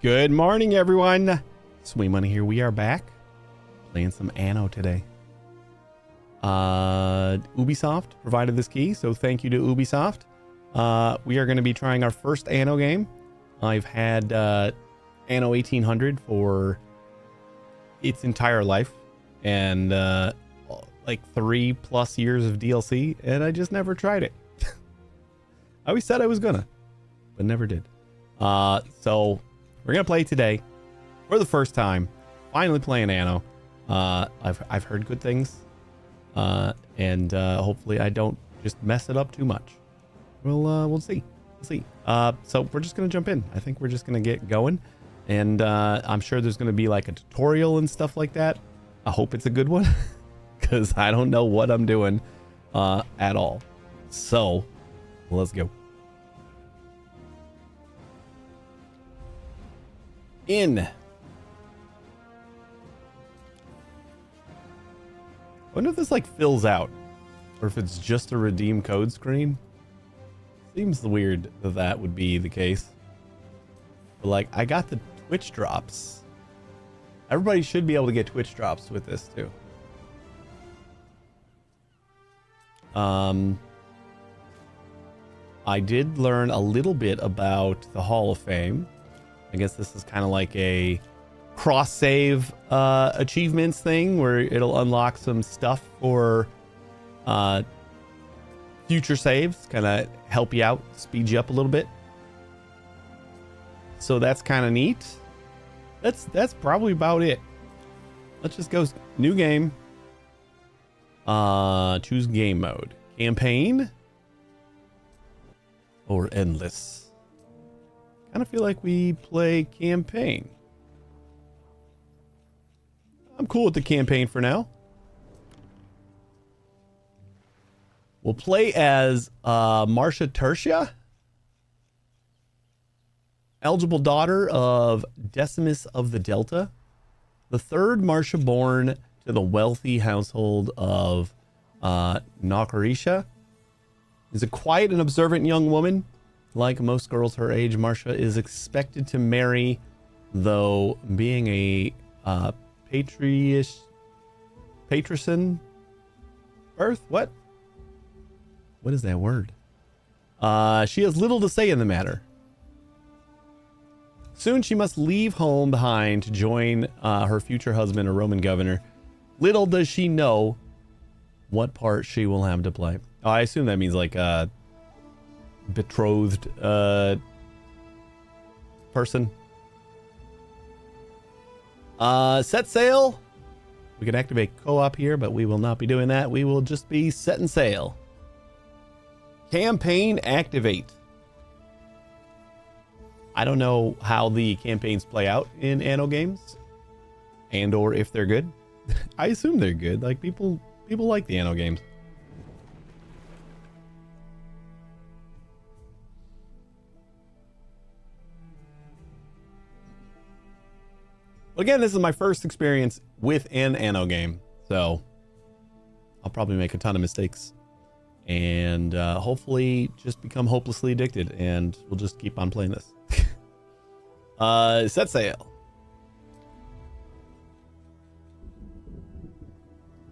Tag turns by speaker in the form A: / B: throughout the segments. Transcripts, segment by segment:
A: Good morning, everyone. Sweet Money here. We are back playing some Anno today. Ubisoft provided this key, so thank you to Ubisoft. We are going to be trying our first Anno game. I've had Anno 1800 for its entire life and like 3+ years of DLC, and I just never tried it. I always said I was gonna, but never did. So we're gonna play today for the first time. Finally playing Anno. I've heard good things, and hopefully I don't just mess it up too much. We'll see. We'll see. So we're just gonna jump in. I think we're just gonna get going, and I'm sure there's gonna be like a tutorial and stuff like that. I hope it's a good one, because I don't know what I'm doing at all. So let's go. In. I wonder if this like fills out, or if it's just a redeem code screen. Seems weird that that would be the case. But like, I got the Twitch drops. Everybody should be able to get Twitch drops with this too. I did learn a little bit about the Hall of Fame. I guess this is kind of like a cross-save achievements thing where it'll unlock some stuff for future saves, kind of help you out, speed you up a little bit. So that's kind of neat. That's probably about it. Let's just go new game. Choose game mode. Campaign or endless. Kind of feel like we play campaign. I'm cool with the campaign for now. We'll play as Marcia Tertia, eligible daughter of Decimus of the Delta, the third Marcia born to the wealthy household of Nakarisha. Is a quiet and observant young woman. Like most girls her age, Marcia is expected to marry, though being a patrician birth? What is that word? She has little to say in the matter. Soon she must leave home behind to join her future husband, a Roman governor. Little does she know what part she will have to play. Oh, I assume that means like betrothed person. Set sail. We can activate co-op here, but we will not be doing that. We will just be setting sail. Campaign activate. I don't know how the campaigns play out in Anno games, and or if they're good. I assume they're good. Like people like the Anno games. Again, this is my first experience with an Anno game, so I'll probably make a ton of mistakes, and hopefully just become hopelessly addicted, and we'll just keep on playing this. Set sail.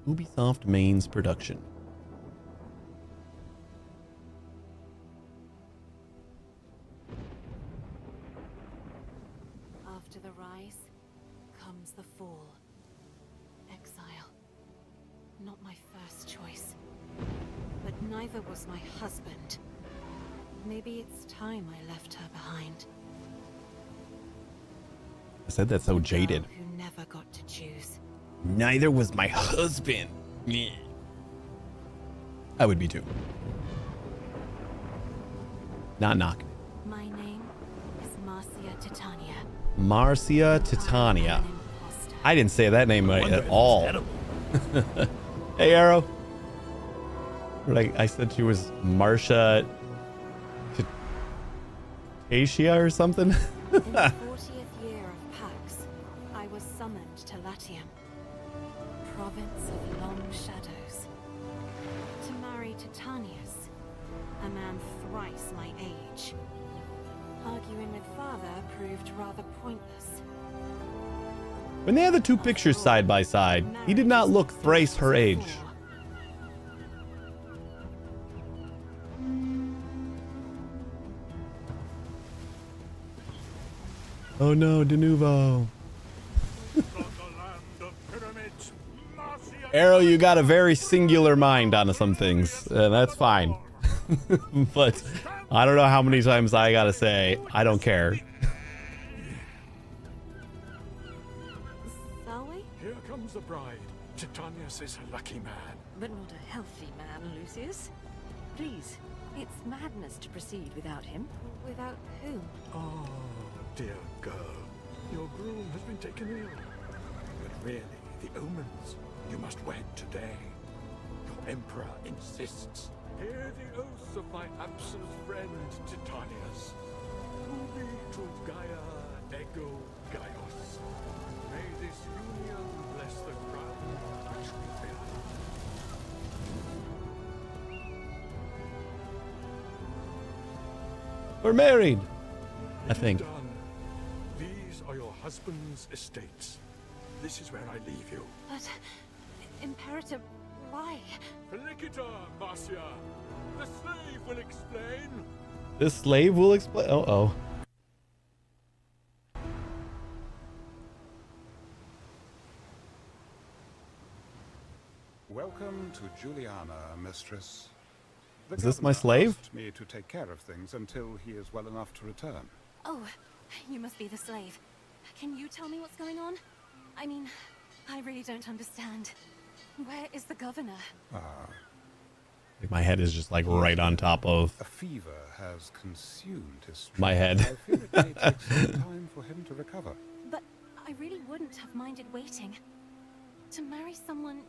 A: Ubisoft Main's production.
B: After the rise comes the fall. Exile. Not my first choice. But neither was my husband. Maybe it's time I left her behind.
A: I said that so jaded.
B: Who never got to choose.
A: Neither was my husband. I would be too. Not knocking.
B: My name is Marcia Titania.
A: Marcia Titania. I didn't say that name right at all. Hey, Arrow. I said she was Marcia Tatia or something.
B: In the 40th year of Pax, I was summoned to Latium, province of long shadows, to marry Titanius, a man thrice my age. Arguing with father proved rather pointless.
A: When they had the two pictures side by side, he did not look thrice her age. Oh no, de nouveau. Arrow, you got a very singular mind on some things, and that's fine. But I don't know how many times I gotta say, I don't care.
C: Here comes the bride. Titanius is a lucky man.
D: But not a healthy man, Lucius. Please, it's madness to proceed without him.
B: Without whom?
C: Oh, dear girl. Your groom has been taken ill. But really, the omens. You must wed today. Your emperor insists. Hear the oath of my absent friend, Titanius. Ubi to Gaia ego Gaius. May this union bless the crown which we bear.
A: We're married, I think.
C: Done. These are your husband's estates. This is where I leave you.
B: But, Imperator, why?
C: Felicita, Marcia. The slave will explain.
A: The slave will explain. Oh.
E: Welcome to Juliana, mistress. The
A: Is this my
E: governor
A: slave?
E: asked me to take care of things until he is well enough to return.
B: Oh, you must be the slave. Can you tell me what's going on? I mean, I really don't understand. Where is the governor?
A: Like my head is just like right on top of
E: A fever has consumed his strength.
A: my head.
E: I fear it may take some time for him to recover.
B: But I really wouldn't have minded waiting. To marry someone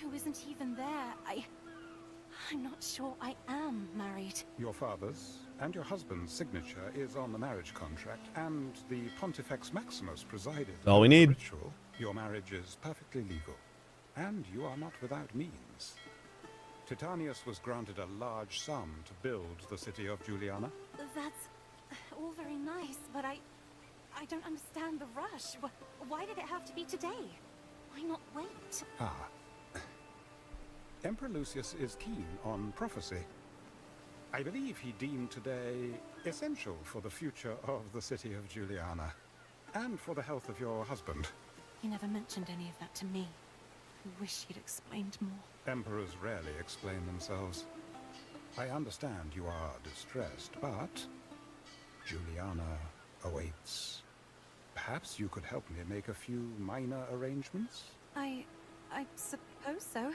B: who isn't even there, I'm not sure I am married.
E: Your father's and your husband's signature is on the marriage contract, and the Pontifex Maximus presided
A: All we
E: over the
A: need.
E: ritual. Your marriage is perfectly legal, and you are not without means. Titanius was granted a large sum to build the city of Juliana.
B: That's all very nice, but I don't understand the rush. Why did it have to be today? Why not wait?
E: Emperor Lucius is keen on prophecy. I believe he deemed today essential for the future of the city of Juliana, and for the health of your husband.
B: He never mentioned any of that to me. I wish he'd explained more.
E: Emperors rarely explain themselves. I understand you are distressed, but Juliana awaits. Perhaps you could help me make a few minor arrangements?
B: I suppose so.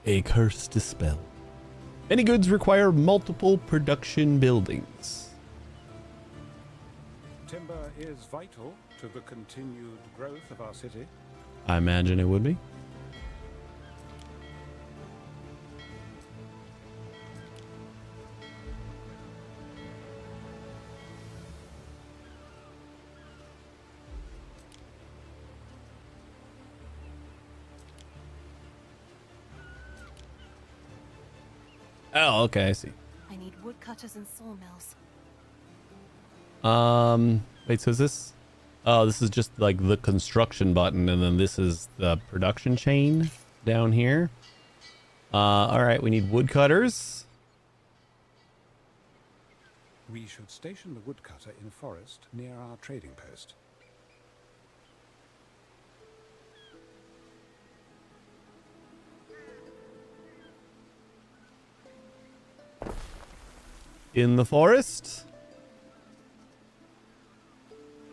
A: A curse dispelled. Many goods require multiple production buildings.
E: Timber is vital to the continued growth of our city.
A: I imagine it would be. Oh, okay, I see.
B: I need woodcutters and sawmills.
A: Wait, so is this... Oh, this is just like the construction button, and then this is the production chain down here. All right, we need woodcutters.
E: We should station the woodcutter in a forest near our trading post.
A: In the forest.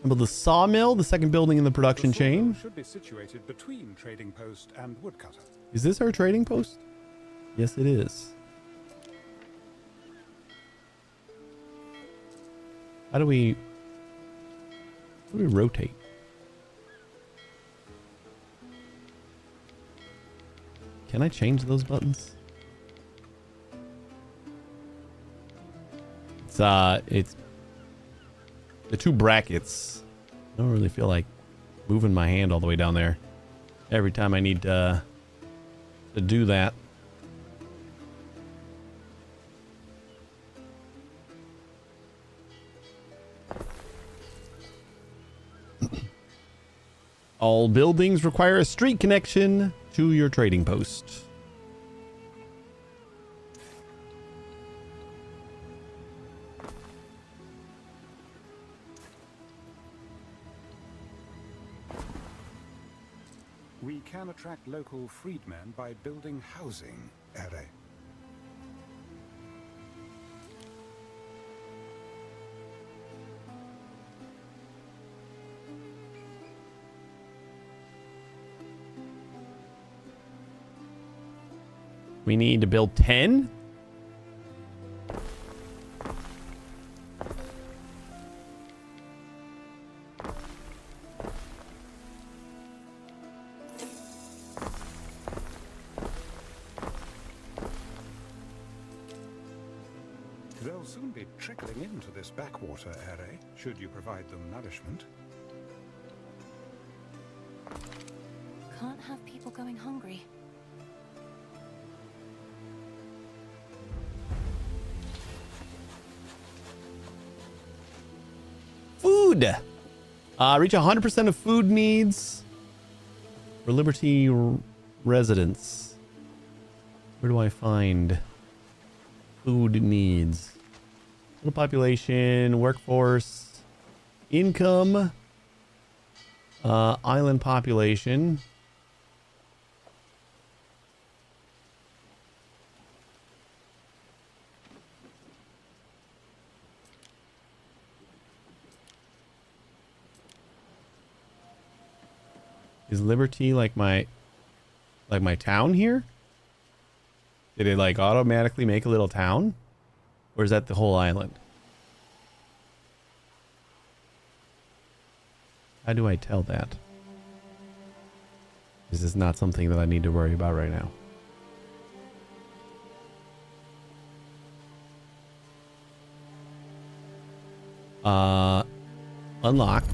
A: Build the sawmill, the second building in the production
E: The sawmill
A: chain.
E: should be situated between trading post and woodcutter.
A: Is this our trading post? Yes, it is. How do we rotate? Can I change those buttons? It's the two brackets. I don't really feel like moving my hand all the way down there. every time I need to do that. All buildings require a street connection to your trading post.
E: We can attract local freedmen by building housing, Ere.
A: We need to build 10.
E: They'll soon be trickling into this backwater, Ere, should you provide them nourishment.
B: Can't have people going hungry.
A: Food. Reach 100% of food needs for Liberty residents. Where do I find food needs? Total population, workforce, income, island population. Is Liberty like my town here? Did it like automatically make a little town? Or is that the whole island? How do I tell that? This is not something that I need to worry about right now. Unlock.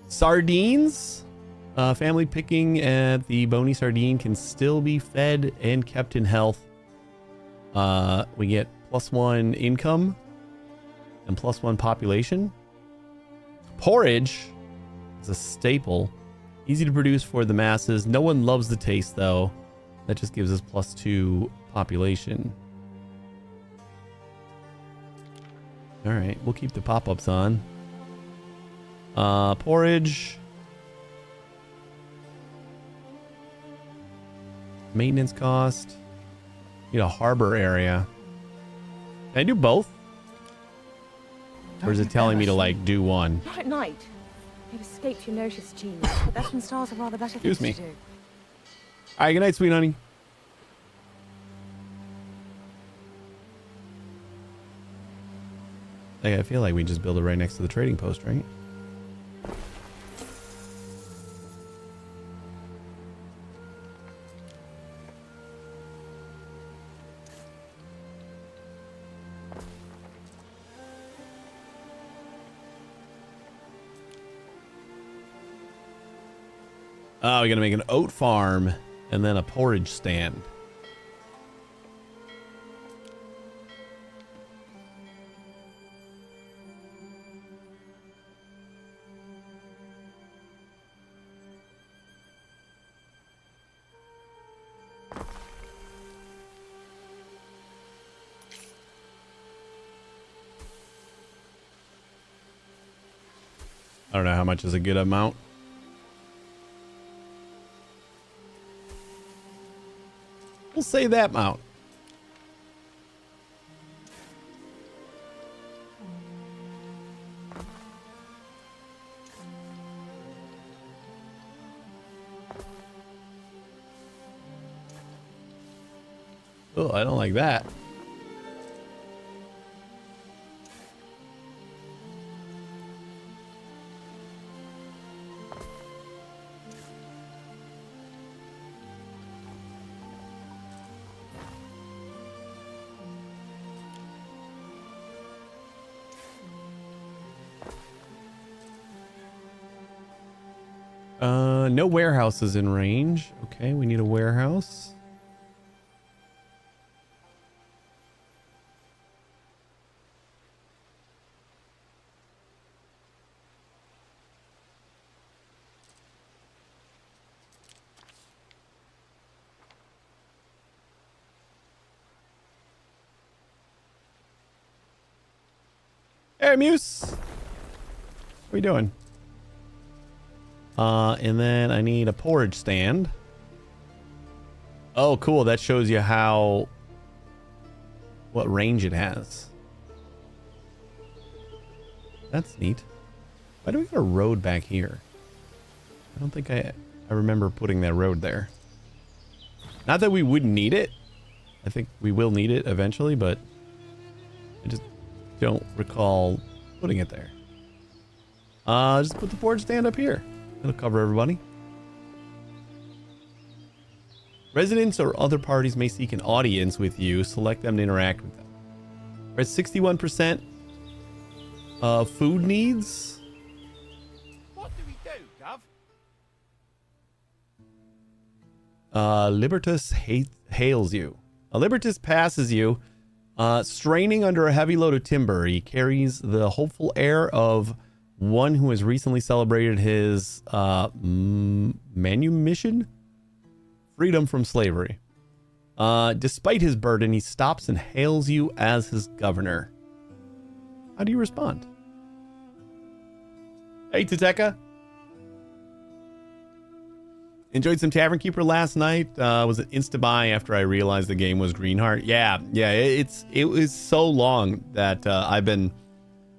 A: Sardines. Family picking at the Bony Sardine can still be fed and kept in health. We get +1 income and +1 population. Porridge is a staple. Easy to produce for the masses. No one loves the taste though. That just gives us +2 population. All right, we'll keep the pop-ups on. Porridge. Maintenance cost. Need a harbor area. Can I do both? Or is it telling me to like do one?
F: Not at night. You've escaped your notice, genius, but that can start a rather better
A: Excuse
F: thing
A: me.
F: to do.
A: Alright, good night, sweet honey. Like, I feel like we just build it right next to the trading post, right? Oh, we're gonna make an oat farm and then a porridge stand. I don't know how much is a good amount. We'll say that amount. Oh, I don't like that. No warehouses in range. Okay, we need a warehouse. Hey, Muse. What are we doing? And then I need a porridge stand. Oh, cool. That shows you what range it has. That's neat. Why do we got a road back here? I don't think I remember putting that road there. Not that we wouldn't need it. I think we will need it eventually, but I just don't recall putting it there. Just put the porridge stand up here. It'll cover everybody. Residents or other parties may seek an audience with you. Select them to interact with them. We're at 61% food needs.
G: What do we do, Gov?
A: Libertus hails you. A Libertus passes you, straining under a heavy load of timber. He carries the hopeful air of one who has recently celebrated his manumission? Freedom from slavery. Despite his burden, he stops and hails you as his governor. How do you respond? Hey, Tateka. Enjoyed some Tavern Keeper last night. Was an insta-buy after I realized the game was Greenheart. Yeah, it was so long that I've been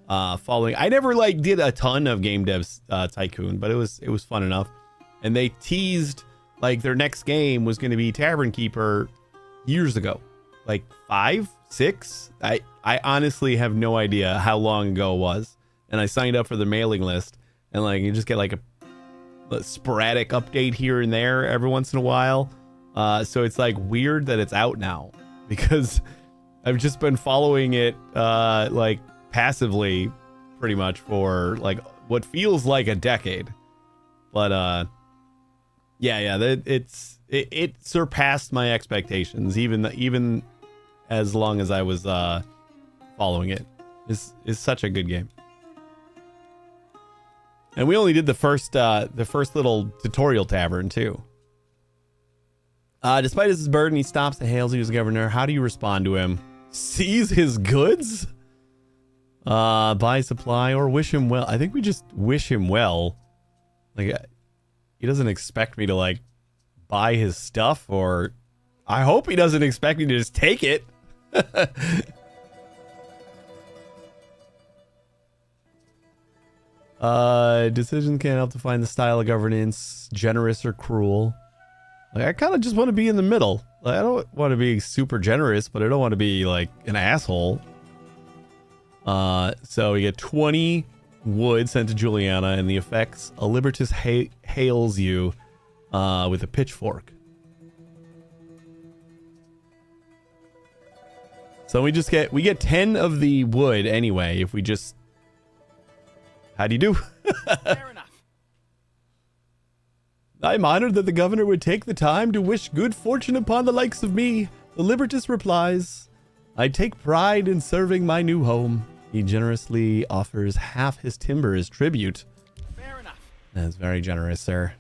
A: following. I never did a ton of Game Devs Tycoon, but it was fun enough. And they teased their next game was going to be Tavern Keeper years ago, 5, 6. I honestly have no idea how long ago it was. And I signed up for the mailing list, and you just get a sporadic update here and there every once in a while. So it's weird that it's out now, because I've just been following it passively pretty much for what feels like a decade. But it surpassed my expectations, even as long as I was following it. Is such a good game. And we only did the first little tutorial tavern too. Despite his burden, he stops and hails you as governor. How do you respond to him? Seize his goods? Buy supply or wish him well. I think we just wish him well. He doesn't expect me to buy his stuff, or I hope he doesn't expect me to just take it. Decision can't help to find the style of governance, generous or cruel. I kind of just want to be in the middle. I don't want to be super generous, but I don't want to be an asshole. So we get 20 wood sent to Juliana, and the effects: a Libertus hails you with a pitchfork. So we get 10 of the wood anyway if we just. How do you do?
G: Fair enough.
A: I'm honored that the governor would take the time to wish good fortune upon the likes of me. The Libertus replies, I take pride in serving my new home. He generously offers half his timber as tribute.
G: Fair enough.
A: That's very generous, sir.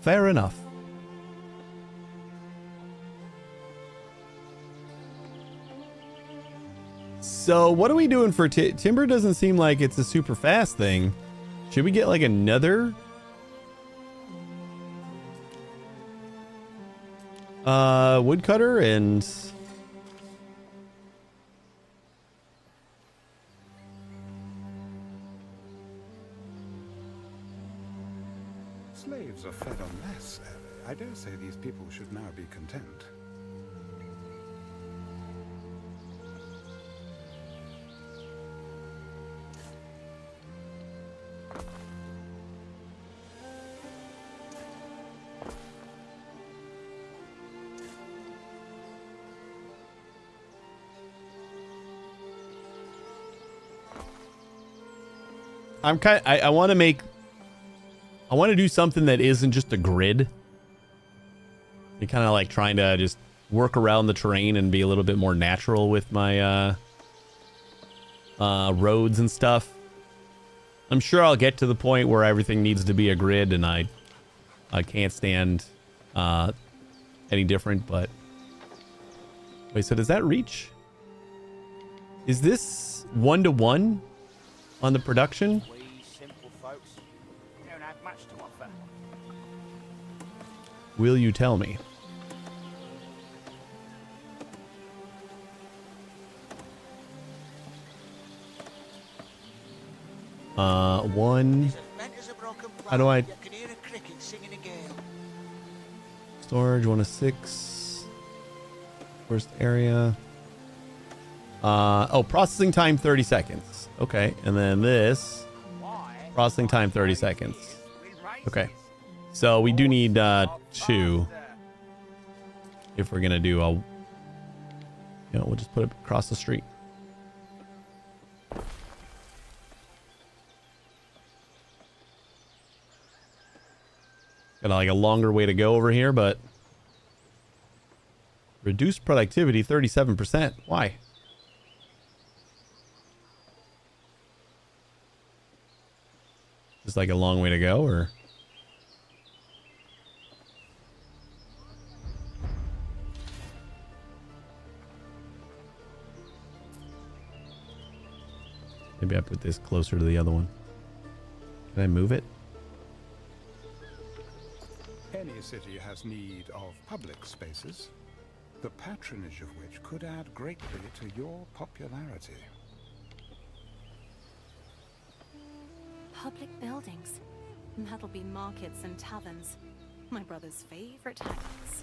A: Fair enough. So what are we doing for timber? Doesn't seem like it's a super fast thing. Should we get another woodcutter and
E: Slaves are fed on less. I dare say these people should now be content.
A: I want to make I want to do something that isn't just a grid. You're kind of like trying to just work around the terrain and be a little bit more natural with my roads and stuff. I'm sure I'll get to the point where everything needs to be a grid and I can't stand any different, but wait, so does that reach? Is this 1-to-1 on the production?
G: We simple folks don't have much to offer.
A: Will you tell me? One. How do I? Storage 1 to 6. First area. Oh, processing time 30 seconds. Okay, and then this processing time 30 seconds. Okay, so we do need 2 if we're gonna do a. We'll just put it across the street. Got like a longer way to go over here, but reduced productivity 37%. Why? Just like a long way to go, or maybe I put this closer to the other one. Can I move it?
E: Any city has need of public spaces, the patronage of which could add greatly to your popularity.
B: Public buildings. That'll be markets and taverns. My brother's favorite hangouts.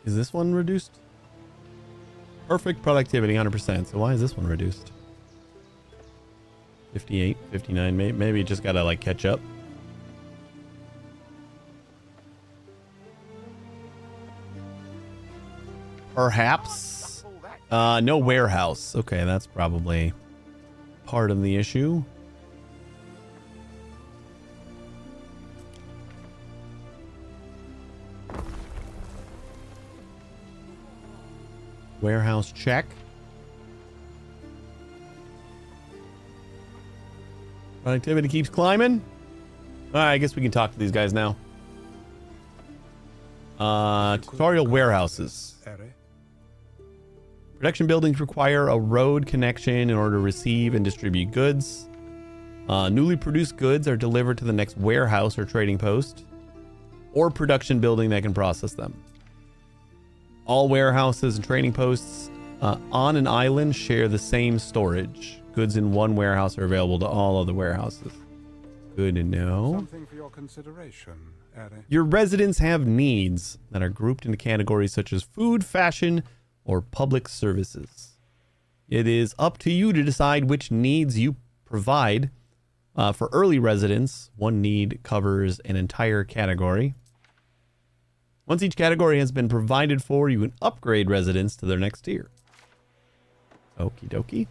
A: Is this one reduced? Perfect productivity 100%. So why is this one reduced? 58, 59, maybe just gotta like catch up. Perhaps. No warehouse. Okay, that's probably part of the issue. Warehouse check. Productivity keeps climbing. All right, I guess we can talk to these guys now. Tutorial warehouses. Production buildings require a road connection in order to receive and distribute goods. Newly produced goods are delivered to the next warehouse or trading post, or production building that can process them. All warehouses and trading posts on an island share the same storage. Goods in one warehouse are available to all other warehouses. Good to know.
E: Something for your consideration, Ari.
A: Your residents have needs that are grouped into categories such as food, fashion, or public services. It is up to you to decide which needs you provide. For early residents, one need covers an entire category. Once each category has been provided for, you can upgrade residents to their next tier. Okie dokie.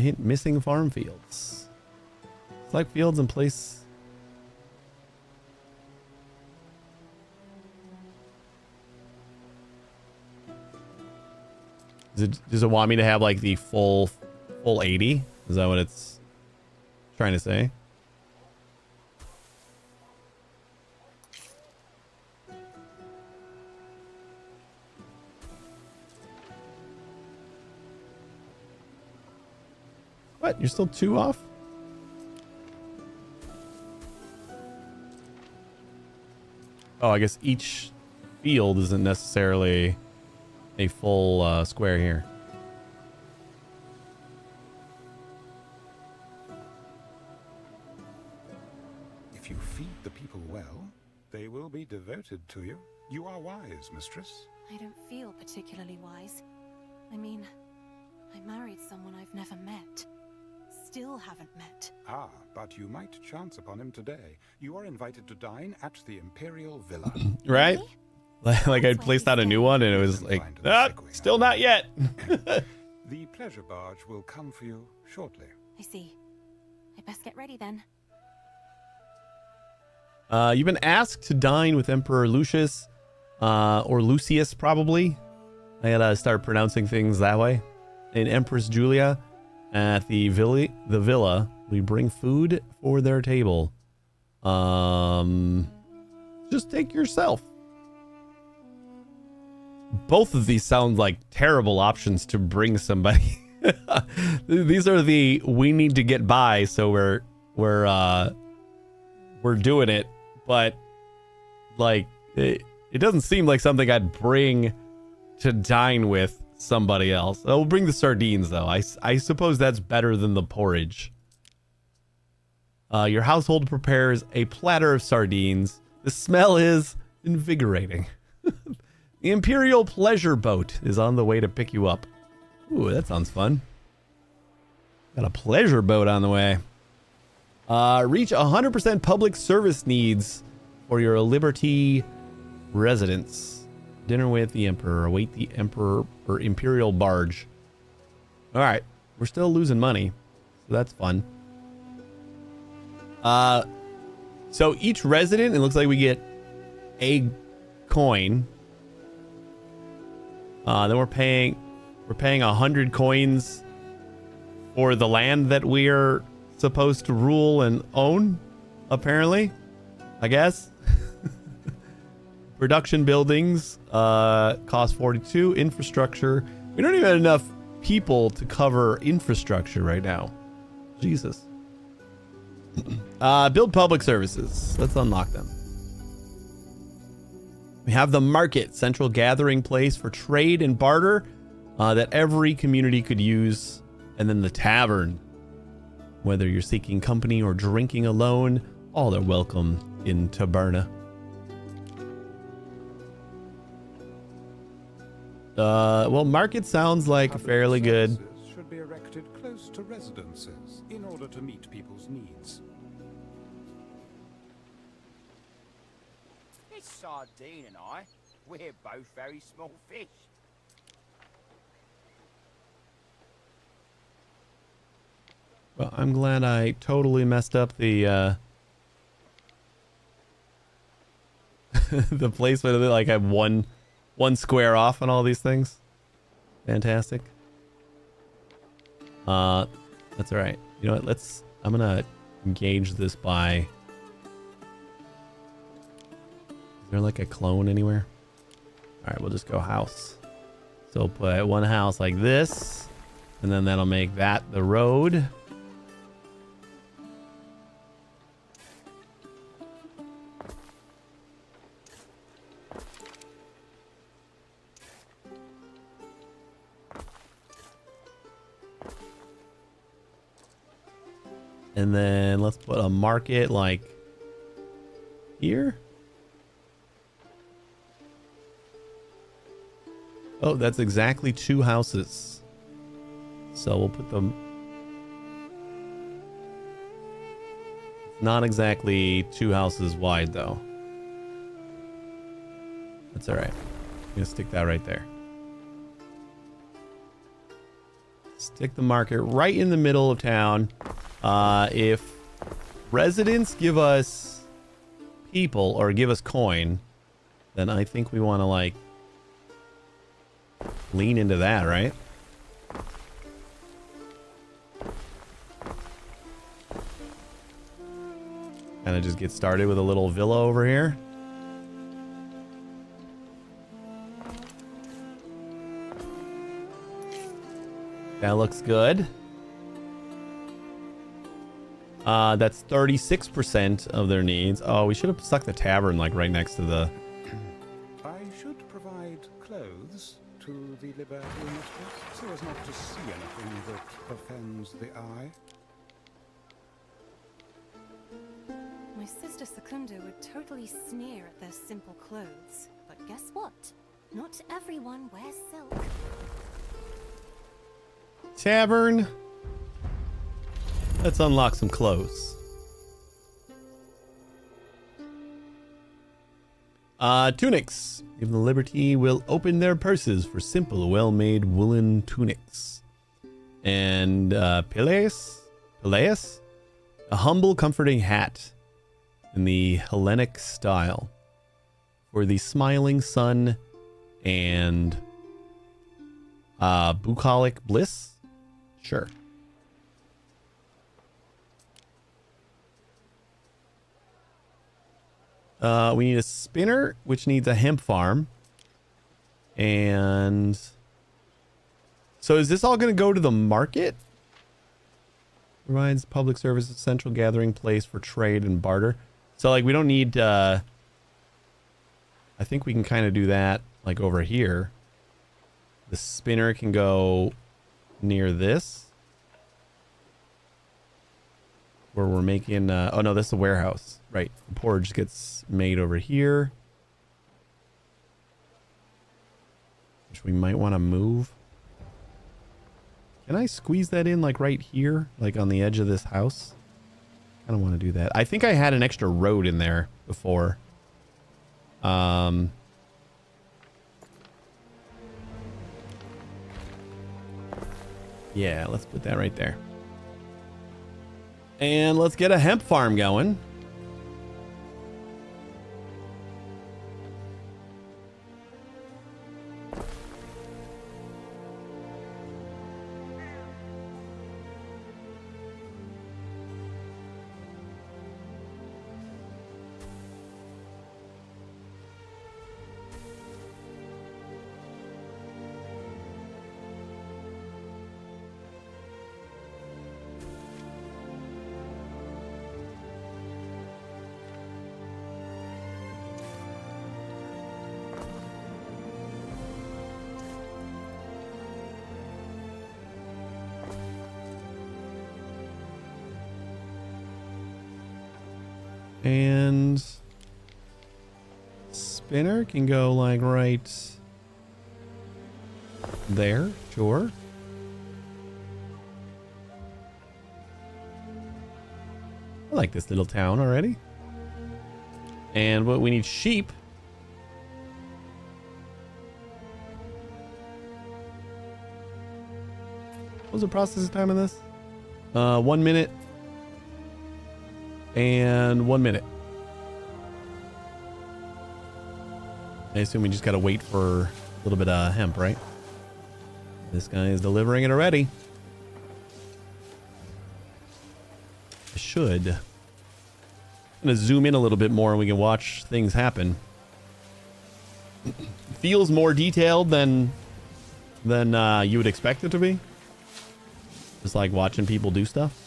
A: Hint missing farm fields. Select fields and place. Does it want me to have like the full 80? Is that what it's trying to say? What? You're still 2 off? Oh, I guess each field isn't necessarily a full square here.
E: If you feed the people well, they will be devoted to you. You are wise, mistress.
B: I don't feel particularly wise. I mean, I married someone I've never met. still haven't met.
E: Ah, but you might chance upon him today. You are invited to dine at the Imperial Villa.
A: Right? Like I'd placed out a new one and it was
E: You
A: like,
E: can find the sick wing
A: still
E: out
A: not
E: there.
A: yet.
E: The pleasure barge will come for you shortly.
B: I see. I best get ready then.
A: You've been asked to dine with Emperor Lucius, or Lucius probably. I gotta start pronouncing things that way. And Empress Julia at the villa. We bring food for their table. Just take yourself. Both of these sound like terrible options to bring somebody. These are the we need to get by, so we're doing it. But like it doesn't seem like something I'd bring to dine with somebody else. I'll bring the sardines though. I suppose that's better than the porridge. Your household prepares a platter of sardines. The smell is invigorating. The Imperial Pleasure Boat is on the way to pick you up. Ooh, that sounds fun. Got a pleasure boat on the way. Reach 100% public service needs for your Liberty residents. Dinner with the Emperor. Await the Emperor or Imperial barge. All right, we're still losing money, so that's fun. So each resident, it looks like we get a coin. Then we're paying 100 coins for the land that we're supposed to rule and own, apparently, I guess. Production buildings cost 42. Infrastructure. We don't even have enough people to cover infrastructure right now. Jesus. Build public services. Let's unlock them. We have the market, central gathering place for trade and barter that every community could use. And then the tavern. Whether you're seeking company or drinking alone, all are welcome in Taberna. Well, market sounds like
E: Public
A: fairly good.
E: services should be erected close to residences in order to meet people's needs.
G: It's Sardine and I. We're both very small fish.
A: Well, I'm glad I totally messed up the the placement of it. Like I'm one square off on all these things. Fantastic. That's all right. You know what? I'm gonna gauge this by. Is there like a clone anywhere? All right, we'll just go house. So we'll put one house like this, and then that'll make that the road. And then let's put a market like here. Oh, that's exactly 2 houses. So we'll put them. It's not exactly 2 houses wide though. That's all right. I'm gonna stick that right there. Stick the market right in the middle of town. If residents give us people or give us coin, then I think we want to like lean into that, right? Kind of just get started with a little villa over here. That looks good. That's 36% of their needs. Oh, we should have stuck the tavern like right next to the...
E: I should provide clothes to the Liberty mistress so as not to see anything that offends the eye.
B: My sister Secunda would totally sneer at their simple clothes. But guess what? Not everyone wears silk.
A: Tavern. Let's unlock some clothes. Tunics. Even the Liberty will open their purses for simple, well-made woolen tunics. And Peleus? A humble, comforting hat in the Hellenic style for the smiling sun and bucolic bliss? Sure. We need a spinner, which needs a hemp farm. And so is this all going to go to the market? Provides public services, central gathering place for trade and barter. So like we don't need, I think we can kind of do that like over here. The spinner can go near this. Where we're making, oh no, this is the warehouse. Right, the porridge gets made over here. Which we might want to move. Can I squeeze that in like right here? Like on the edge of this house? I don't want to do that. I think I had an extra road in there before. Yeah, let's put that right there. And let's get a hemp farm going. And spinner can go like right there, sure. I like this little town already. And what we need sheep. What was the processing time of this? 1 minute. And 1 minute. I assume we just gotta wait for a little bit of hemp, right? This guy is delivering it already. I should. I'm gonna zoom in a little bit more and we can watch things happen. Feels more detailed than you would expect it to be. Just like watching people do stuff.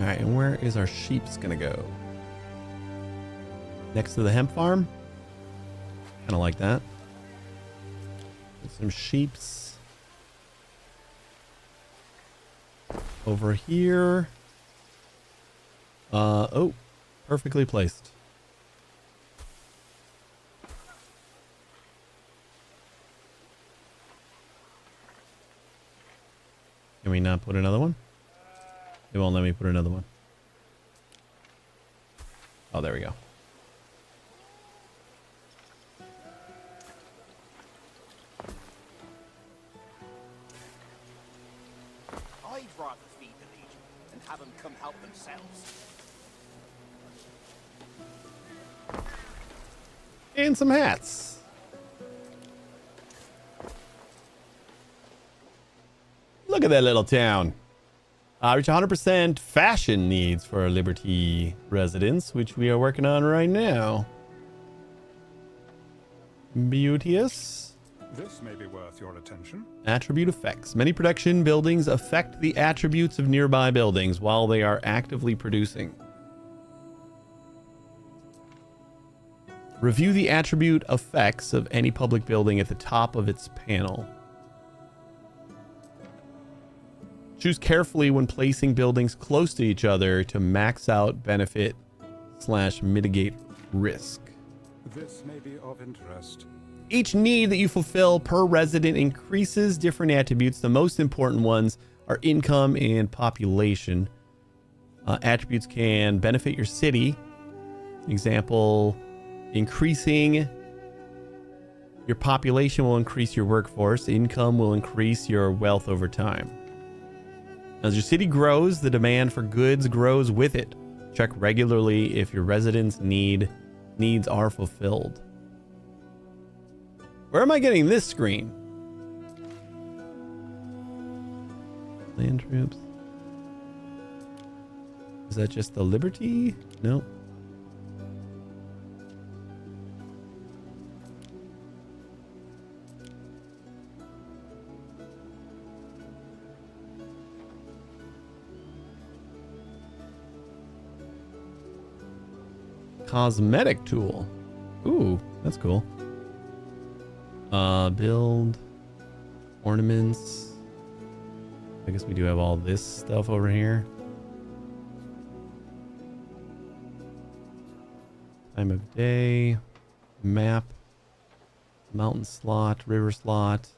A: All right, and where is our sheep's gonna go? Next to the hemp farm? Kind of like that. Put some sheep's over here. Oh, perfectly placed. Can we not put another one? It won't let me put another one. Oh, there we go.
G: I'd rather feed the Legion than have them come help themselves.
A: And some hats. Look at that little town. Reach 100% fashion needs for Liberty residents, which we are working on right now. Beauteous.
E: This may be worth your attention.
A: Attribute effects. Many production buildings affect the attributes of nearby buildings while they are actively producing. Review the attribute effects of any public building at the top of its panel. Choose carefully when placing buildings close to each other to max out benefit / mitigate risk.
E: This may be of interest.
A: Each need that you fulfill per resident increases different attributes. The most important ones are income and population. Attributes can benefit your city. Example, increasing your population will increase your workforce. Income will increase your wealth over time. As your city grows, the demand for goods grows with it. Check regularly if your residents' needs are fulfilled. Where am I getting this screen? Land troops. Is that just the Liberty? No. Cosmetic tool. Ooh, that's cool. Build ornaments. I guess we do have all this stuff over here. Time of day, map, mountain slot, river slot,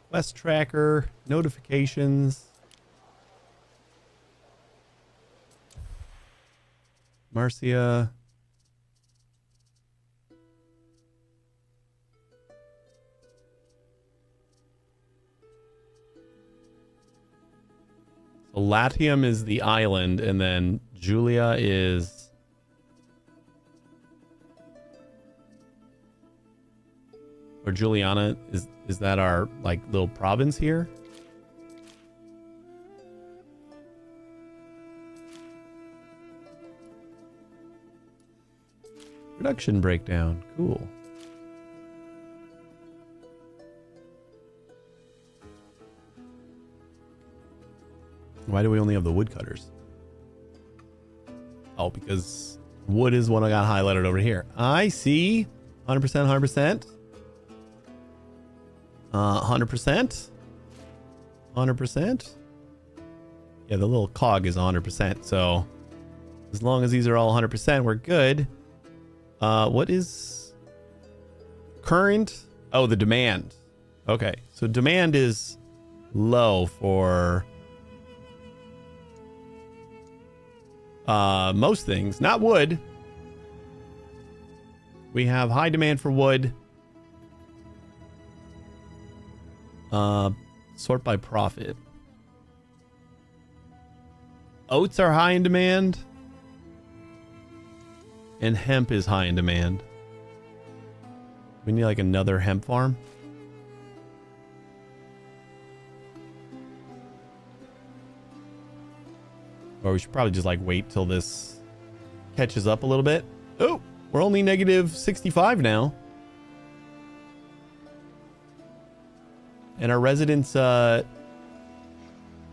A: quest tracker, notifications, Marcia. So Latium is the island, and then Julia is... Or Juliana, is that our, like, little province here? Production breakdown. Cool. Why do we only have the woodcutters? Oh, because wood is what I got highlighted over here. I see. 100%, 100%. 100%. 100%. Yeah, the little cog is 100%. So as long as these are all 100%, we're good. What is current? Oh, the demand. Okay, so demand is low for most things, not wood. We have high demand for wood. Sort by profit. Oats are high in demand. And hemp is high in demand. We need like another hemp farm. Or we should probably just like wait till this catches up a little bit. Oh, we're only negative 65 now. And our residents'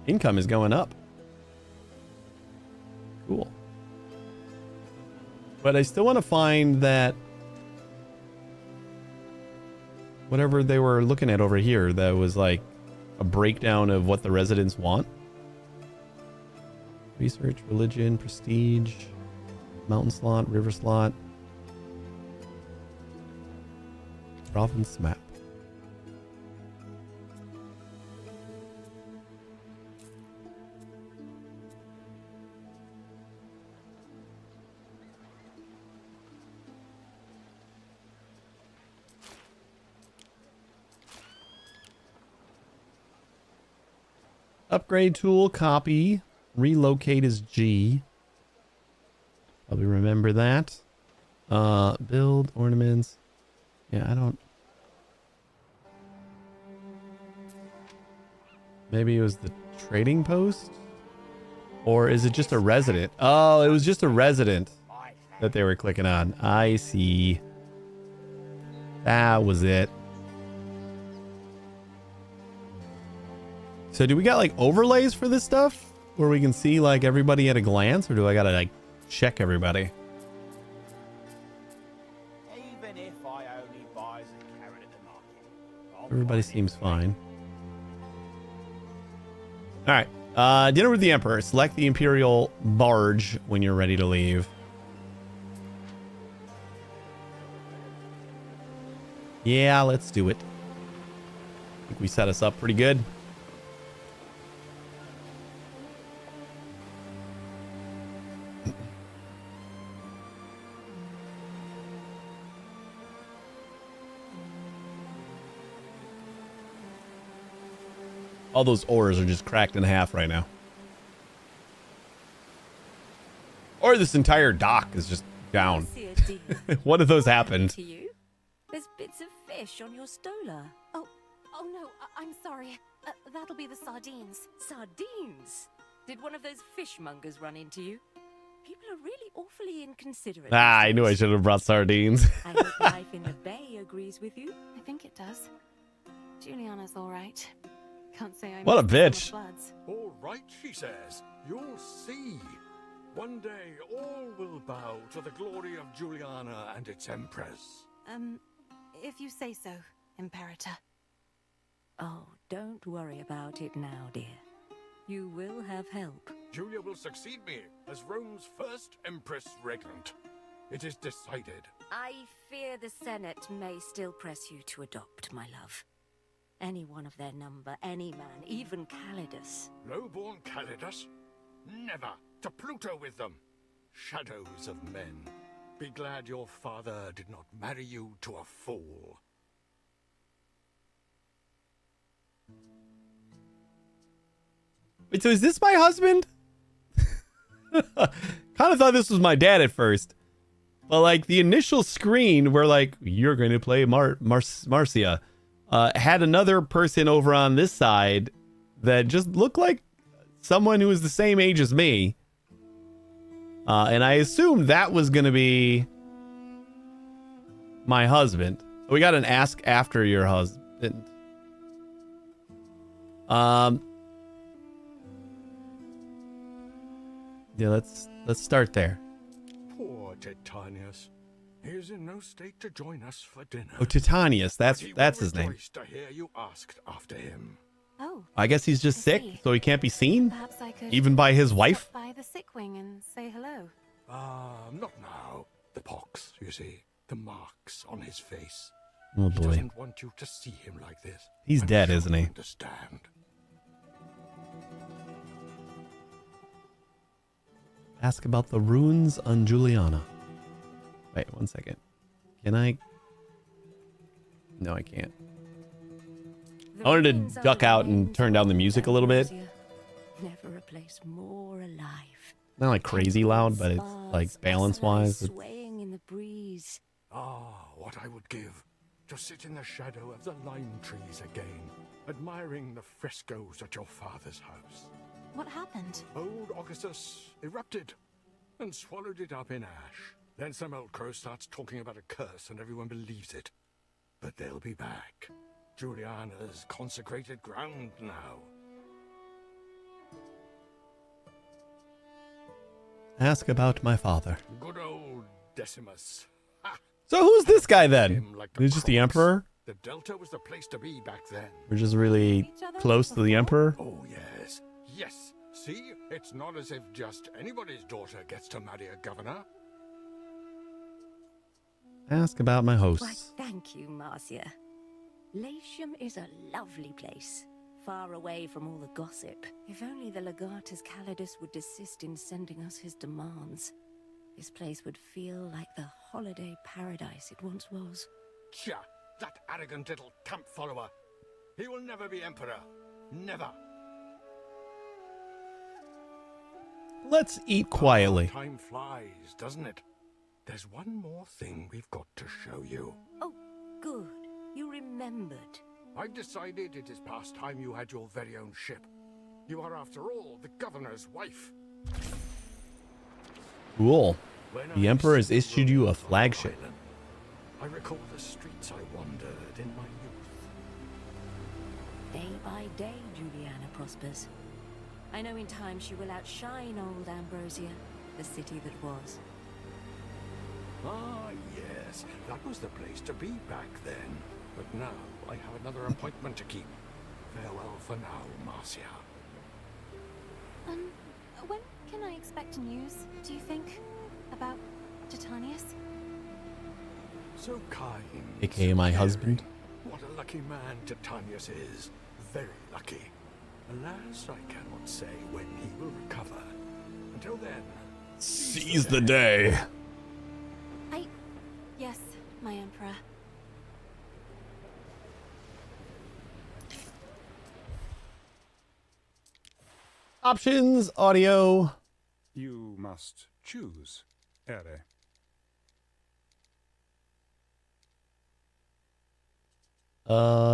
A: income is going up. Cool. But I still want to find that whatever they were looking at over here that was like a breakdown of what the residents want. Research, religion, prestige, mountain slot, river slot, province map. Upgrade tool, copy. Relocate is G. Probably remember that. Build, ornaments. Yeah, I don't... Maybe it was the trading post? Or is it just a resident? Oh, it was just a resident that they were clicking on. I see. That was it. So do we got like overlays for this stuff? Where we can see like everybody at a glance? Or do I gotta like check everybody?
G: Even if I only buys a carrot at the market.
A: Everybody seems fine. Alright. Dinner with the Emperor. Select the Imperial barge when you're ready to leave. Yeah, let's do it. I think we set us up pretty good. All those oars are just cracked in half right now. Or this entire dock is just down. One of those happened.
D: To you? There's bits of fish on your stola.
B: Oh no, I'm sorry. That'll be the sardines.
D: Sardines? Did one of those fishmongers run into you? People are really awfully inconsiderate.
A: I knew I should have brought sardines.
D: I hope life in the bay agrees with you.
B: I think it does. Juliana's all right. Can't say I
A: What a
B: missed some
A: bitch.
B: of Floods.
C: All right, she says. You'll see. One day all will bow to the glory of Juliana and its empress.
B: If you say so, Imperator.
D: Oh, don't worry about it now, dear. You will have help.
C: Julia will succeed me as Rome's first empress regnant. It is decided.
D: I fear the Senate may still press you to adopt, my love. Anyone of their number, any man, even Calidus.
C: Low-born Calidus? Never! To Pluto with them! Shadows of men. Be glad your father did not marry you to a fool.
A: Wait, so is this my husband? Kind of thought this was my dad at first. But like the initial screen where like, you're going to play Marcia, had another person over on this side that just looked like someone who was the same age as me. And I assumed that was going to be my husband. We got an ask after your husband. Yeah, let's start there.
C: Poor Titanius. He is in no state to join us for dinner.
A: Oh, Titanius,
C: But he
A: that's
C: will
A: his name.
C: rejoice to hear you asked after him.
B: Oh,
A: I guess he's just
B: I
A: sick,
B: see.
A: so he can't be seen,
B: perhaps I could
A: even by his wife.
B: stop by the sick wing and say hello.
C: Not now. The pox, you see. The marks on his face.
A: Oh
C: He
A: boy,
C: doesn't want you to see him like this.
A: he's
C: I'm
A: dead,
C: sure
A: isn't
C: you
A: he?
C: Understand.
A: Ask about the runes on Juliana. Wait, 1 second. Can I? No, I can't. I wanted to duck out and turn down the music a little bit.
D: Never a place more alive.
A: Not like crazy loud, but it's like balance-wise.
D: Swaying in the breeze.
C: What I would give to sit in the shadow of the lime trees again, admiring the frescoes at your father's house.
B: What happened?
C: Old Augustus erupted and swallowed it up in ash. Then some old crow starts talking about a curse and everyone believes it. But they'll be back. Juliana's consecrated ground now.
A: Ask about my father.
C: Good old Decimus. Ha!
A: So who's this guy then?
C: Him like the
A: He's just the
C: crocs.
A: emperor?
C: The Delta was the place to be back then.
A: We're just really close to the emperor?
C: Oh, yes. Yes. See? It's not as if just anybody's daughter gets to marry a governor.
A: Ask about my
D: Why,
A: hosts.
D: thank you, Marcia. Latium is a lovely place, far away from all the gossip. If only the Legatus Calidus would desist in sending us his demands, this place would feel like the holiday paradise it once was.
C: Tja, that arrogant little camp follower. He will never be emperor. Never.
A: Let's eat quietly.
C: Time flies, doesn't it? There's one more thing we've got to show you.
D: Oh, good. You remembered.
C: I've decided it is past time you had your very own ship. You are, after all, the governor's wife.
A: Cool.
C: When
A: The
C: I
A: emperor has
C: set
A: issued you a
C: roots on
A: flagship.
C: island, I recall the streets I wandered in my youth.
D: Day by day, Juliana prospers. I know in time she will outshine old Ambrosia, the city that was.
C: Ah, yes, that was the place to be back then. But now I have another appointment to keep. Farewell for now, Marcia.
B: When can I expect news, do you think? About Titanius?
C: So kind.
A: AKA my
C: so
A: husband.
C: caring. What a lucky man Titanius is. Very lucky. Alas, I cannot say when he will recover. Until then,
A: Seize the day.
B: Yes, my Emperor.
A: Options, audio.
E: You must choose, Ere.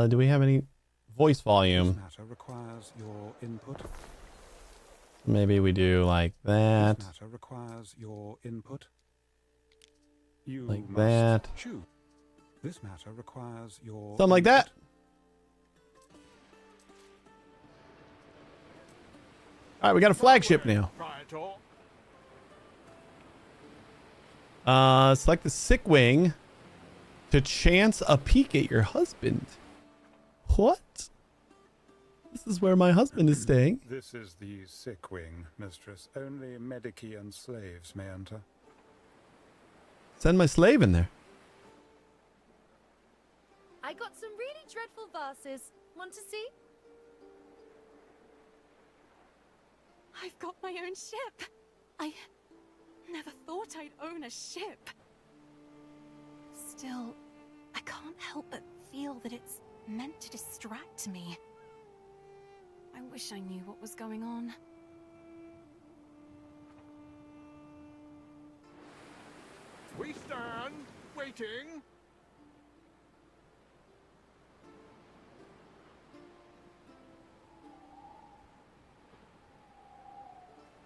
A: Do we have any voice
E: This
A: volume?
E: matter requires your input.
A: Maybe we do like that.
E: This matter requires your input. You
A: Like
E: must
A: that.
E: choose. This matter requires your
A: Something like that.
E: input.
A: All right, we got a flagship now.
C: Praetor.
A: Select the sick wing to chance a peek at your husband. What? This is where my husband is staying.
E: This is the sick wing, mistress. Only medici and slaves may enter.
A: Send my slave in there.
F: I got some really dreadful vases. Want to see?
B: I've got my own ship. I never thought I'd own a ship. Still, I can't help but feel that it's meant to distract me. I wish I knew what was going on.
C: We stand, waiting.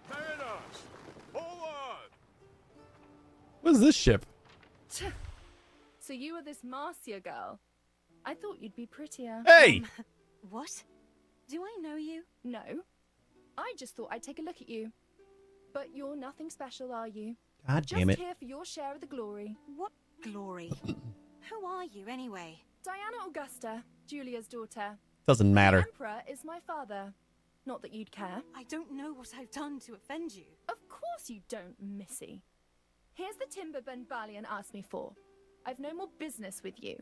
C: Mariners, forward!
A: What is this ship?
F: So you are this Marcia girl? I thought you'd be prettier.
A: Hey!
B: What? Do I know you?
F: No. I just thought I'd take a look at you. But you're nothing special, are you?
A: God damn it.
F: Just here for your share of the glory.
B: What glory? Who are you, anyway?
F: Diana Augusta, Julia's daughter.
A: Doesn't
F: The
A: matter.
F: Emperor is my father. Not that you'd care.
B: I don't know what I've done to offend you.
F: Of course you don't, Missy. Here's the timber Ben Balian asked me for. I've no more business with you.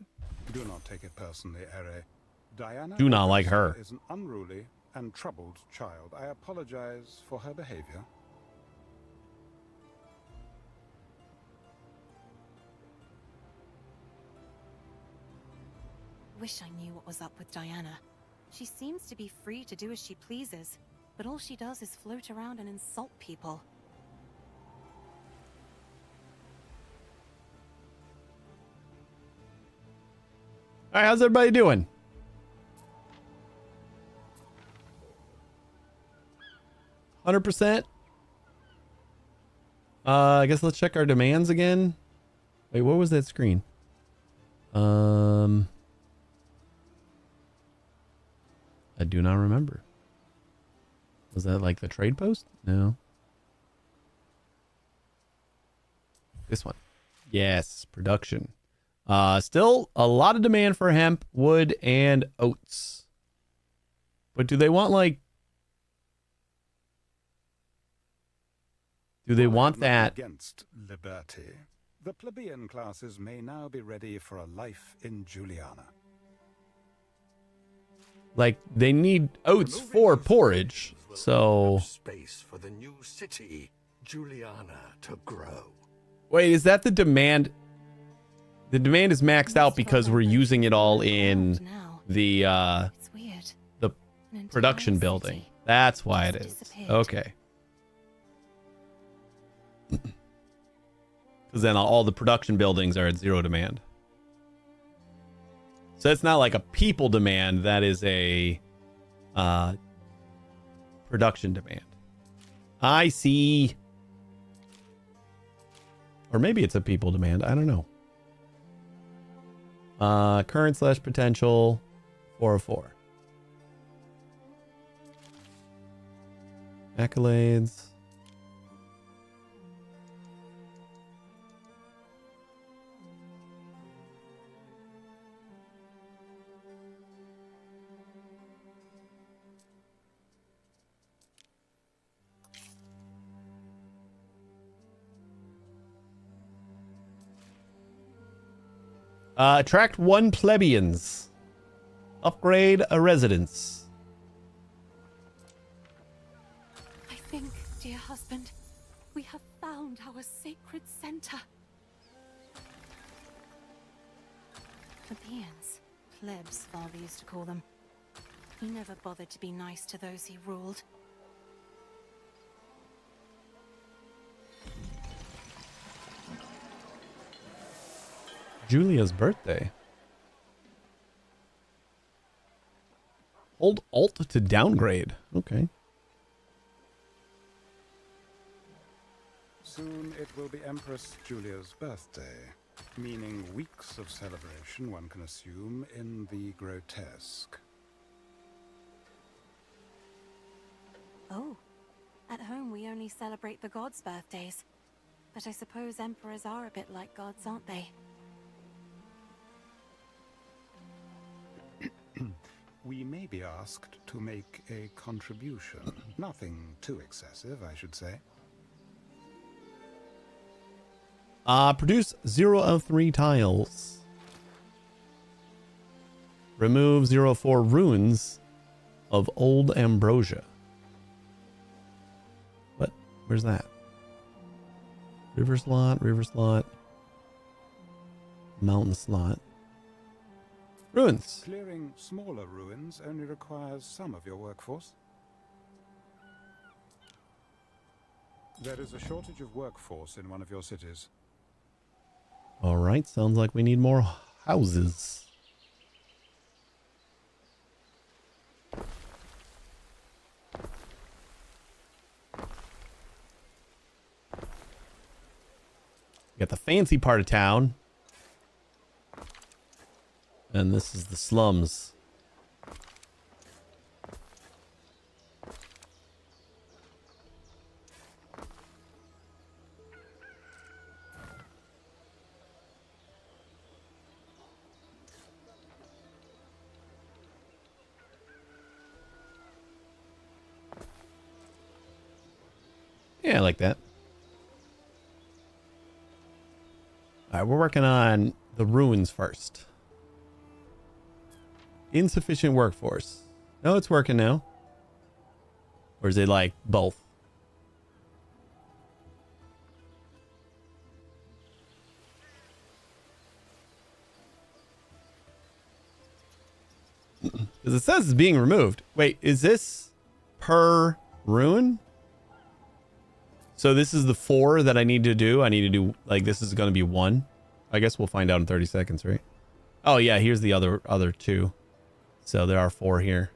E: Do not take it personally, Ere. Diana
A: Do not like
E: Augusta
A: her.
E: is an unruly and troubled child. I apologize for her behavior.
B: Wish I knew what was up with Diana. She seems to be free to do as she pleases, but all she does is float around and insult people.
A: All right, how's everybody doing? %. I guess let's check our demands again. Wait, what was that screen? I do not remember. Was that like the trade post? No. This one. Yes, production. Still a lot of demand for hemp, wood, and oats. But do they want like... Do they want
E: I am not
A: that?
E: against liberty. The plebeian classes may now be ready for a life in Juliana.
A: Like, they need oats for porridge. So...
C: Space for the new city, Juliana, to grow.
A: Wait, is that the demand? The demand is maxed out because we're using it all in the
B: It's weird.
A: the
B: An entire
A: production building.
B: city
A: That's why it
B: just
A: is.
B: disappeared.
A: Okay. Because then all the production buildings are at zero demand. So it's not like a people demand. That is a production demand. I see. Or maybe it's a people demand. I don't know. Current / potential 404. Accolades. Attract 1 plebeians. Upgrade a residence.
B: I think, dear husband, we have found our sacred center. Plebeians. Plebs, father used to call them. He never bothered to be nice to those he ruled.
A: Julia's birthday. Hold Alt to downgrade. Okay.
E: Soon it will be Empress Julia's birthday, meaning weeks of celebration, one can assume, in the grotesque.
B: Oh. At home we only celebrate the gods' birthdays. But I suppose emperors are a bit like gods, aren't they?
E: We may be asked to make a contribution. Nothing too excessive, I should say.
A: Produce 0 of 3 tiles. Remove 0 of 4 runes of old ambrosia. What? Where's that? River slot, mountain slot. Ruins.
E: Clearing smaller ruins only requires some of your workforce. There is a shortage of workforce in one of your cities.
A: All right, sounds like we need more houses. We got the fancy part of town. And this is the slums. Yeah, I like that. All right, we're working on the ruins first. Insufficient workforce. No, it's working now. Or is it like both? Because it says it's being removed. Wait, is this per ruin? So this is the 4 that I need to do. I need to do, like, this is going to be 1. I guess we'll find out in 30 seconds, right? Oh, yeah, here's the other 2. So there are 4 here.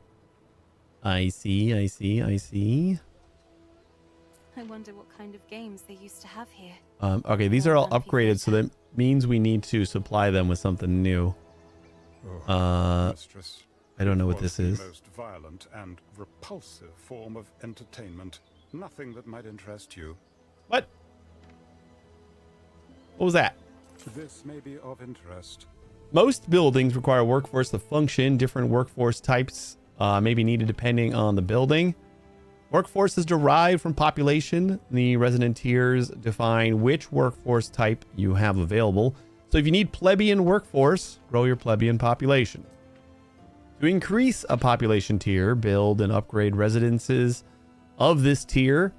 A: I see.
B: I wonder what kind of games they used to have here.
A: Okay, these are all upgraded, so that means we need to supply them with something new.
E: Mistress,
A: I don't know what this is.
E: The most violent and repulsive form of entertainment. Nothing that might interest you.
A: What? What was that?
E: This may be of interest.
A: Most buildings require a workforce to function. Different workforce types may be needed depending on the building. Workforce is derived from population. The resident tiers define which workforce type you have available. So if you need plebeian workforce, grow your plebeian population. To increase a population tier, build and upgrade residences of this tier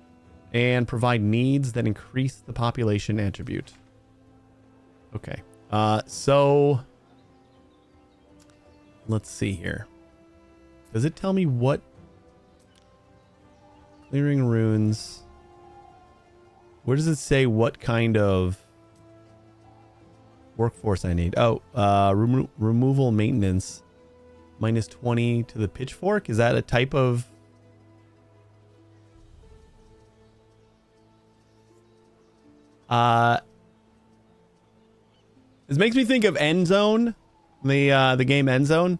A: and provide needs that increase the population attribute. Okay. So let's see here. Does it tell me what? Clearing runes. Where does it say what kind of workforce I need? Oh, removal maintenance. Minus 20 to the pitchfork. Is that a type of? This makes me think of End Zone, the game End Zone.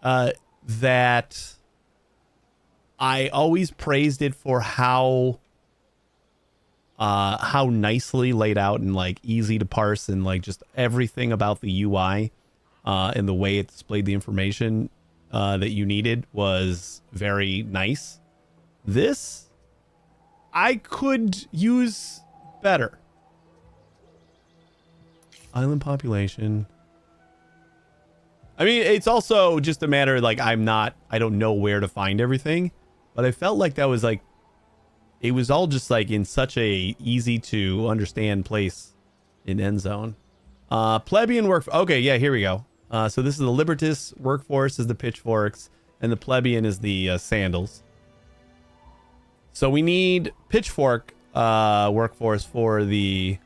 A: That I always praised it for how nicely laid out and like easy to parse, and like just everything about the UI and the way it displayed the information that you needed was very nice. This I could use better. Island population. I mean, it's also just a matter like I don't know where to find everything, but I felt like that was like, it was all just like in such a easy to understand place in End Zone. Plebeian work. Okay, yeah, here we go. So this is the Libertas workforce is the pitchforks, and the plebeian is the sandals. So we need pitchfork workforce for these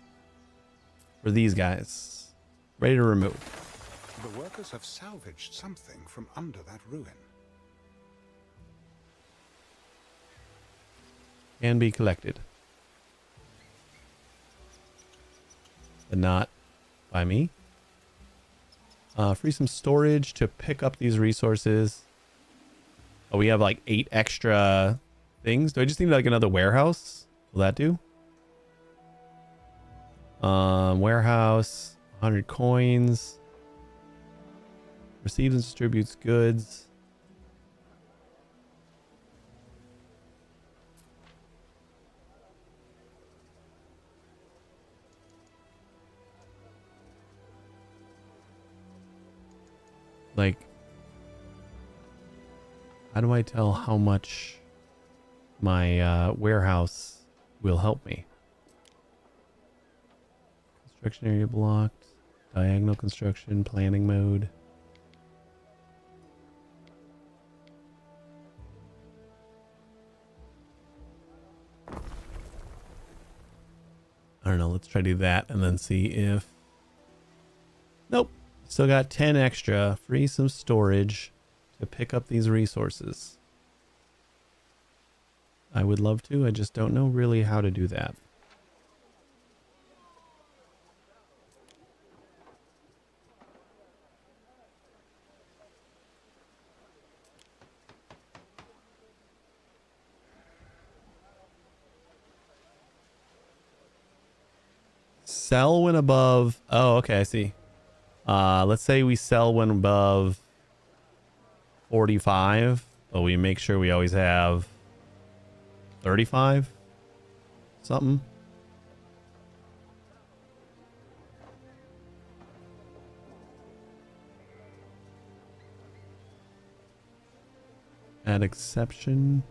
A: guys. Ready to remove.
E: The workers have salvaged something from under that ruin.
A: Can be collected. But not by me. Free some storage to pick up these resources. Oh, we have like 8 extra things. Do I just need like another warehouse? Will that do? Warehouse, 100 coins. Receives and distributes goods. Like, how do I tell how much my warehouse will help me? Construction area blocked. Diagonal construction, planning mode. I don't know. Let's try to do that and then see if... Nope. Still got 10 extra. Free some storage to pick up these resources. I would love to. I just don't know really how to do that. Sell when above... Oh, okay, I see. Let's say we sell when above 45, but we make sure we always have 35 something. Add exception.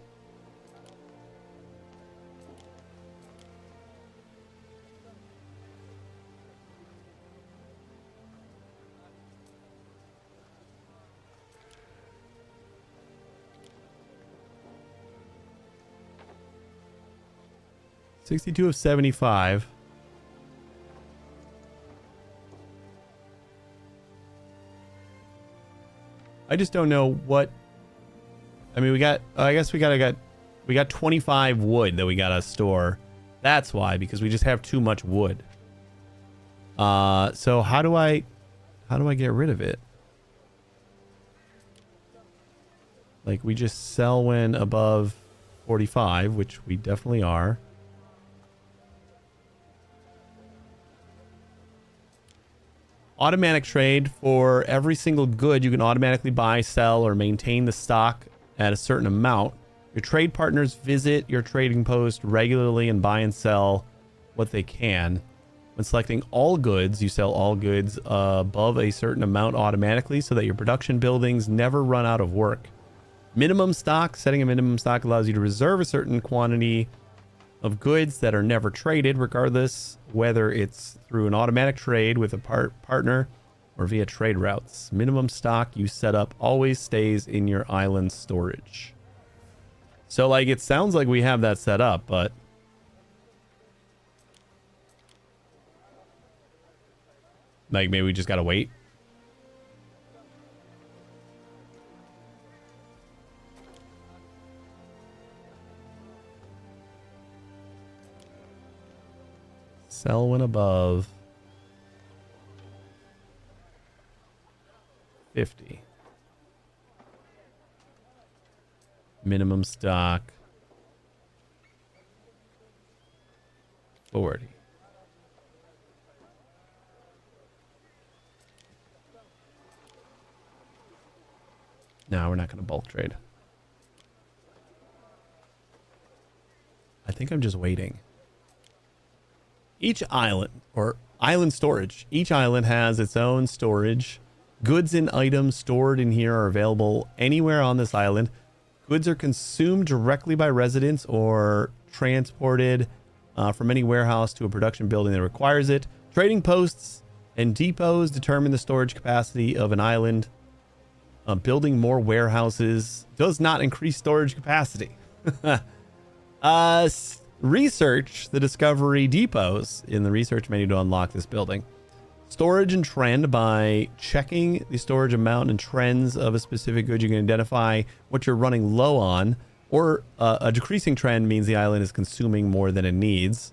A: $62 of 75. I just don't know what. I mean, we got. I guess we got 25 wood that we gotta store. That's why, because we just have too much wood. So how do I get rid of it? Like, we just sell when above 45, which we definitely are. Automatic trade. For every single good you can automatically buy, sell, or maintain the stock at a certain amount. Your trade partners visit your trading post regularly and buy and sell what they can. When selecting all goods, you sell all goods above a certain amount automatically so that your production buildings never run out of work. Minimum stock. Setting a minimum stock allows you to reserve a certain quantity of goods that are never traded, regardless whether it's through an automatic trade with a partner or via trade routes. Minimum stock you set up always stays in your island storage. So, like, it sounds like we have that set up, but like, maybe we just gotta wait. Sell when above 50. Minimum stock 40. No, we're not going to bulk trade. I think I'm just waiting. Each island, or island storage. Each island has its own storage. Goods and items stored in here are available anywhere on this island. Goods are consumed directly by residents or transported from any warehouse to a production building that requires it. Trading posts and depots determine the storage capacity of an island. Building more warehouses does not increase storage capacity. Research the discovery depots in the research menu to unlock this building. Storage and trend. By checking the storage amount and trends of a specific good, you can identify what you're running low on, or a decreasing trend means the island is consuming more than it needs,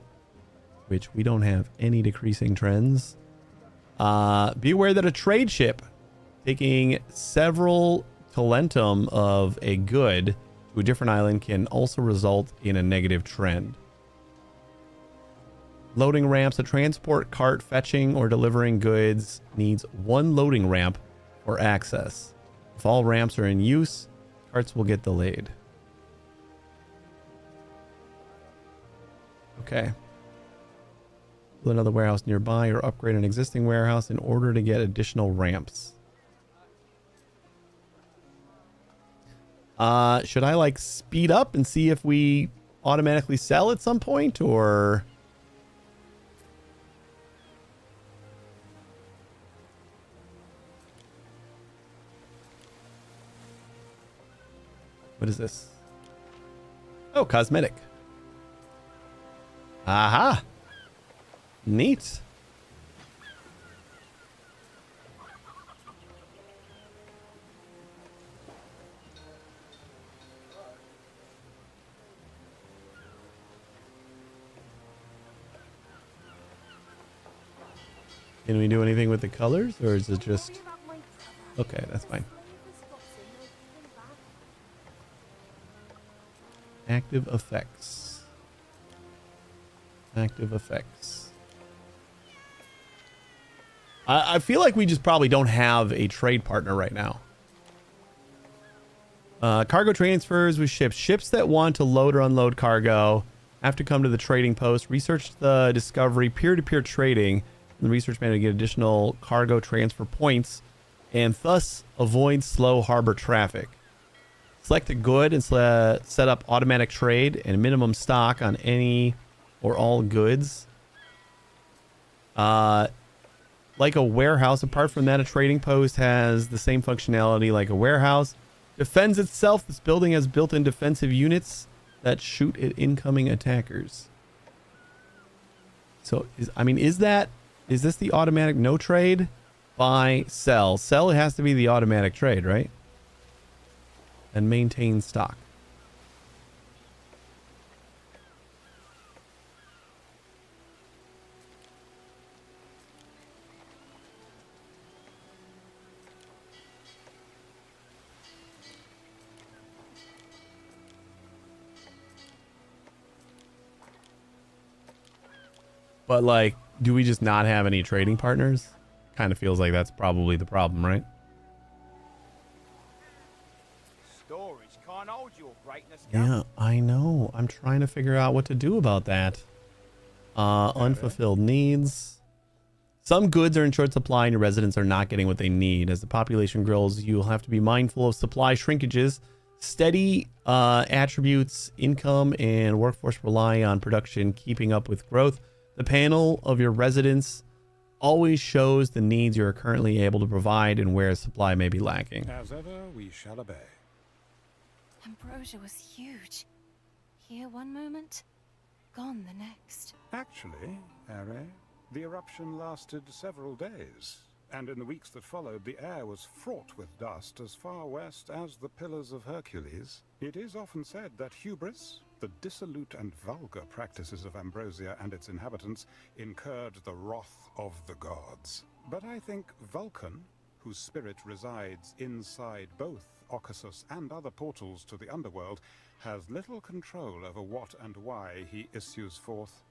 A: which we don't have any decreasing trends. Be aware that a trade ship taking several talentum of a good to a different island can also result in a negative trend. Loading ramps. A transport cart fetching or delivering goods needs one loading ramp for access. If all ramps are in use, carts will get delayed. Okay. Build another warehouse nearby or upgrade an existing warehouse in order to get additional ramps. Should I like speed up and see if we automatically sell at some point, or what is this? Oh, cosmetic. Aha. Neat. Can we do anything with the colors, or is it just... Okay, that's fine. Active effects. Active effects. I feel like we just probably don't have a trade partner right now. Cargo transfers with ships. Ships that want to load or unload cargo have to come to the trading post. Research the discovery peer-to-peer trading. The research manager to get additional cargo transfer points and thus avoid slow harbor traffic. Select a good and set up automatic trade and minimum stock on any or all goods. Like a warehouse, apart from that, a trading post has the same functionality like a warehouse. Defends itself. This building has built-in defensive units that shoot at incoming attackers. So, is this the automatic no trade? Buy, sell. Sell, it has to be the automatic trade, right? And maintain stock. But like, do we just not have any trading partners? Kind of feels like that's probably the problem, right?
G: Storage can't hold your greatness.
A: Yeah, I know. I'm trying to figure out what to do about that. Unfulfilled needs. Some goods are in short supply and your residents are not getting what they need. As the population grows, you'll have to be mindful of supply shrinkages. Steady attributes, income, and workforce rely on production keeping up with growth. The panel of your residents always shows the needs you are currently able to provide and where supply may be lacking.
E: As ever, we shall obey.
B: Ambrosia was huge. Here one moment, gone the next.
E: Actually, Are, the eruption lasted several days, and in the weeks that followed, the air was fraught with dust as far west as the Pillars of Hercules. It is often said that hubris, the dissolute and vulgar practices of Ambrosia and its inhabitants, incurred the wrath of the gods. But I think Vulcan, whose spirit resides inside both Occasus and other portals to the underworld, has little control over what and why he issues forth.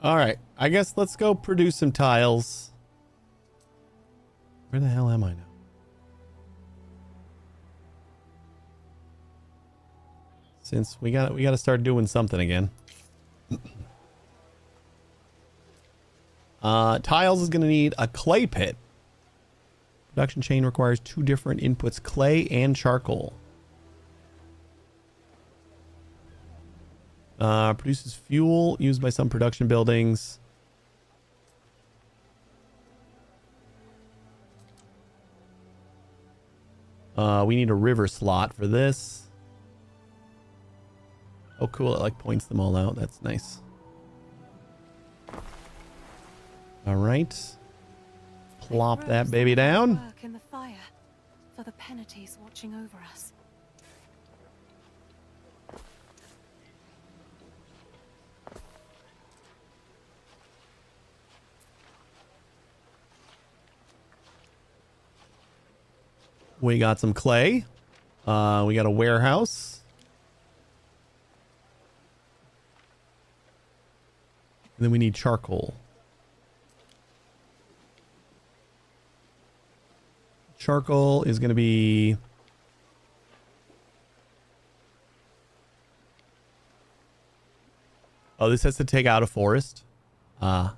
A: All right. I guess let's go produce some tiles. Where the hell am I now? Since we got to start doing something again. Tiles is going to need a clay pit. Production chain requires 2 different inputs, clay and charcoal. Produces fuel used by some production buildings. We need a river slot for this. Oh, cool. It like points them all out. That's nice. All right. Plop that baby down.
B: Work in the fire for the penalties watching over us.
A: We got some clay. We got a warehouse. And then we need charcoal. Charcoal is going to be... Oh, this has to take out a forest. Oh,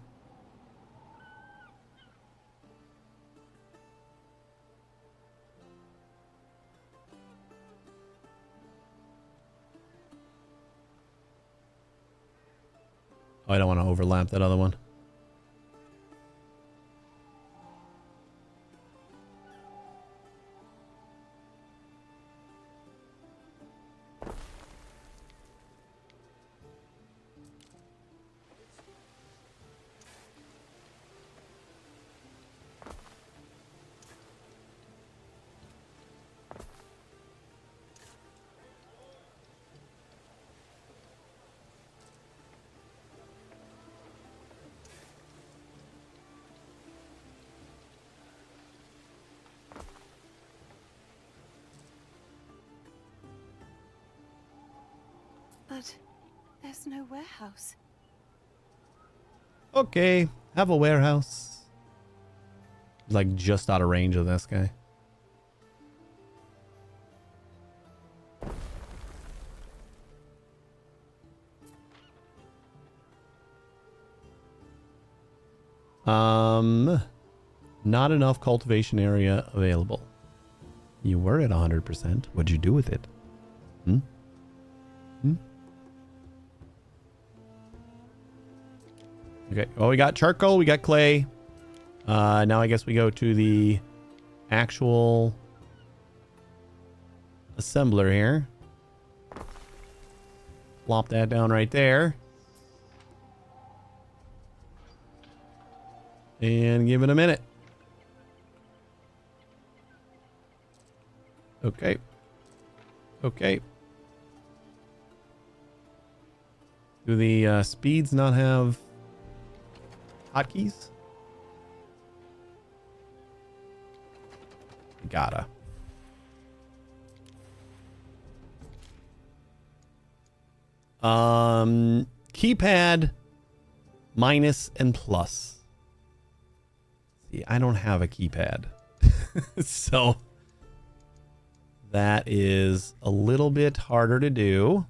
A: I don't want to overlap that other one.
B: But there's no warehouse.
A: Okay, have a warehouse. Like just out of range of this guy. Not enough cultivation area available. You were at 100%. What'd you do with it? Okay. Oh, we got charcoal. We got clay. Now I guess we go to the actual assembler here. Plop that down right there. And give it a minute. Okay. Okay. Do the speeds not have hotkeys? Gotta. Keypad minus and plus. See, I don't have a keypad. So that is a little bit harder to do.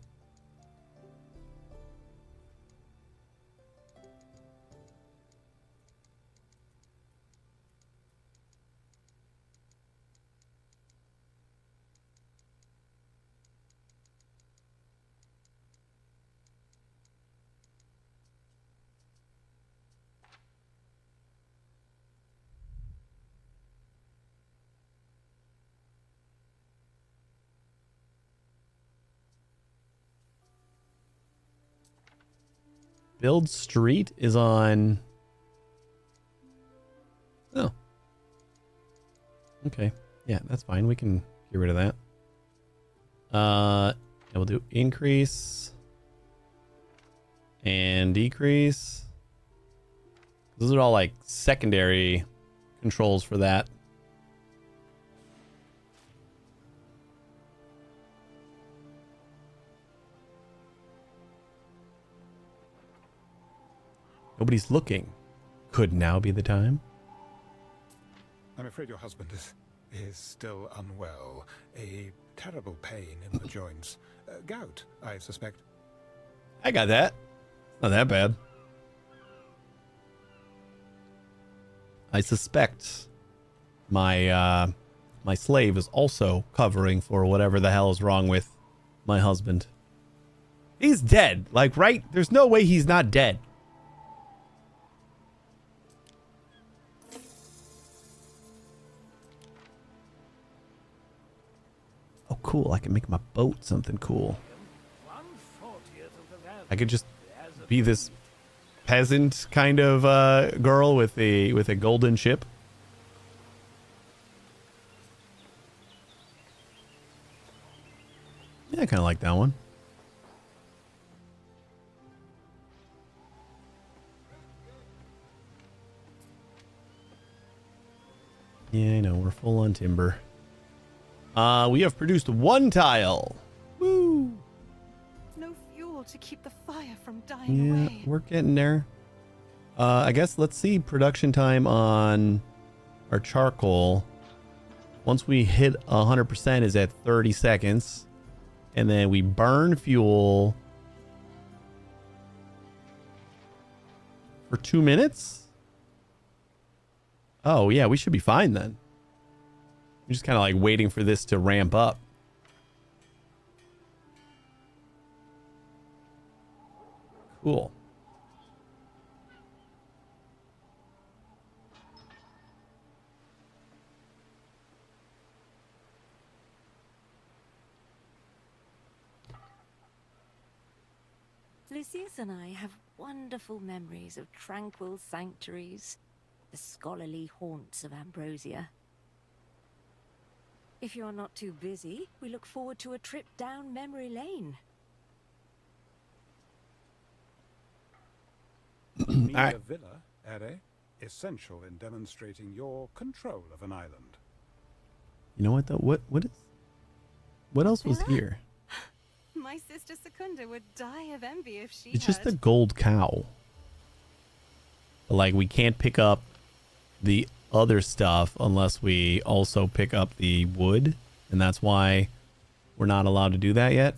A: Build Street is on... Oh. Okay. Yeah, that's fine. We can get rid of that. And we'll do increase and decrease. Those are all like secondary controls for that. Nobody's looking. Could now be the time?
E: I'm afraid your husband is still unwell. A terrible pain in the joints. Gout, I suspect.
A: I got that. Not that bad. I suspect my my slave is also covering for whatever the hell is wrong with my husband. He's dead. Like, right? There's no way he's not dead. Oh, cool. I can make my boat something cool. I could just be this peasant kind of girl with a golden ship. Yeah, I kind of like that one. Yeah, I know. We're full on timber. We have produced 1 tile. Woo!
B: No fuel to keep the fire from dying away.
A: We're getting there. I guess let's see production time on our charcoal. Once we hit 100% is at 30 seconds. And then we burn fuel for 2 minutes. Oh, yeah, we should be fine then. We're just kind of like waiting for this to ramp up. Cool.
D: Lucius and I have wonderful memories of tranquil sanctuaries, the scholarly haunts of Ambrosia. If you're not too busy, we look forward to a trip down memory lane.
E: Need
A: Alright.
E: a villa, Ere? Essential in demonstrating your control of an island.
A: You know what though? What else was here?
B: My sister Secunda would die of envy if she
A: It's just a gold cow. But like we can't pick up the other stuff unless we also pick up the wood, and that's why we're not allowed to do that yet.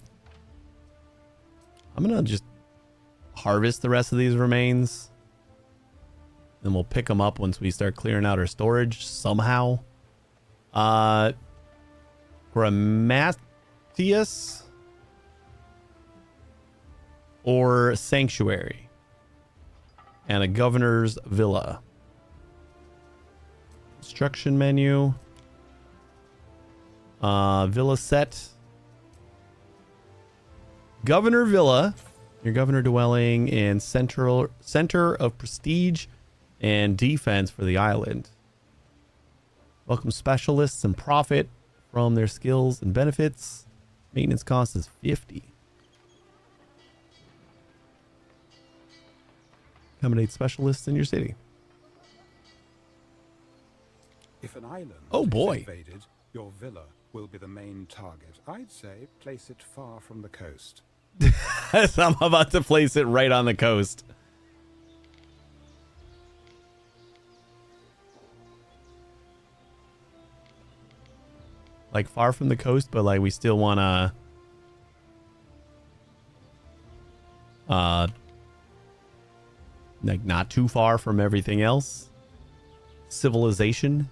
A: I'm gonna just harvest the rest of these remains, then we'll pick them up once we start clearing out our storage somehow. Grammatius or Sanctuary and a governor's villa. Construction menu. Villa set. Governor Villa. Your governor dwelling in center of prestige and defense for the island. Welcome specialists and profit from their skills and benefits. Maintenance cost is 50. Accommodate specialists in your city.
E: If an island
A: Oh, boy.
E: is invaded, your villa will be the main target. I'd say place it far from the coast.
A: I'm about to place it right on the coast. Like far from the coast, but like we still want to like not too far from everything else. Civilization.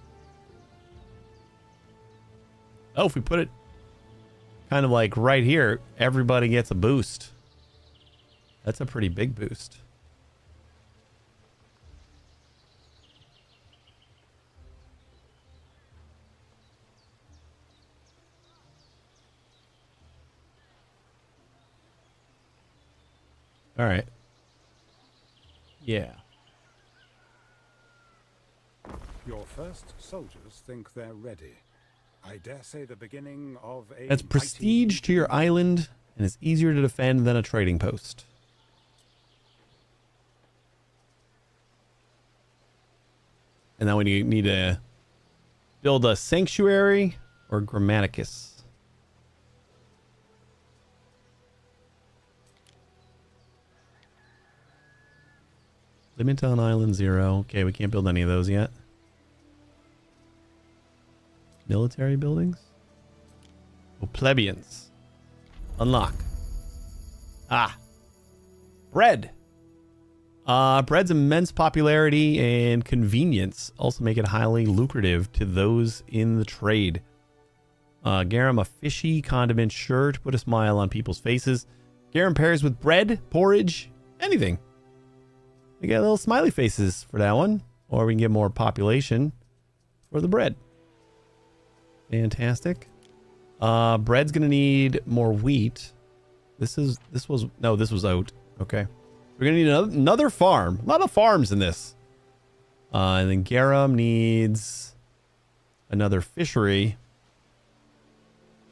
A: Oh, if we put it kind of like right here, everybody gets a boost. That's a pretty big boost. All right. Yeah.
E: Your first soldiers think they're ready. I dare say the beginning of a
A: That's prestige to your island, and it's easier to defend than a trading post. And now we need to build a sanctuary or grammaticus. Limit on Island 0. Okay, we can't build any of those yet. Military buildings? Oh, plebeians. Unlock. Ah. Bread. Bread's immense popularity and convenience also make it highly lucrative to those in the trade. Garum, a fishy condiment sure to put a smile on people's faces. Garum pairs with bread, porridge, anything. We get little smiley faces for that one. Or we can get more population for the bread. Fantastic. Bread's gonna need more wheat. This was oat. Okay. We're gonna need another farm. A lot of farms in this. And then garum needs another fishery.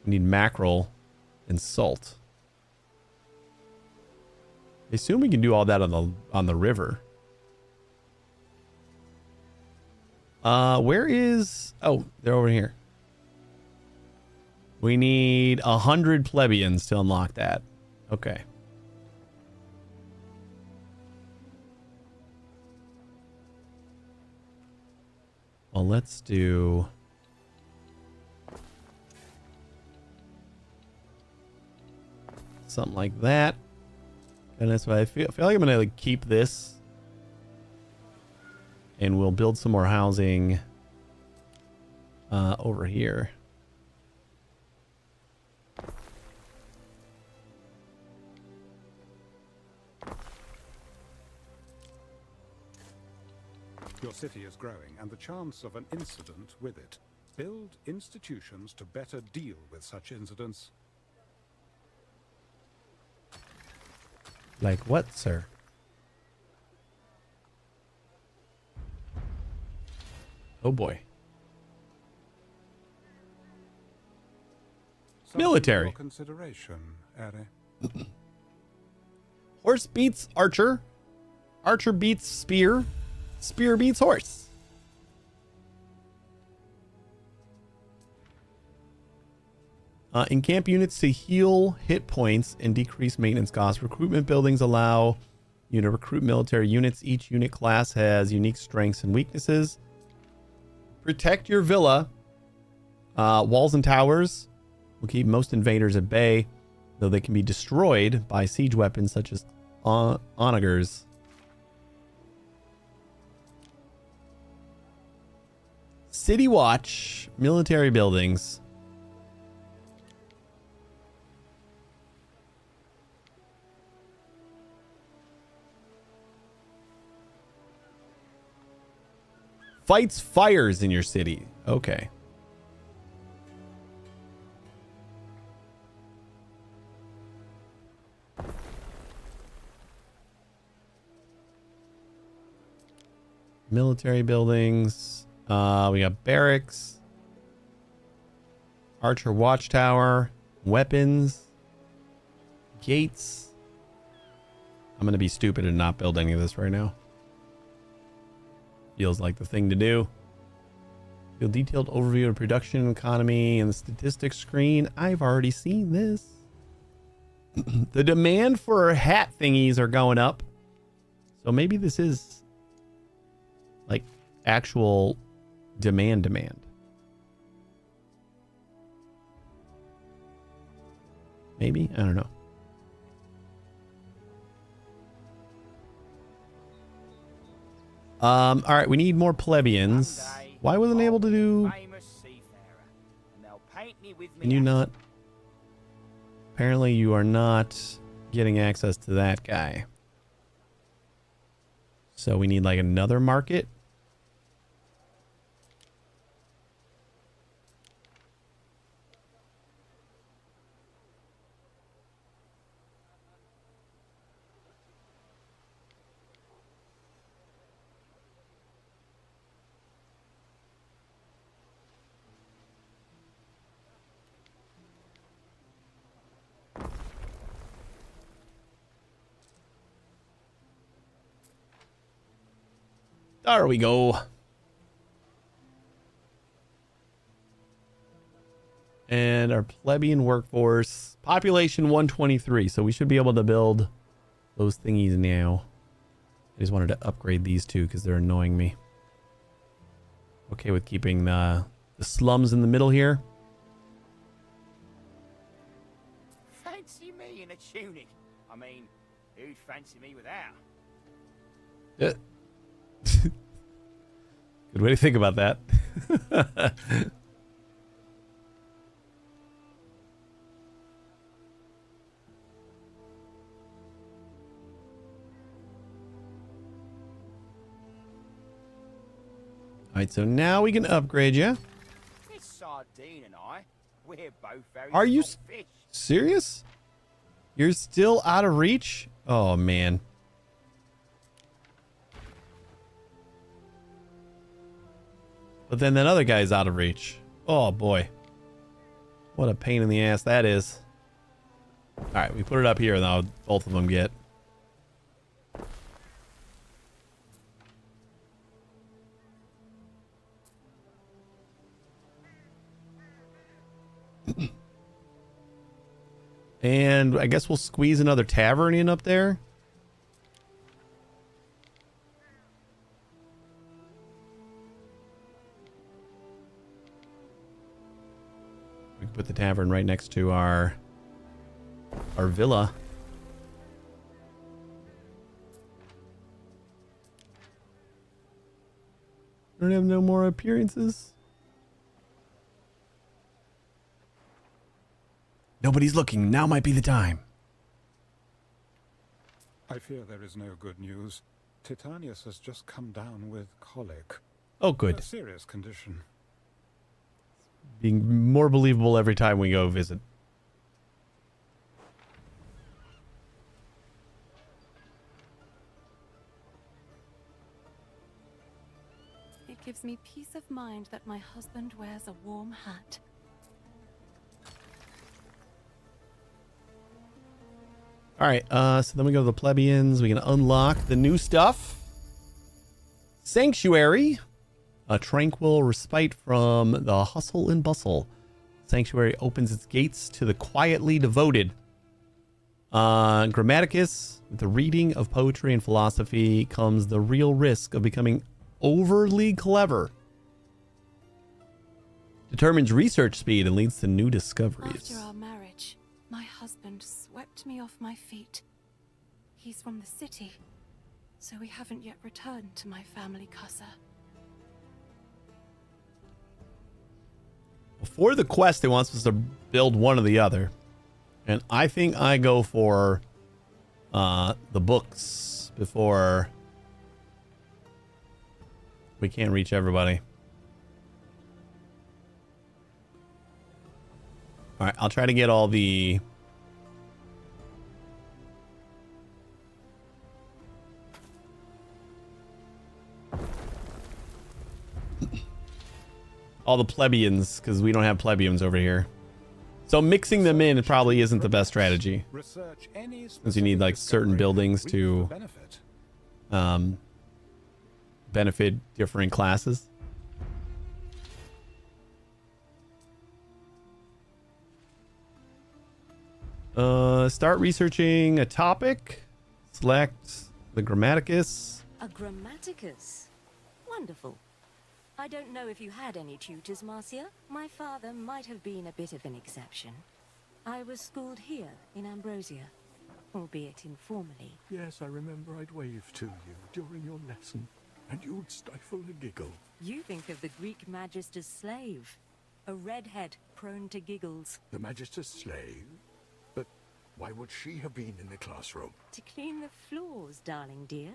A: We need mackerel and salt. I assume we can do all that on the river. Where is... Oh, they're over here. We need 100 plebeians to unlock that. Okay. Well, let's do... something like that. And that's why I feel like I'm gonna like keep this, and we'll build some more housing over here.
E: Your city is growing, and the chance of an incident with it. Build institutions to better deal with such incidents.
A: Like what, sir? Oh boy. Military.
E: Consideration, Ari.
A: Horse beats archer. Archer beats spear. Spear beats horse. Encamp units to heal hit points and decrease maintenance costs. Recruitment buildings allow you to recruit military units. Each unit class has unique strengths and weaknesses. Protect your villa. Walls and towers will keep most invaders at bay, though they can be destroyed by siege weapons such as onagers. City watch. Military buildings. Fights fires in your city. Okay. Military buildings. We got barracks. Archer watchtower. Weapons. Gates. I'm going to be stupid and not build any of this right now. Feels like the thing to do. Feel detailed overview of production economy and the statistics screen. I've already seen this. The demand for hat thingies are going up. So maybe this is like actual demand. Maybe? I don't know. All right, we need more plebeians. Why wasn't I able to do... Can you not... Apparently you are not getting access to that guy. So we need like another market. There we go. And our plebeian workforce, population 123. So we should be able to build those thingies now. I just wanted to upgrade these two because they're annoying me. Okay with keeping the slums in the middle here.
G: Fancy me in a tunic. I mean, who'd fancy me without?
A: Yeah. Good way to think about that. All right, so now we can upgrade you.
G: It's Sardine and I. We're both very
A: Are you
G: small fish.
A: serious? You're still out of reach? Oh, man. But then that other guy's out of reach. Oh, boy. What a pain in the ass that is. All right, we put it up here, and now both of them get. And I guess we'll squeeze another tavern in up there. We can put the tavern right next to our villa. Don't have no more appearances. Nobody's looking. Now might be the time.
E: I fear there is no good news. Titanius has just come down with colic.
A: Oh,
E: A
A: good.
E: serious condition.
A: Being more believable every time we go visit.
B: It gives me peace of mind that my husband wears a warm hat.
A: All right, so then we go to the plebeians. We can unlock the new stuff. Sanctuary. A tranquil respite from the hustle and bustle. Sanctuary opens its gates to the quietly devoted. Grammaticus, with the reading of poetry and philosophy comes the real risk of becoming overly clever. Determines research speed and leads to new discoveries.
B: After our marriage, my husband swept me off my feet. He's from the city, so we haven't yet returned to my family casa.
A: For the quest, it wants us to build one or the other. And I think I go for the books before we can't reach everybody. All right, I'll try to get all the... all the plebeians, because we don't have plebeians over here. So mixing them in probably isn't the best strategy.
E: Research any
A: Since you need like certain buildings to benefit different classes. Start researching a topic. Select the Grammaticus.
D: A Grammaticus? Wonderful. I don't know if you had any tutors, Marcia. My father might have been a bit of an exception. I was schooled here in Ambrosia, albeit informally.
C: Yes, I remember I'd wave to you during your lesson, and you'd stifle a giggle.
D: You think of the Greek magister's slave, a redhead prone to giggles.
C: The Magister's slave? But why would she have been in the classroom?
D: To clean the floors, darling dear.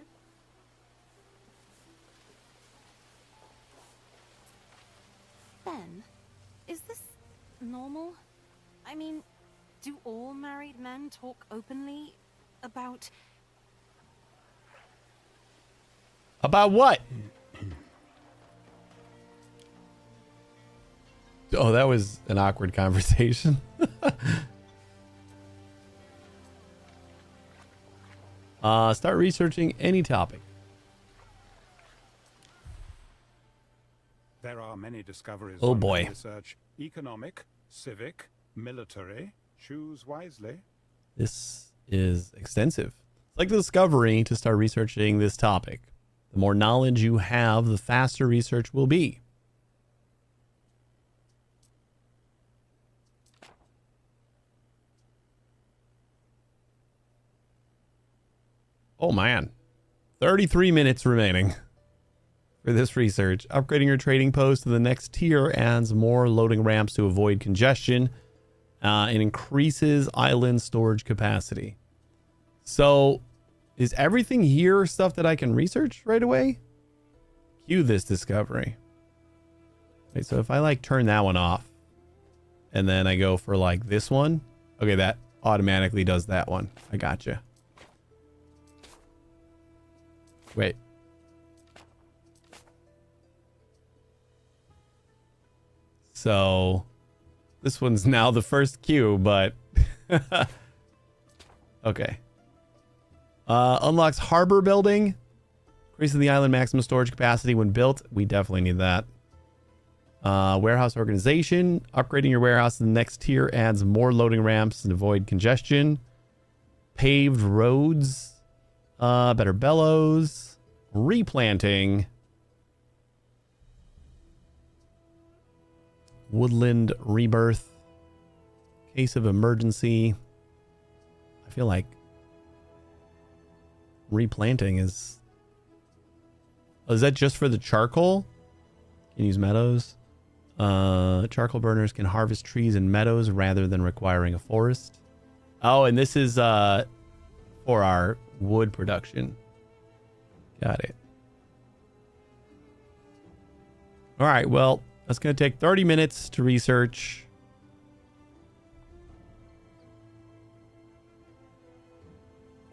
B: Ben, is this normal? I mean, do all married men talk openly about...
A: About what? Oh, that was an awkward conversation. Start researching any topic.
E: There are many discoveries.
A: Oh,
E: one can
A: boy.
E: Research economic, civic, military. Choose wisely.
A: This is extensive. It's Select the discovery to start researching this topic. The more knowledge you have, the faster research will be. Oh man, 33 minutes remaining for this research. Upgrading your trading post to the next tier adds more loading ramps to avoid congestion and increases island storage capacity. So is everything here stuff that I can research right away? Cue this discovery. Wait, so if I like turn that one off and then I go for like this one, okay, that automatically does that one. I gotcha. Wait. So this one's now the first queue, but okay. Unlocks harbor building. Increases the island maximum storage capacity when built. We definitely need that. Warehouse organization. Upgrading your warehouse to the next tier adds more loading ramps and avoid congestion. Paved roads. Better bellows. Replanting. Woodland rebirth. Case of emergency. I feel like replanting is... Oh, is that just for the charcoal? Can use meadows. Charcoal burners can harvest trees in meadows rather than requiring a forest. Oh, and this is for our wood production. Got it. All right, well, that's going to take 30 minutes to research.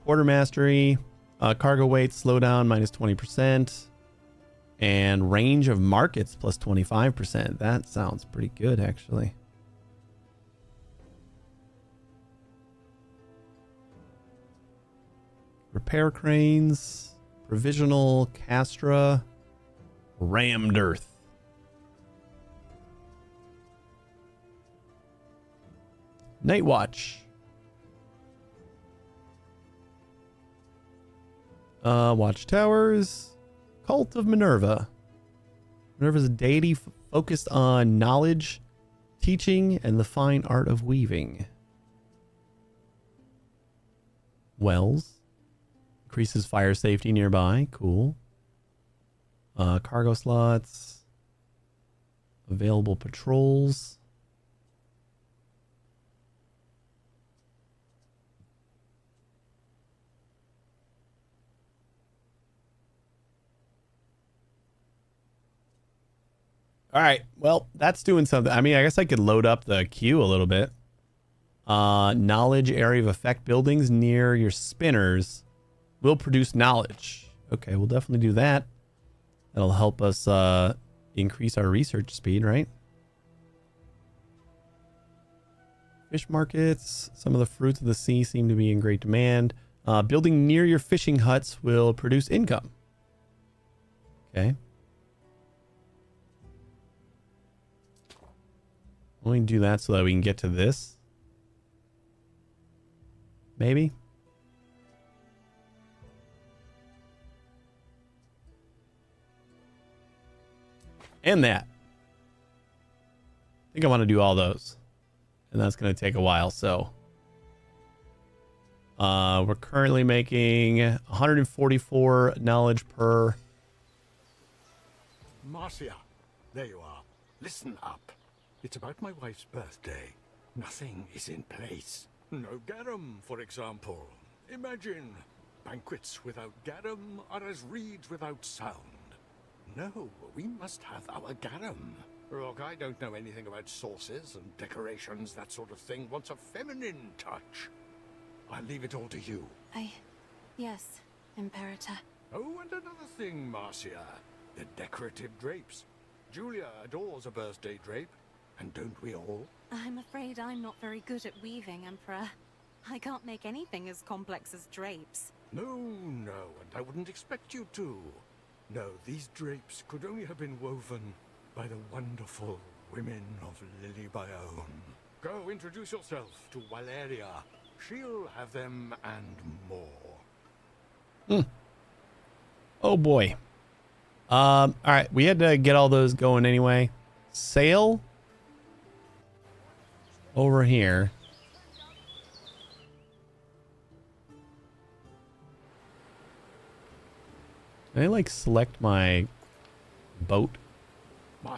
A: Quarter mastery. Cargo weight slowdown minus 20%. And range of markets plus 25%. That sounds pretty good, actually. Repair cranes. Provisional castra. Rammed earth. Night watch. Watchtowers. Cult of Minerva. Minerva is a deity focused on knowledge, teaching, and the fine art of weaving. Wells. Increases fire safety nearby. Cool. Cargo slots. Available patrols. All right. Well, that's doing something. I mean, I guess I could load up the queue a little bit. Knowledge area of effect buildings near your spinners will produce knowledge. Okay, we'll definitely do that. That'll help us increase our research speed, right? Fish markets. Some of the fruits of the sea seem to be in great demand. Building near your fishing huts will produce income. Okay. Let me do that so that we can get to this. Maybe. And that. I think I want to do all those. And that's going to take a while, so. We're currently making 144 knowledge per.
C: Marcia, there you are. Listen up. It's about my wife's birthday. Nothing is in place. No garum, for example. Imagine, banquets without garum are as reeds without sound. No, we must have our garum. Look, I don't know anything about sauces and decorations, that sort of thing. Wants a feminine touch. I'll leave it all to you.
B: Yes, Imperator.
C: Oh, and another thing, Marcia. The decorative drapes. Julia adores a birthday drape. And don't we all?
B: I'm afraid I'm not very good at weaving, Emperor. I can't make anything as complex as drapes.
C: No, and I wouldn't expect you to. No, these drapes could only have been woven by the wonderful women of Lily Bayonne. Go introduce yourself to Valeria. She'll have them and more.
A: Oh boy. All right, we had to get all those going anyway. Sail over here. Can I like select my boat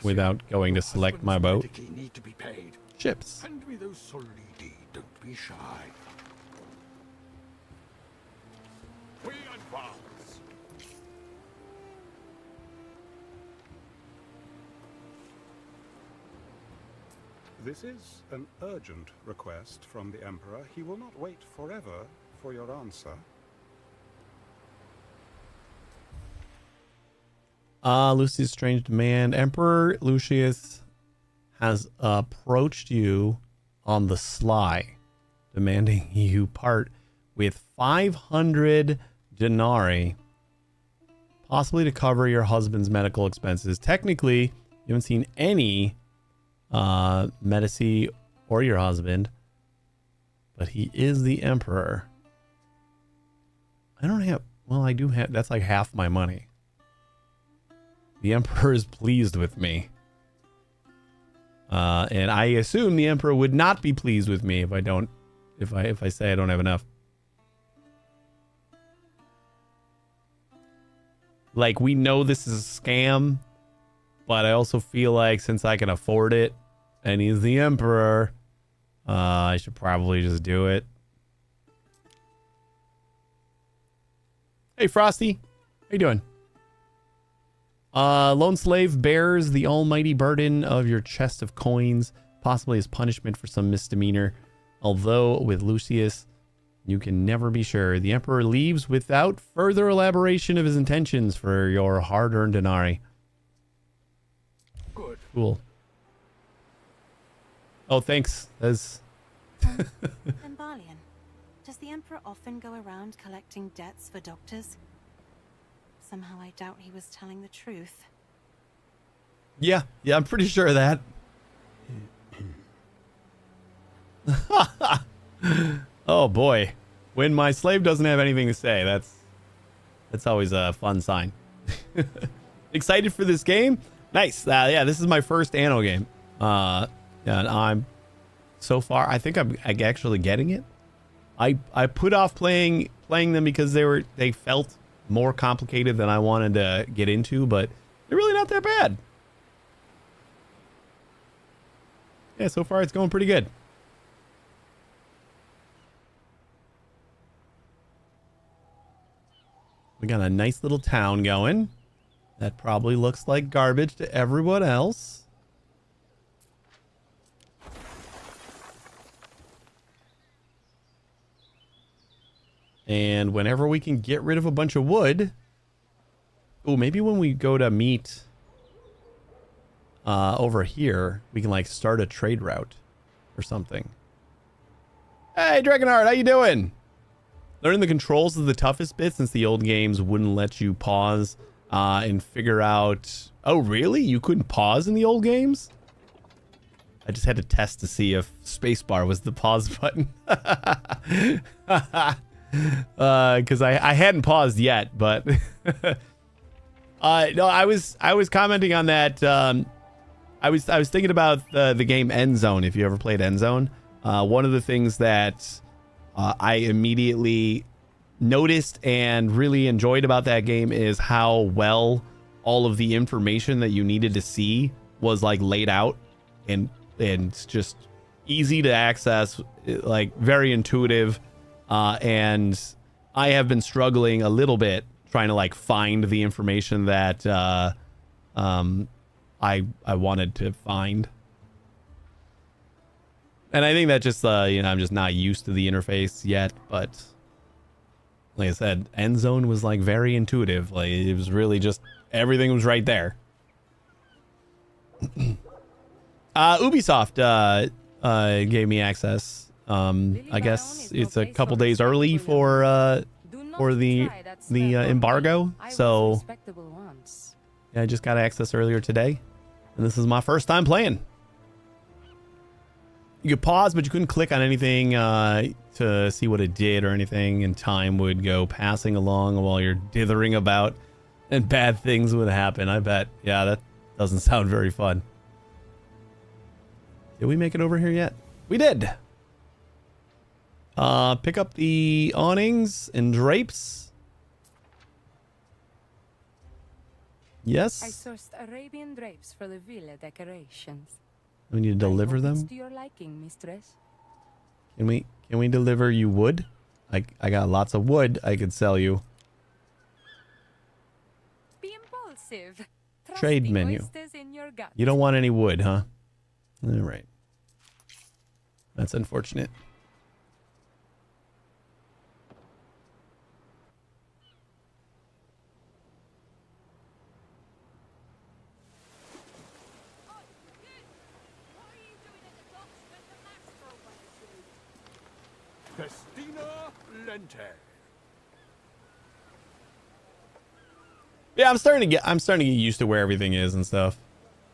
A: without going to select my boat?
C: Need to be paid.
A: Ships.
C: Hand me those solidi. Don't be shy. We advance.
E: This is an urgent request from the Emperor. He will not wait forever for your answer.
A: Lucius' strange demand. Emperor Lucius has approached you on the sly, demanding you part with 500 denarii, possibly to cover your husband's medical expenses. Technically, you haven't seen any Medici or your husband, but he is the Emperor. I don't have, well, I do have, that's like half my money. The Emperor is pleased with me. And I assume the Emperor would not be pleased with me if I don't, if I say I don't have enough. Like, we know this is a scam, but I also feel like since I can afford it and he's the Emperor, I should probably just do it. Hey, Frosty. How you doing? Lone slave bears the almighty burden of your chest of coins, possibly as punishment for some misdemeanor. Although with Lucius, you can never be sure. The Emperor leaves without further elaboration of his intentions for your hard-earned denarii.
C: Good.
A: Cool. Oh, thanks. That's...
B: And Balian, does the Emperor often go around collecting debts for doctors? Somehow I doubt he was telling the truth.
A: Yeah, I'm pretty sure of that. Oh boy. When my slave doesn't have anything to say, that's always a fun sign. Excited for this game? Nice. Yeah, this is my first Anno game. And I'm so far, I think I'm actually getting it. I put off playing them because they felt more complicated than I wanted to get into, but they're really not that bad. Yeah, so far it's going pretty good. We got a nice little town going. That probably looks like garbage to everyone else. And whenever we can get rid of a bunch of wood... Oh, maybe when we go to meet over here, we can like start a trade route or something. Hey, Dragonheart, how you doing? Learning the controls is the toughest bit since the old games wouldn't let you pause and figure out... Oh, really? You couldn't pause in the old games? I just had to test to see if spacebar was the pause button. Because I hadn't paused yet, but... no, I was commenting on that. I was thinking about the game End Zone, if you ever played End Zone. One of the things that I immediately noticed and really enjoyed about that game is how well all of the information that you needed to see was like laid out and just easy to access, like very intuitive. And I have been struggling a little bit trying to like find the information that I wanted to find. And I think that just, I'm just not used to the interface yet, but like I said, End Zone was like very intuitive. Like it was really just, everything was right there. Ubisoft gave me access. I guess it's a couple days early for the embargo. So yeah, I just got access earlier today. And this is my first time playing. You could pause, but you couldn't click on anything to see what it did or anything, and time would go passing along while you're dithering about, and bad things would happen. I bet. Yeah, that doesn't sound very fun. Did we make it over here yet? We did. Pick up the awnings and drapes. Yes.
D: I sourced Arabian drapes for the villa decorations.
A: We need to deliver them.
D: To your liking, mistress.
A: Can we deliver you wood? I got lots of wood I could sell you.
D: Be impulsive. Trust
A: Trade
D: the
A: menu.
D: oysters in your gut.
A: You don't want any wood, huh? All right. That's unfortunate.
C: Festina Lente.
A: Yeah, I'm starting to get used to where everything is and stuff.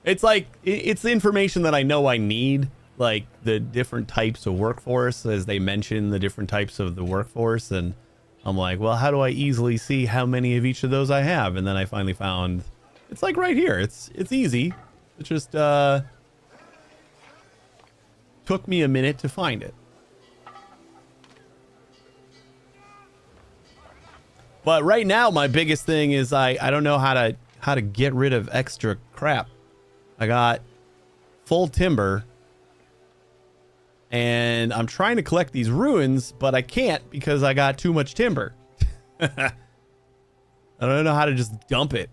A: It's like it's the information that I know I need, like the different types of workforce, as they mention the different types of the workforce, and I'm like, well, how do I easily see how many of each of those I have? And then I finally found it's like right here. It's easy. It just took me a minute to find it. But right now, my biggest thing is I don't know how to get rid of extra crap. I got full timber, and I'm trying to collect these ruins, but I can't because I got too much timber. I don't know how to just dump it.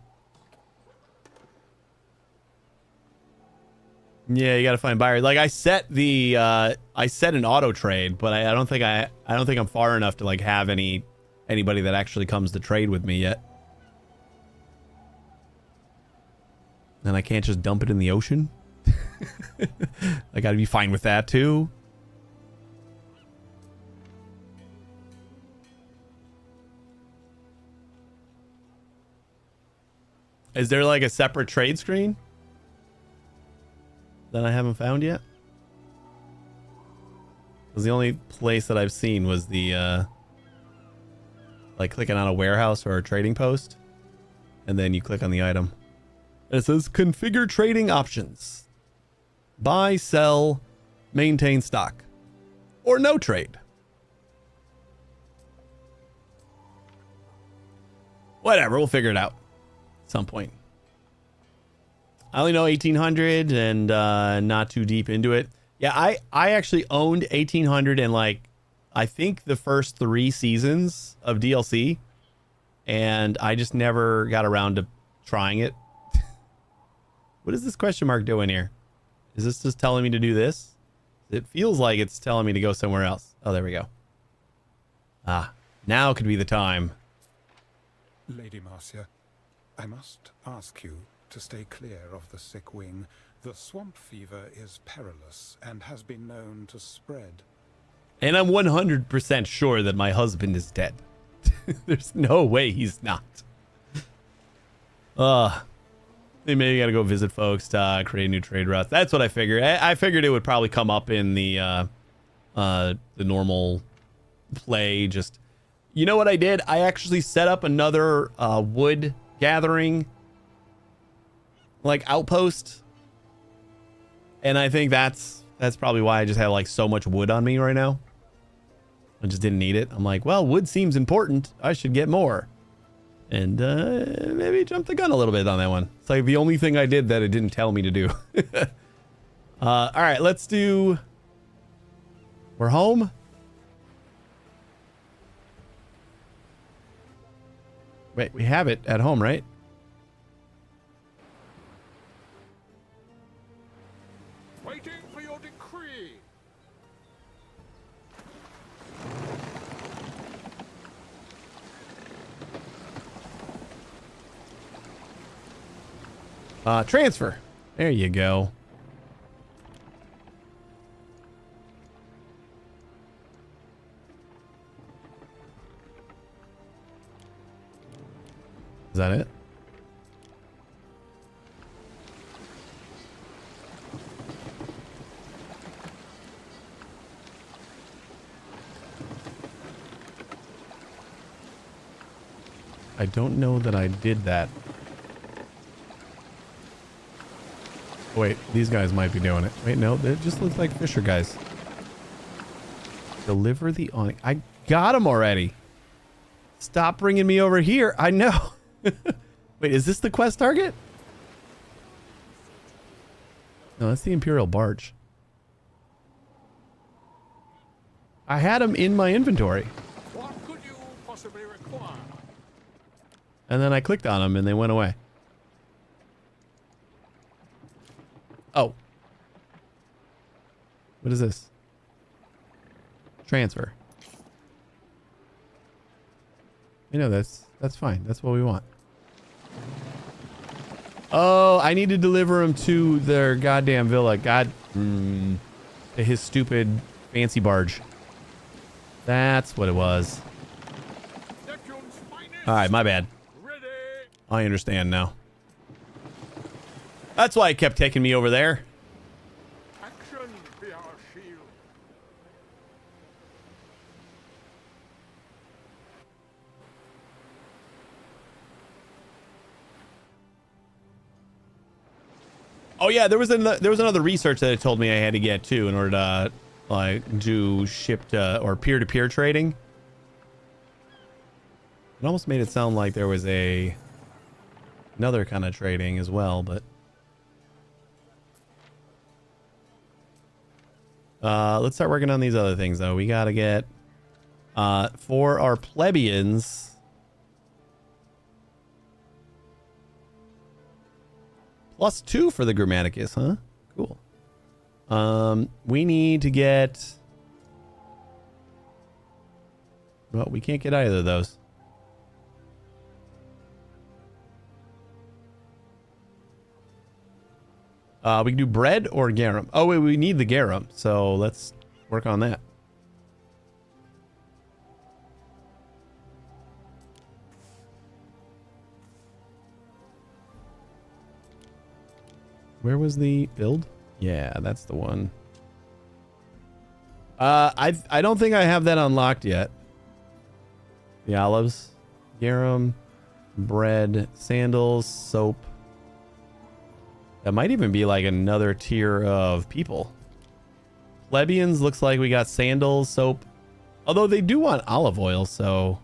A: Yeah, you got to find buyers. Like I set an auto trade, but I don't think I'm far enough to like have anybody that actually comes to trade with me yet. And I can't just dump it in the ocean. I gotta be fine with that too. Is there like a separate trade screen that I haven't found yet? Because the only place that I've seen was the like clicking on a warehouse or a trading post, and then you click on the item. And it says configure trading options. Buy, sell, maintain stock, or no trade. Whatever, we'll figure it out at some point. I only know 1800 and not too deep into it. Yeah, I actually owned 1800 and like I think the first 3 seasons of DLC, and I just never got around to trying it. What is this question mark doing here? Is this just telling me to do this? It feels like it's telling me to go somewhere else. Oh, there we go. Ah, now could be the time.
E: Lady Marcia, I must ask you to stay clear of the sick wing. The swamp fever is perilous and has been known to spread.
A: And I'm 100% sure that my husband is dead. There's no way he's not. Maybe you gotta go visit folks to create new trade routes. That's what I figured. I figured it would probably come up in the normal play. Just, you know what I did? I actually set up another wood gathering like outpost, and I think that's probably why I just have like so much wood on me right now. I just didn't need it. I'm like, well, wood seems important. I should get more. And maybe jump the gun a little bit on that one. It's like the only thing I did that it didn't tell me to do. All right, let's do... We're home? Wait, we have it at home, right?
C: Waiting for your decree.
A: Transfer. There you go. Is that it? I don't know that I did that. Wait, these guys might be doing it. Wait, no, it just looks like Fisher guys. Deliver the awning. I got him already. Stop bringing me over here. I know. Wait, is this the quest target? No, that's the Imperial Barge. I had him in my inventory.
C: What could you possibly require?
A: And then I clicked on them and they went away. Oh. What is this? Transfer. You know, that's fine. That's what we want. Oh, I need to deliver him to their goddamn villa. To his stupid fancy barge. That's what it was. All right, my bad. I understand now. That's why it kept taking me over there.
C: Action be our shield.
A: Oh yeah, there was another research that it told me I had to get too in order to like do shipped or peer-to-peer trading. It almost made it sound like there was another kind of trading as well, but let's start working on these other things though. We gotta get for our plebeians. +2 for the Grammaticus, huh? Cool. We need to get... Well, we can't get either of those. We can do bread or garum. Oh, wait, we need the garum. So let's work on that. Where was the build? Yeah, that's the one. I don't think I have that unlocked yet. The olives, garum, bread, sandals, soap. That might even be like another tier of people. Plebeians looks like we got sandals, soap. Although they do want olive oil, so...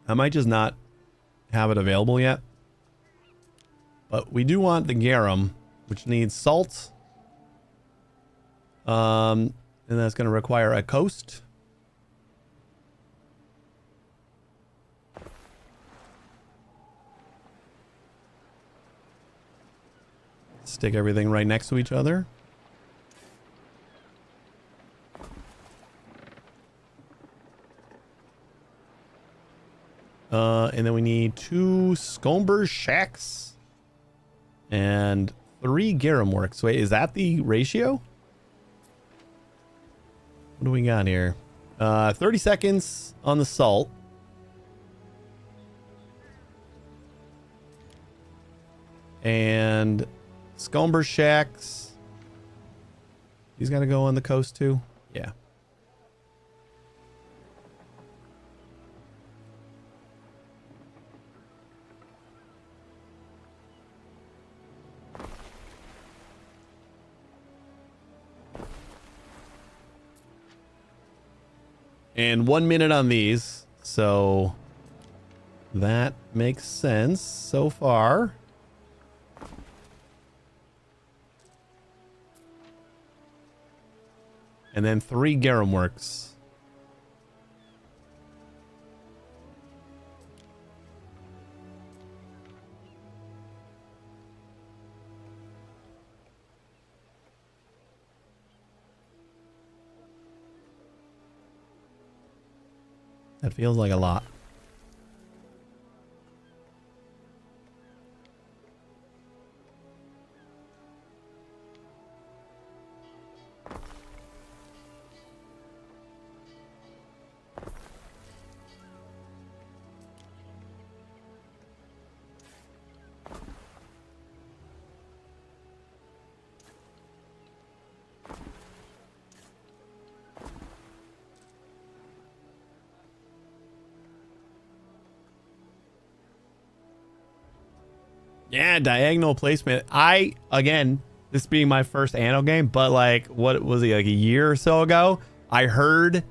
A: I might just not have it available yet. But we do want the garum, which needs salt. And that's going to require a coast. Stick everything right next to each other. And then we need 2 Scomber shacks and 3 garum works. Wait, is that the ratio? What do we got here? 30 seconds on the salt. And Scomber shacks. He's got to go on the coast too. Yeah. And 1 minute on these. So that makes sense so far. And then 3 garum works. That feels like a lot. Yeah, diagonal placement. Again, this being my first Anno game, but like, what was it, like a year or so ago? I heard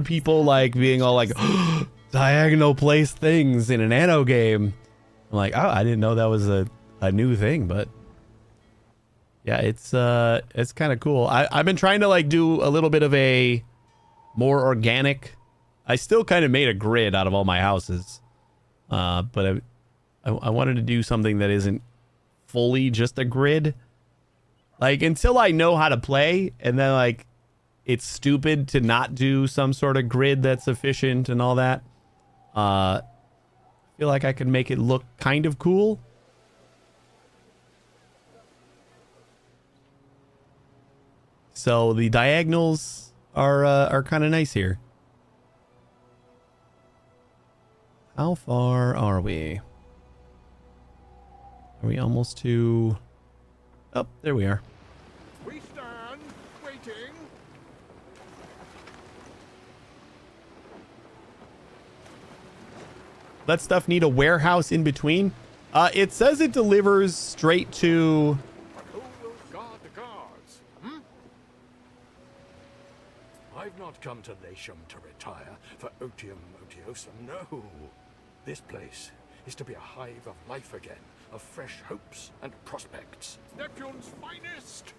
A: people like being all like, diagonal place things in an Anno game. I'm like, oh, I didn't know that was a new thing, but yeah, it's kind of cool. I've been trying to like do a little bit of a more organic. I still kind of made a grid out of all my houses, but I wanted to do something that isn't fully just a grid. Like, until I know how to play, and then like it's stupid to not do some sort of grid that's efficient and all that. I feel like I could make it look kind of cool. So the diagonals are kind of nice here. How far are we? Are we almost to... Oh, there we are.
C: We stand waiting.
A: That stuff need a warehouse in between? It says it delivers straight to...
C: But who will guard the guards? I've not come to Latium to retire for otium otiosum, no. This place is to be a hive of life again, of fresh hopes and prospects. Neptune's finest!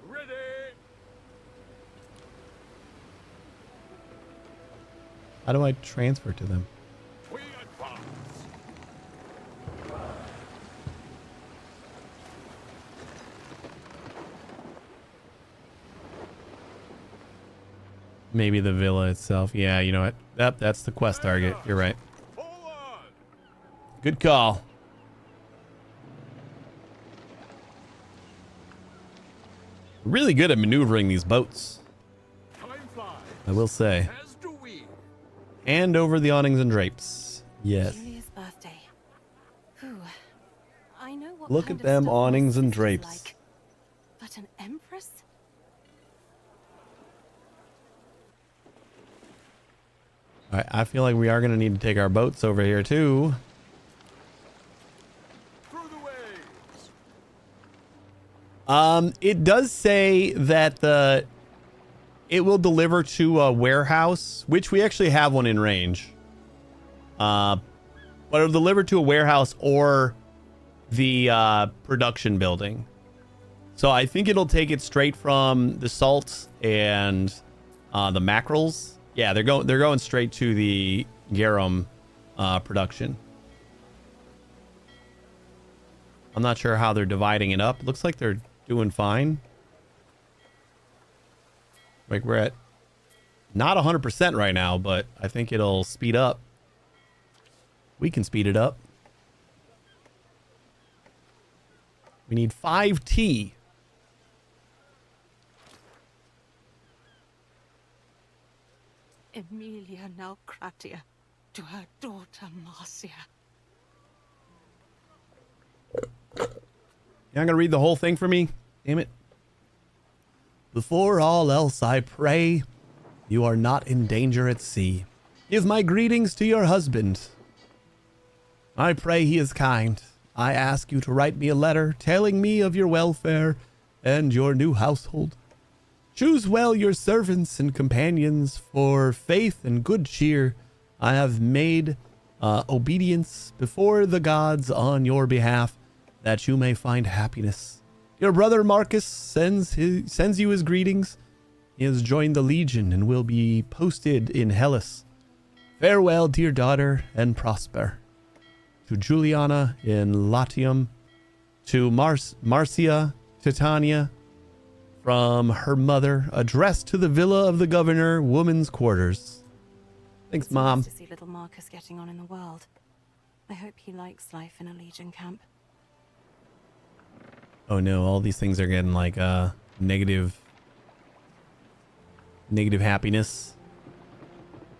C: Ready!
A: How do I transfer to them?
C: We advance!
A: Maybe the villa itself. Yeah, you know what? Yep, that's the quest target. You're right.
C: Forward!
A: Good call. Really good at maneuvering these boats,
C: Time flies,
A: I will say.
C: as do we.
A: And over the awnings and drapes. Yes.
B: Julia's birthday. Whew. I know what
A: Look
B: kind
A: at
B: of
A: them
B: stuff my
A: awnings and
B: sister's
A: drapes.
B: like. But an empress?
A: All right, I feel like we are going to need to take our boats over here too.
C: Through the waves!
A: It does say that it will deliver to a warehouse, which we actually have one in range. But it'll deliver to a warehouse or the production building. So I think it'll take it straight from the salt and the mackerels. Yeah, they're going straight to the garum production. I'm not sure how they're dividing it up. Looks like they're doing fine. Like, we're at not 100% right now, but I think it'll speed up. We can speed it up. We need 5T.
B: Emilia Naucratia to her daughter Marcia.
A: You're not gonna read the whole thing for me? Damn it. Before all else, I pray you are not in danger at sea. Give my greetings to your husband. I pray he is kind. I ask you to write me a letter telling me of your welfare and your new household. Choose well your servants and companions, for faith and good cheer I have made obedience before the gods on your behalf, that you may find happiness. Your brother Marcus sends you his greetings. He has joined the Legion and will be posted in Hellas. Farewell, dear daughter, and prosper. To Juliana in Latium, to Marcia Titania, from her mother, addressed to the villa of the governor, woman's quarters. Thanks,
B: It's
A: Mom.
B: nice to see little Marcus getting on in the world. I hope he likes life in a Legion camp.
A: Oh no, all these things are getting like negative happiness.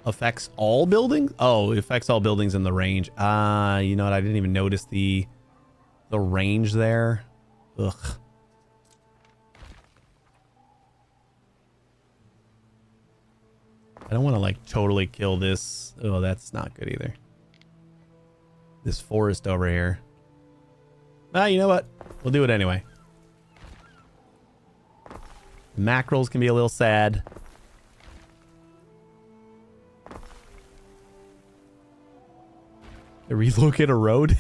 A: Affects all buildings? Oh, it affects all buildings in the range. You know what? I didn't even notice the range there. Ugh. I don't want to like totally kill this. Oh, that's not good either. this forest over here. Ah, you know what? We'll do it anyway. Mackerels can be a little sad. They relocate a road?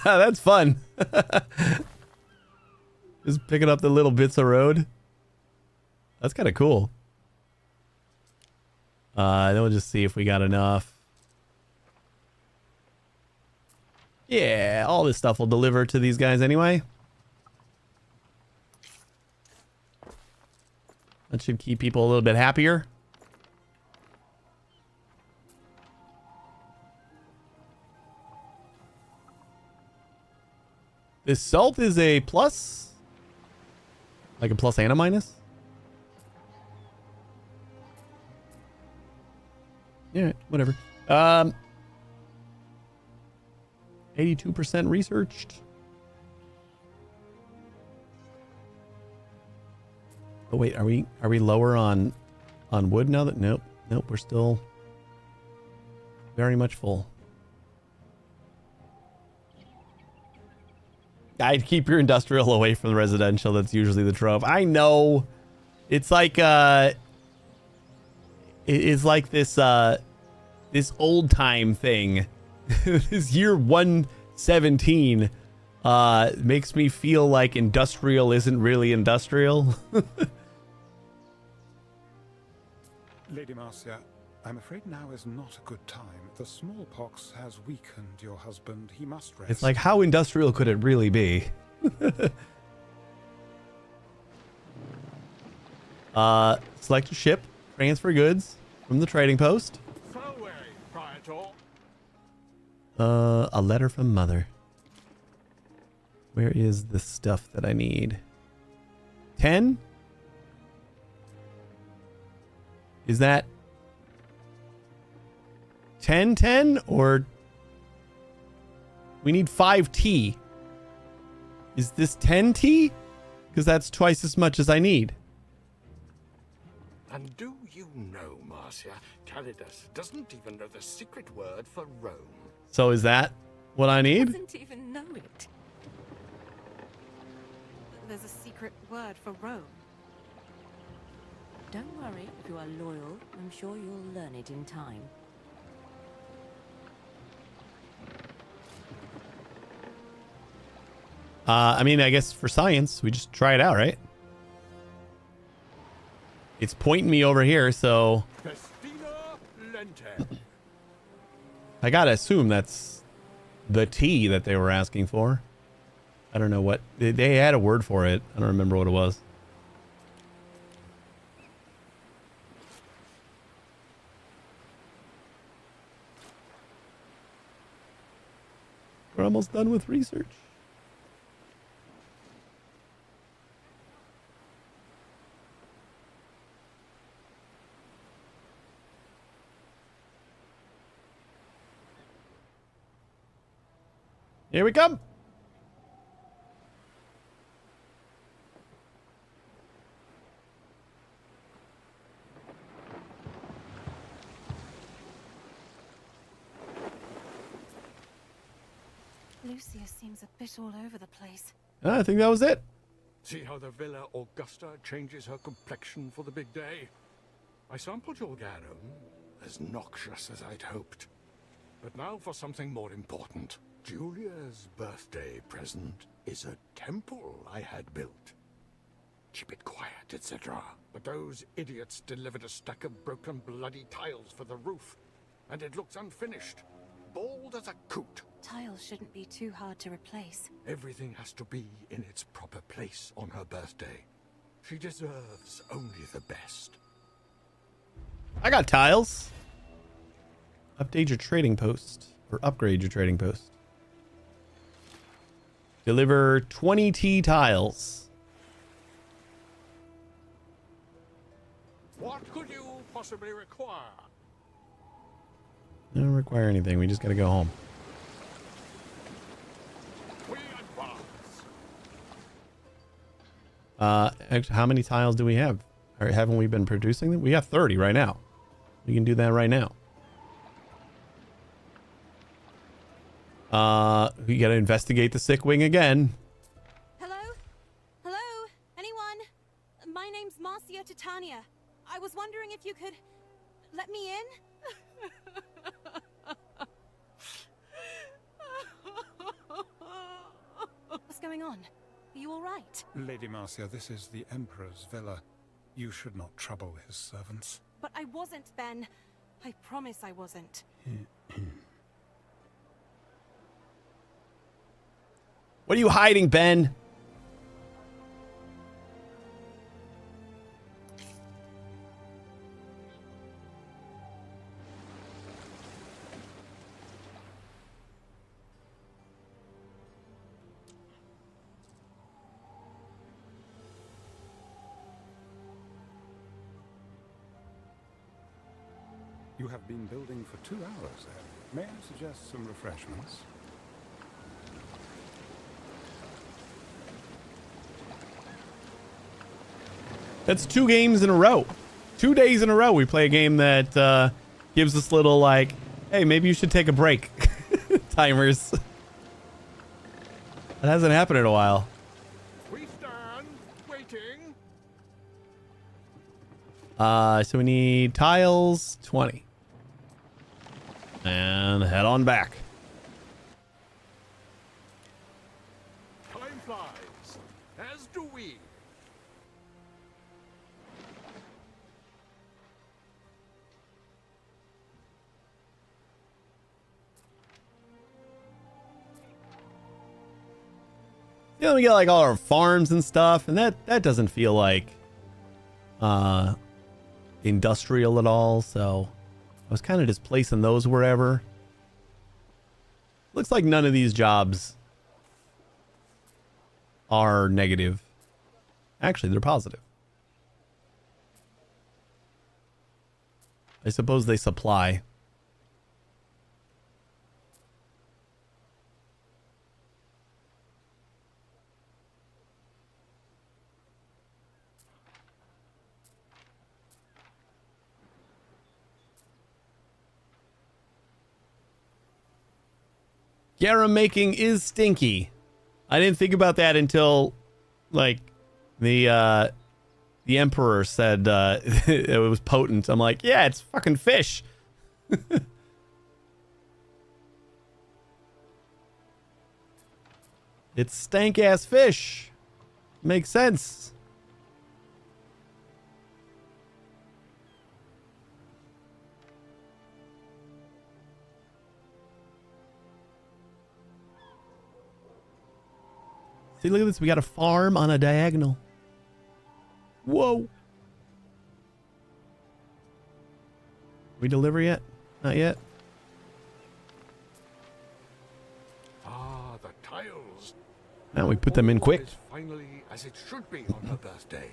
A: That's fun. Just picking up the little bits of road. That's kind of cool. Then we'll just see if we got enough. Yeah, all this stuff will deliver to these guys anyway. That should keep people a little bit happier. This salt is a plus? Like a plus and a minus? Yeah, whatever. 82% researched. Oh wait, are we lower on wood now? That nope, we're still very much full. I'd keep your industrial away from the residential. That's usually the trope. I know. It's like it's like this this old time thing. This year 117 makes me feel like industrial isn't really industrial.
E: Lady Marcia, I'm afraid now is not a good time. The smallpox has weakened your husband. He must rest.
A: It's like, how industrial could it really be? Select a ship, transfer goods from the trading post. A letter from Mother. Where is the stuff that I need? 10? Is that 10 or we need 5T? Is this 10T? Because that's twice as much as I need.
C: And do you know, Marcia, Calidus doesn't even know the secret word for Rome.
A: So is that what I need?
D: Doesn't even know it.
B: There's a secret word for Rome.
D: Don't worry, if you are loyal, I'm sure you'll learn it in time.
A: I mean, I guess for science, we just try it out, right? It's pointing me over here, so I gotta assume that's the T that they were asking for. I don't know what they had a word for it. I don't remember what it was. We're almost done with research. Here we come.
B: Lucia seems a bit all over the place.
A: I think that was it.
C: See how the Villa Augusta changes her complexion for the big day? I sampled your garum, as noxious as I'd hoped. But now for something more important. Julia's birthday present is a temple I had built. Keep it quiet, etc. But those idiots delivered a stack of broken bloody tiles for the roof, and it looks unfinished. Bald as a coot.
B: Tiles shouldn't be too hard to replace.
C: Everything has to be in its proper place on her birthday. She deserves only the best.
A: I got tiles. Update your trading post or upgrade your trading post. Deliver 20 T tiles.
C: What could you possibly require?
A: I don't require anything. We just got to go home.
C: We advance.
A: Actually, how many tiles do we have? Or haven't we been producing them? We got 30 right now. We can do that right now. We gotta investigate the sick wing again.
B: Hello? Hello? Anyone? My name's Marcia Titania. I was wondering if you could let me in? What's going on? Are you all right?
E: Lady Marcia, this is the Emperor's villa. You should not trouble his servants.
B: But I wasn't, Ben. I promise I wasn't.
A: What are you hiding, Ben?
E: You have been building for 2 hours, then. May I suggest some refreshments?
A: That's 2 games in a row. 2 days in a row we play a game that gives us little like, hey, maybe you should take a break timers. That hasn't happened in a while.
C: We stand waiting.
A: So we need tiles 20. And head on back.
C: Time flies, as do we.
A: You know, we get like all our farms and stuff, and that doesn't feel like industrial at all, so I was kind of just placing those wherever. Looks like none of these jobs are negative. Actually, they're positive. I suppose they supply. Garum making is stinky. I didn't think about that until, like, the Emperor said it was potent. I'm like, yeah, it's fucking fish. It's stank-ass fish. Makes sense. See, look at this. We got a farm on a diagonal. Whoa. We deliver yet? Not yet.
C: Ah, the tiles.
A: Now we put them in
C: All
A: quick.
C: is finally as it should be on her birthday.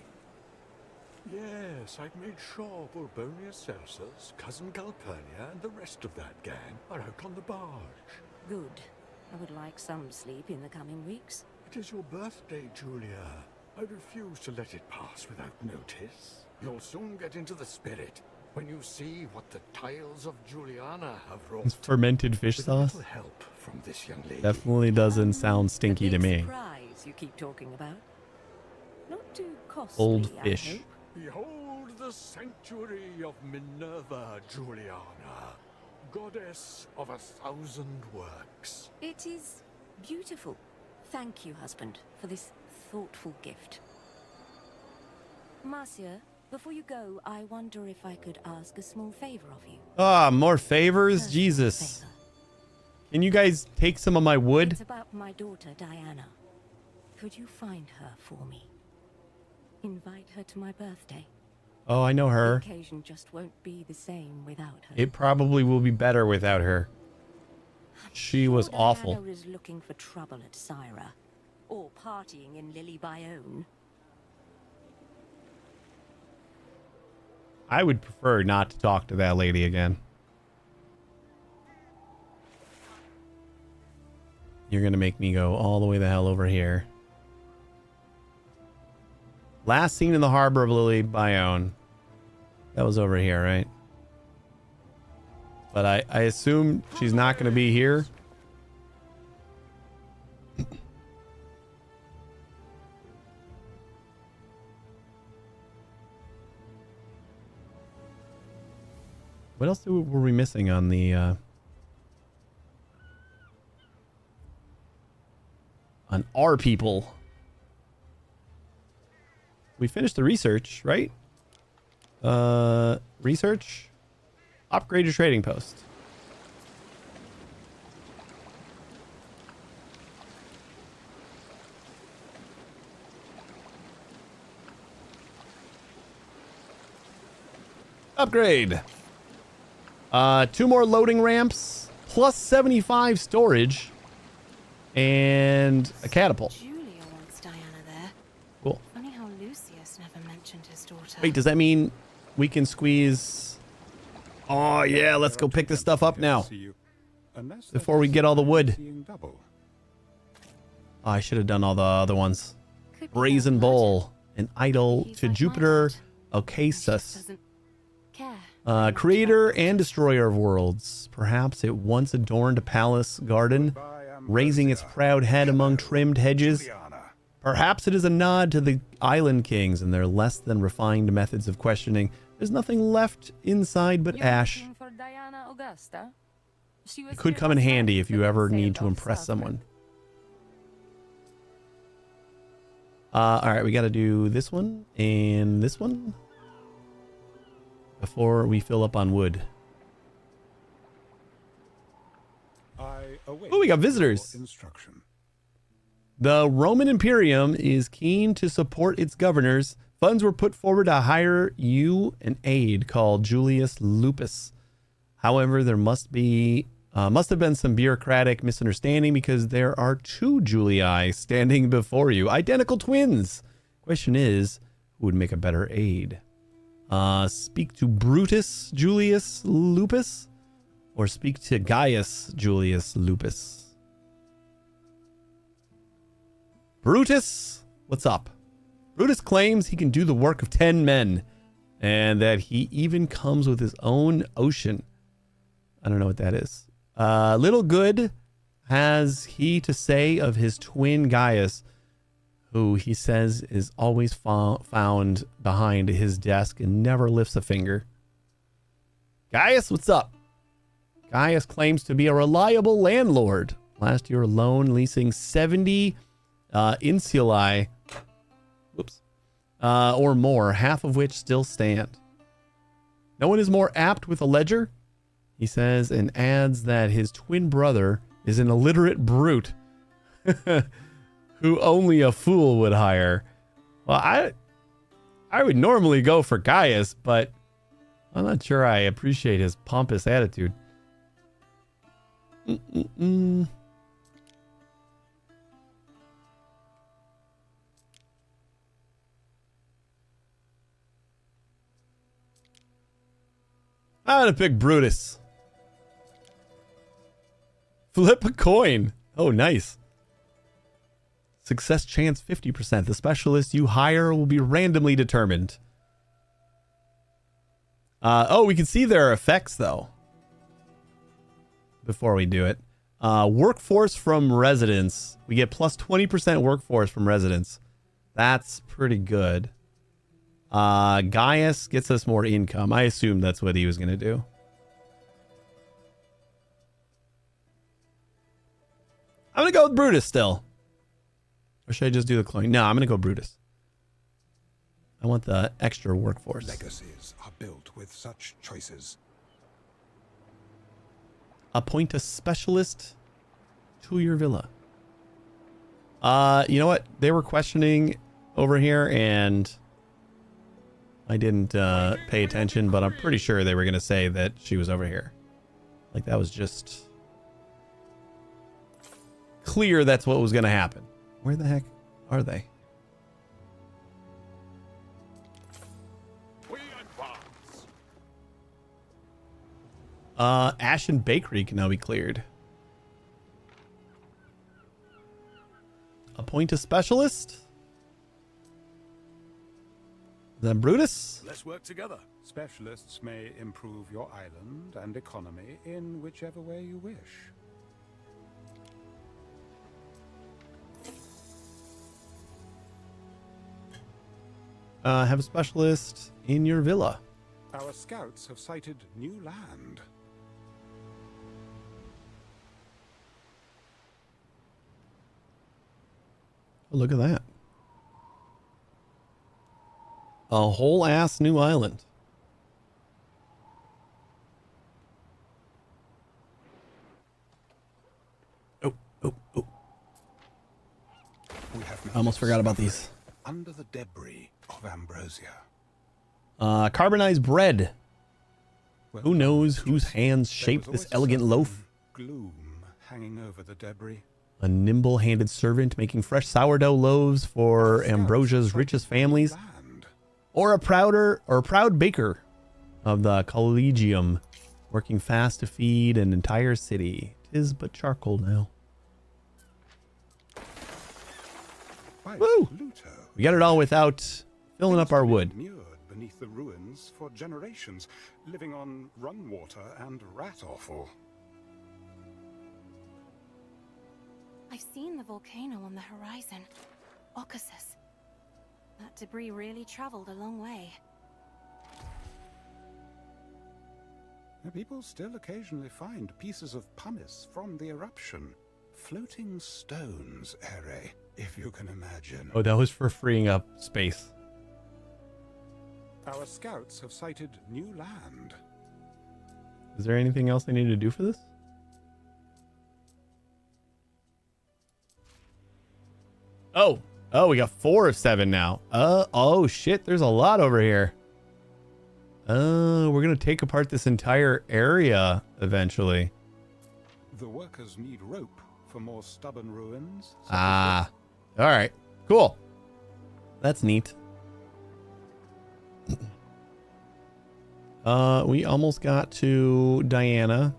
C: Yes, I've made sure Bulbonia Celsus, cousin Calpurnia, and the rest of that gang are out on the barge.
D: Good. I would like some sleep in the coming weeks.
C: It is your birthday, Julia. I refuse to let it pass without notice. You'll soon get into the spirit when you see what the tiles of Juliana have wrought.
A: It's fermented fish
C: With
A: sauce.
C: a little help from this young lady.
A: Definitely doesn't sound stinky to
D: The big
A: me.
D: surprise you keep talking about. Not too costly,
A: Old
D: I
A: fish.
D: hope.
C: Behold the sanctuary of Minerva Juliana, goddess of 1,000 works.
D: It is beautiful. Thank you, husband, for this thoughtful gift. Marcia, before you go, I wonder if I could ask a small favor of you.
A: Ah, more favors?
D: Personal
A: Jesus.
D: favor.
A: Can you guys take some of my wood?
D: It's about my daughter, Diana. Could you find her for me? Invite her to my birthday.
A: Oh, I know
D: The
A: her.
D: occasion just won't be the same without her.
A: It probably will be better without her. She was
D: Sure
A: awful.
D: Diana is looking for trouble at Syra, or partying in Lily Bayonne.
A: I would prefer not to talk to that lady again. You're gonna make me go all the way the hell over here. Last seen in the harbor of Lily Bayonne. That was over here, right? But I assume she's not going to be here. What else were we missing on the on our people? We finished the research, right? Research. Upgrade your trading post. Upgrade. 2 more loading ramps, plus 75 storage, and a catapult.
B: Julia wants Diana there.
A: Cool.
B: Funny how Lucius never mentioned his daughter.
A: Wait, does that mean we can squeeze? Oh yeah, let's go pick this stuff up now before we get all the wood. Oh, I should have done all the other ones. Brazen Bowl, an idol to Jupiter Ocasus.
B: Doesn't care.
A: Creator and destroyer of worlds. Perhaps it once adorned a palace garden, raising its proud head among trimmed hedges. Perhaps it is a nod to the island kings and their less than refined methods of questioning. There's nothing left inside but ash. It could come in handy if you ever need to impress someone. Alright, we gotta do this one and this one before we fill up on wood. Oh, we got visitors. The Roman Imperium is keen to support its governors. Funds were put forward to hire you an aide called Julius Lupus. However, there must have been some bureaucratic misunderstanding because there are 2 Julii standing before you, identical twins. Question is, who would make a better aide? Speak to Brutus Julius Lupus, or speak to Gaius Julius Lupus? Brutus, what's up? Brutus claims he can do the work of 10 men, and that he even comes with his own ocean. I don't know what that is. Little good has he to say of his twin Gaius, who he says is always found behind his desk and never lifts a finger. Gaius, what's up? Gaius claims to be a reliable landlord. Last year alone, leasing 70 insulae, or more, half of which still stand. No one is more apt with a ledger, he says, and adds that his twin brother is an illiterate brute who only a fool would hire. Well, I would normally go for Gaius, but I'm not sure I appreciate his pompous attitude. I'm gonna pick Brutus. Flip a coin. Oh, nice. Success chance 50%. The specialist you hire will be randomly determined. Oh, we can see their effects though. Before we do it. Workforce from residents. We get plus 20% workforce from residents. That's pretty good. Gaius gets us more income. I assume that's what he was going to do. I'm going to go with Brutus still. Or should I just do the clone? No, I'm going to go Brutus. I want the extra workforce.
E: Legacies are built with such choices.
A: Appoint a specialist to your villa. You know what? They were questioning over here and I didn't pay attention, but I'm pretty sure they were going to say that she was over here. Like that was just clear that's what was going to happen. Where the heck are they? Ashen Bakery can now be cleared. Appoint a specialist. that Brutus?
C: Let's work together.
E: Specialists may improve your island and economy in whichever way you wish.
A: Have a specialist in your villa.
E: Our scouts have sighted new land.
A: Oh, look at that. A whole ass new island. Oh.
E: We have
A: I almost forgot about these.
E: under the debris of Ambrosia.
A: Carbonized bread.
E: Well,
A: Who knows whose hands
E: there
A: shaped
E: was
A: this
E: always a
A: elegant
E: certain
A: loaf?
E: Gloom hanging over the debris.
A: A nimble-handed servant making fresh sourdough loaves for Ambrosia's richest families,
E: Land.
A: or a proud baker of the Collegium, working fast to feed an entire city. 'Tis but charcoal now.
E: By
A: Woo!
E: Pluto.
A: We got it all without filling up our wood.
E: Immured beneath the ruins for generations, living on run water and rat offal.
B: I've seen the volcano on the horizon. Occasus. That debris really traveled a long way.
E: People still occasionally find pieces of pumice from the eruption. Floating stones, Ere, if you can imagine.
A: Oh, that was for freeing up space.
E: Our scouts have sighted new land.
A: Is there anything else they need to do for this? Oh, we got 4 of 7 now. Oh shit, there's a lot over here. We're gonna take apart this entire area eventually.
E: The workers need rope for more stubborn ruins.
A: All right, cool. That's neat. We almost got to Diana.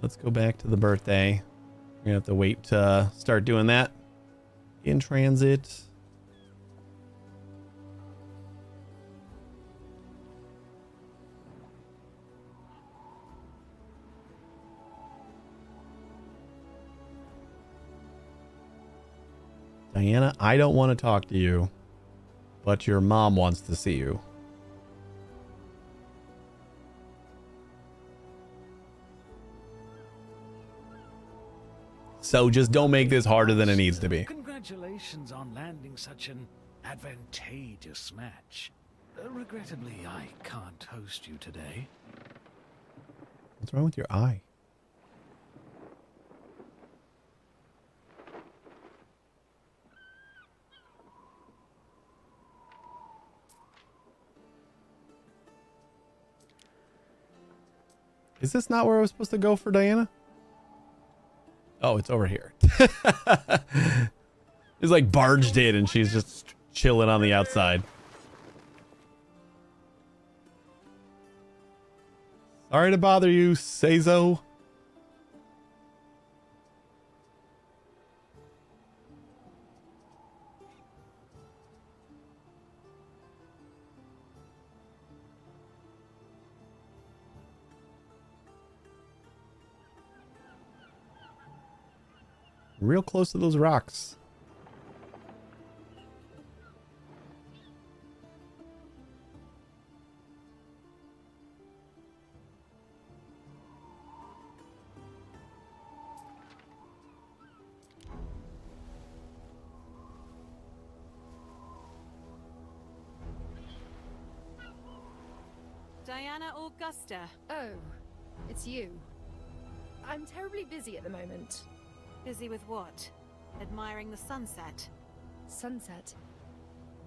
A: Let's go back to the birthday. We're gonna have to wait to start doing that. In transit. Diana, I don't want to talk to you, but your mom wants to see you. So just don't make this harder than it needs to be.
H: Congratulations on landing such an advantageous match. Regrettably, I can't host you today.
A: What's wrong with your eye? Is this not where I was supposed to go for Diana? Oh, it's over here. It's like barged in and she's just chilling on the outside. Sorry to bother you, Seizo. Real close to those rocks.
B: Diana Augusta.
F: Oh, it's you. I'm terribly busy at the moment.
B: Busy with what? Admiring the sunset?
F: Sunset.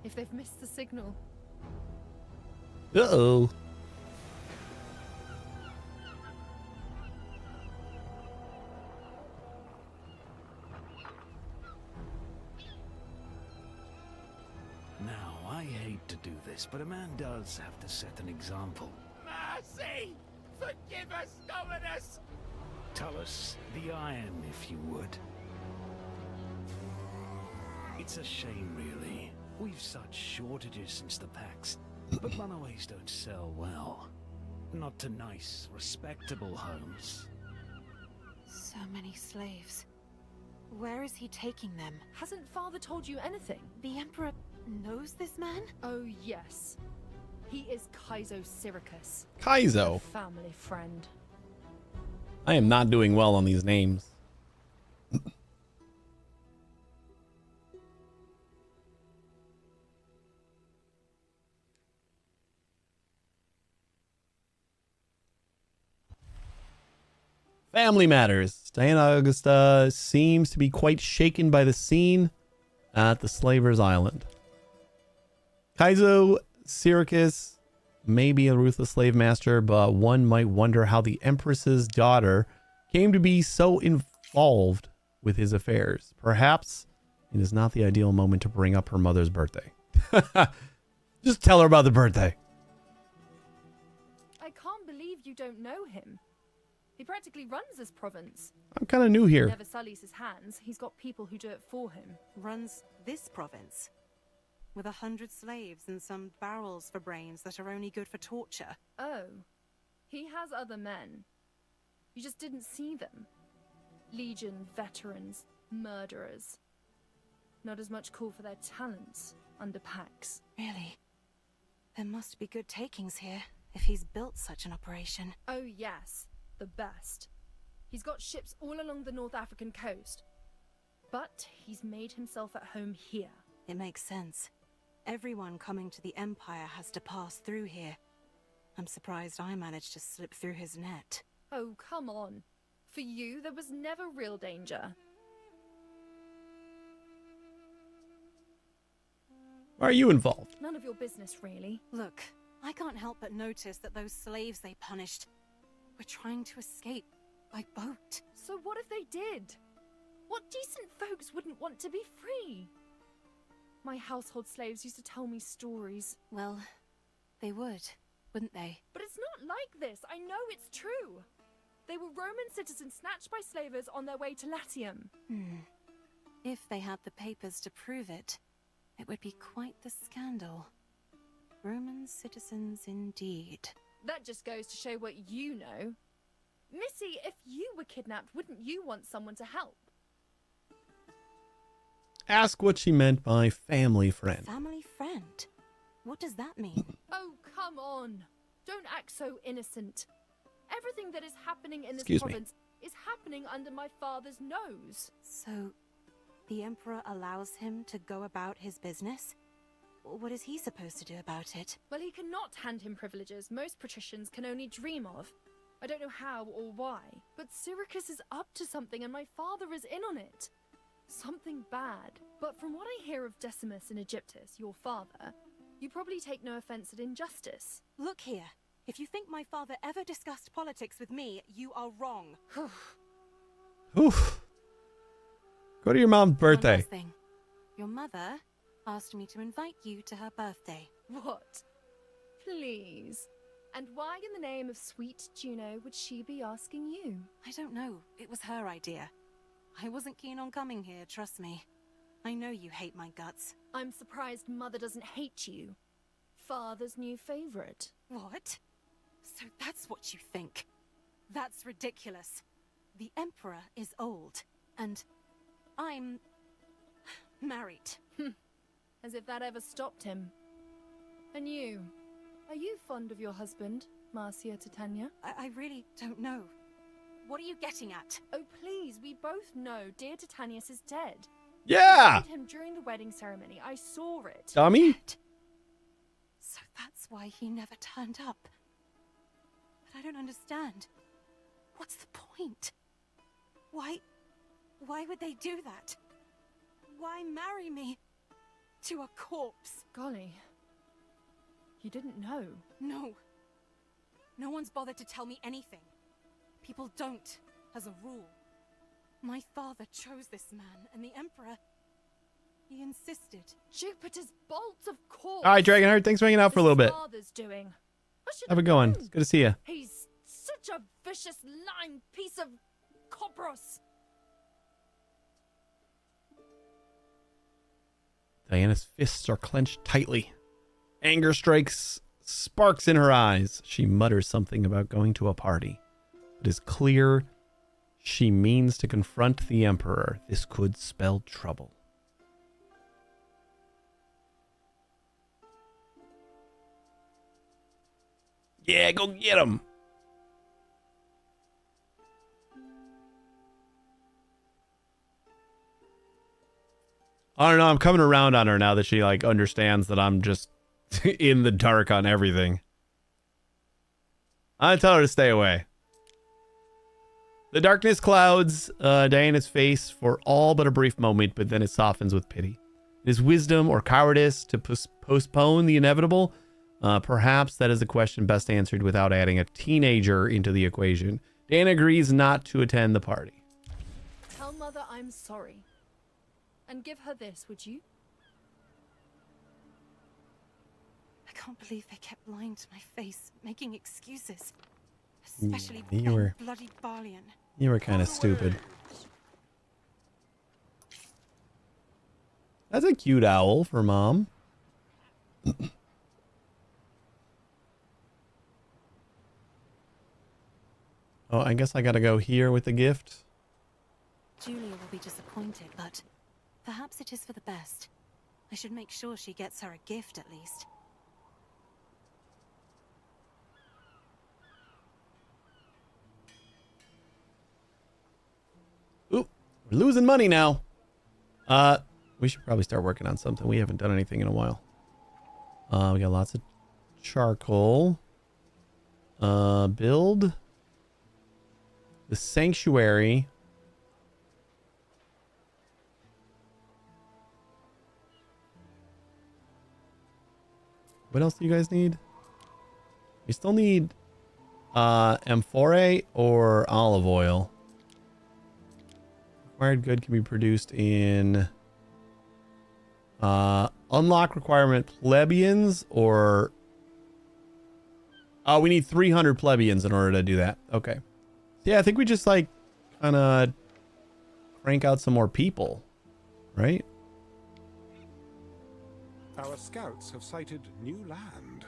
F: If they've missed the signal.
A: Uh-oh.
H: Now, I hate to do this, but a man does have to set an example.
G: Mercy! Forgive us, Dominus!
H: Tell us the iron, if you would. It's a shame, really. We've such shortages since the Pax, but runaways don't sell well. Not to nice, respectable homes.
B: So many slaves. Where is he taking them?
F: Hasn't Father told you anything?
B: The Emperor knows this man?
F: Oh, yes. He is Kaizo Syracuse.
A: Kaizo.
F: Family friend.
A: I am not doing well on these names. Family matters. Diana Augusta seems to be quite shaken by the scene at the Slaver's Island. Kaizo Syracuse may be a ruthless slave master, but one might wonder how the Empress's daughter came to be so involved with his affairs. Perhaps it is not the ideal moment to bring up her mother's birthday. Just tell her about the birthday.
F: I can't believe you don't know him. He practically runs this province.
A: I'm kind of new here.
F: Never sullies his hands. He's got people who do it for him.
B: Runs this province? With 100 slaves and some barrels for brains that are only good for torture.
F: Oh. He has other men. You just didn't see them. Legion veterans, murderers. Not as much call for their talents under Pax.
B: Really? There must be good takings here, if he's built such an operation.
F: Oh yes. The best. He's got ships all along the North African coast. But he's made himself at home here.
B: It makes sense. Everyone coming to the Empire has to pass through here. I'm surprised I managed to slip through his net.
F: Oh, come on. For you, there was never real danger.
A: Why are you involved?
F: None of your business, really.
B: Look, I can't help but notice that those slaves they punished were trying to escape by boat.
F: So what if they did? What decent folks wouldn't want to be free? My household slaves used to tell me stories.
B: Well, they would, wouldn't they?
F: But it's not like this. I know it's true. They were Roman citizens snatched by slavers on their way to Latium.
B: If they had the papers to prove it, it would be quite the scandal. Roman citizens indeed.
F: That just goes to show what you know. Missy, if you were kidnapped, wouldn't you want someone to help?
A: Ask what she meant by family friend.
B: Family friend? What does that mean?
F: Oh, come on. Don't act so innocent. Everything that is happening in this
A: Excuse me.
F: province is happening under my father's nose.
B: So, the Emperor allows him to go about his business? What is he supposed to do about it?
F: Well, he cannot hand him privileges most patricians can only dream of. I don't know how or why, but Syracuse is up to something and my father is in on it. Something bad. But from what I hear of Decimus and Egyptus, your father, you probably take no offense at injustice.
B: Look here. If you think my father ever discussed politics with me, you are wrong.
A: Oof. Go to your mom's
B: One
A: birthday.
B: last thing. Your mother asked me to invite you to her birthday.
F: What? Please. And why in the name of sweet Juno would she be asking you?
B: I don't know. It was her idea. I wasn't keen on coming here, trust me. I know you hate my guts.
F: I'm surprised Mother doesn't hate you. Father's new favorite.
B: What? So that's what you think? That's ridiculous. The Emperor is old, and I'm married.
F: As if that ever stopped him. And you? Are you fond of your husband, Marcia Titania?
B: I really don't know. What are you getting at?
F: Oh, please, we both know dear Titanius is dead.
A: Yeah!
F: I met him during the wedding ceremony. I saw it.
A: Dummy?
B: So that's why he never turned up. But I don't understand. What's the point? Why would they do that? Why marry me to a corpse?
F: Golly. You didn't know?
B: No. No one's bothered to tell me anything. People don't, as a rule. My father chose this man, and the Emperor, he insisted.
F: Jupiter's bolts, of course.
A: All right, Dragonheart, thanks for hanging out for a little bit.
F: Father's doing. I should
A: Have a
F: have
A: good one.
F: known.
A: It's good to see you.
F: He's such a vicious, lying piece of cobros.
A: Diana's fists are clenched tightly. Anger strikes sparks in her eyes. She mutters something about going to a party. It is clear she means to confront the Emperor. This could spell trouble. Yeah, go get him. I don't know. I'm coming around on her now that she like understands that I'm just in the dark on everything. I tell her to stay away. The darkness clouds Diana's face for all but a brief moment, but then it softens with pity. It is wisdom or cowardice to postpone the inevitable. Perhaps that is a question best answered without adding a teenager into the equation. Diana agrees not to attend the party.
F: Tell Mother I'm sorry. And give her this, would you?
B: I can't believe they kept lying to my face, making excuses. Especially
A: you were
B: bloody Barlian.
A: You were kind of stupid. That's a cute owl for Mom. Oh, I guess I gotta go here with the gift.
B: Julia will be disappointed, but perhaps it is for the best. I should make sure she gets her a gift at least.
A: Ooh, we're losing money now. We should probably start working on something. We haven't done anything in a while. We got lots of charcoal. Build the sanctuary. What else do you guys need? We still need amphora or olive oil. Required good can be produced in unlock requirement plebeians or we need 300 plebeians in order to do that. Okay. Yeah, I think we just like kind of crank out some more people, right?
E: Our scouts have sighted new land.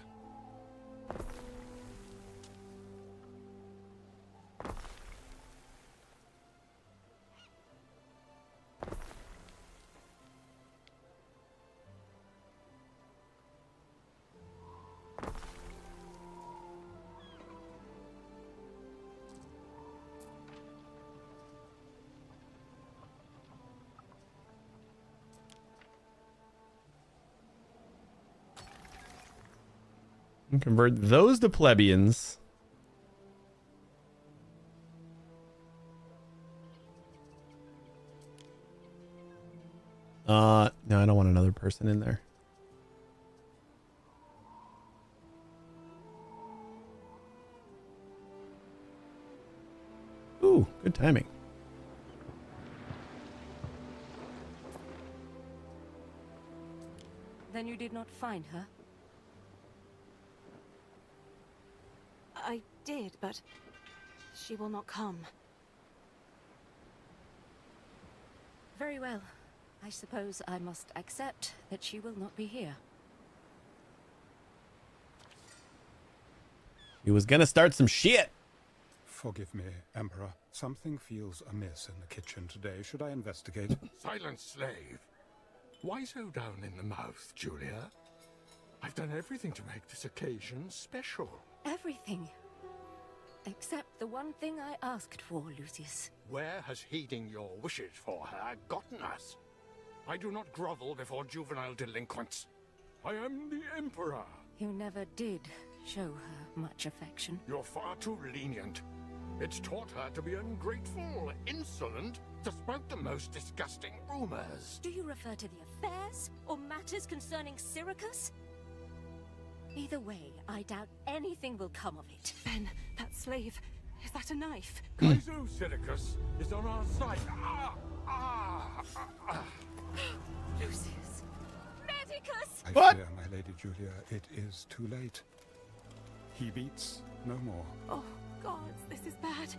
A: And convert those to plebeians. No, I don't want another person in there. Ooh, good timing.
D: Then you did not find her?
B: I did, but she will not come.
D: Very well. I suppose I must accept that she will not be here.
A: He was gonna start some shit.
E: Forgive me, Emperor. Something feels amiss in the kitchen today. Should I investigate?
C: Silent slave. Why so down in the mouth, Julia? I've done everything to make this occasion special.
D: Everything. Except the one thing I asked for, Lucius.
C: Where has heeding your wishes for her gotten us? I do not grovel before juvenile delinquents. I am the Emperor.
D: You never did show her much affection.
C: You're far too lenient. It's taught her to be ungrateful, insolent, to spout the most disgusting rumors.
D: Do you refer to the affairs or matters concerning Syracuse? Either way, I doubt anything will come of it.
B: Ben, that slave, is that a knife?
C: Kaizo Syracuse is on our side.
D: Lucius! Medicus!
E: I
A: What?
E: fear, my Lady Julia, it is too late. He beats no more.
B: Oh, gods, this is bad.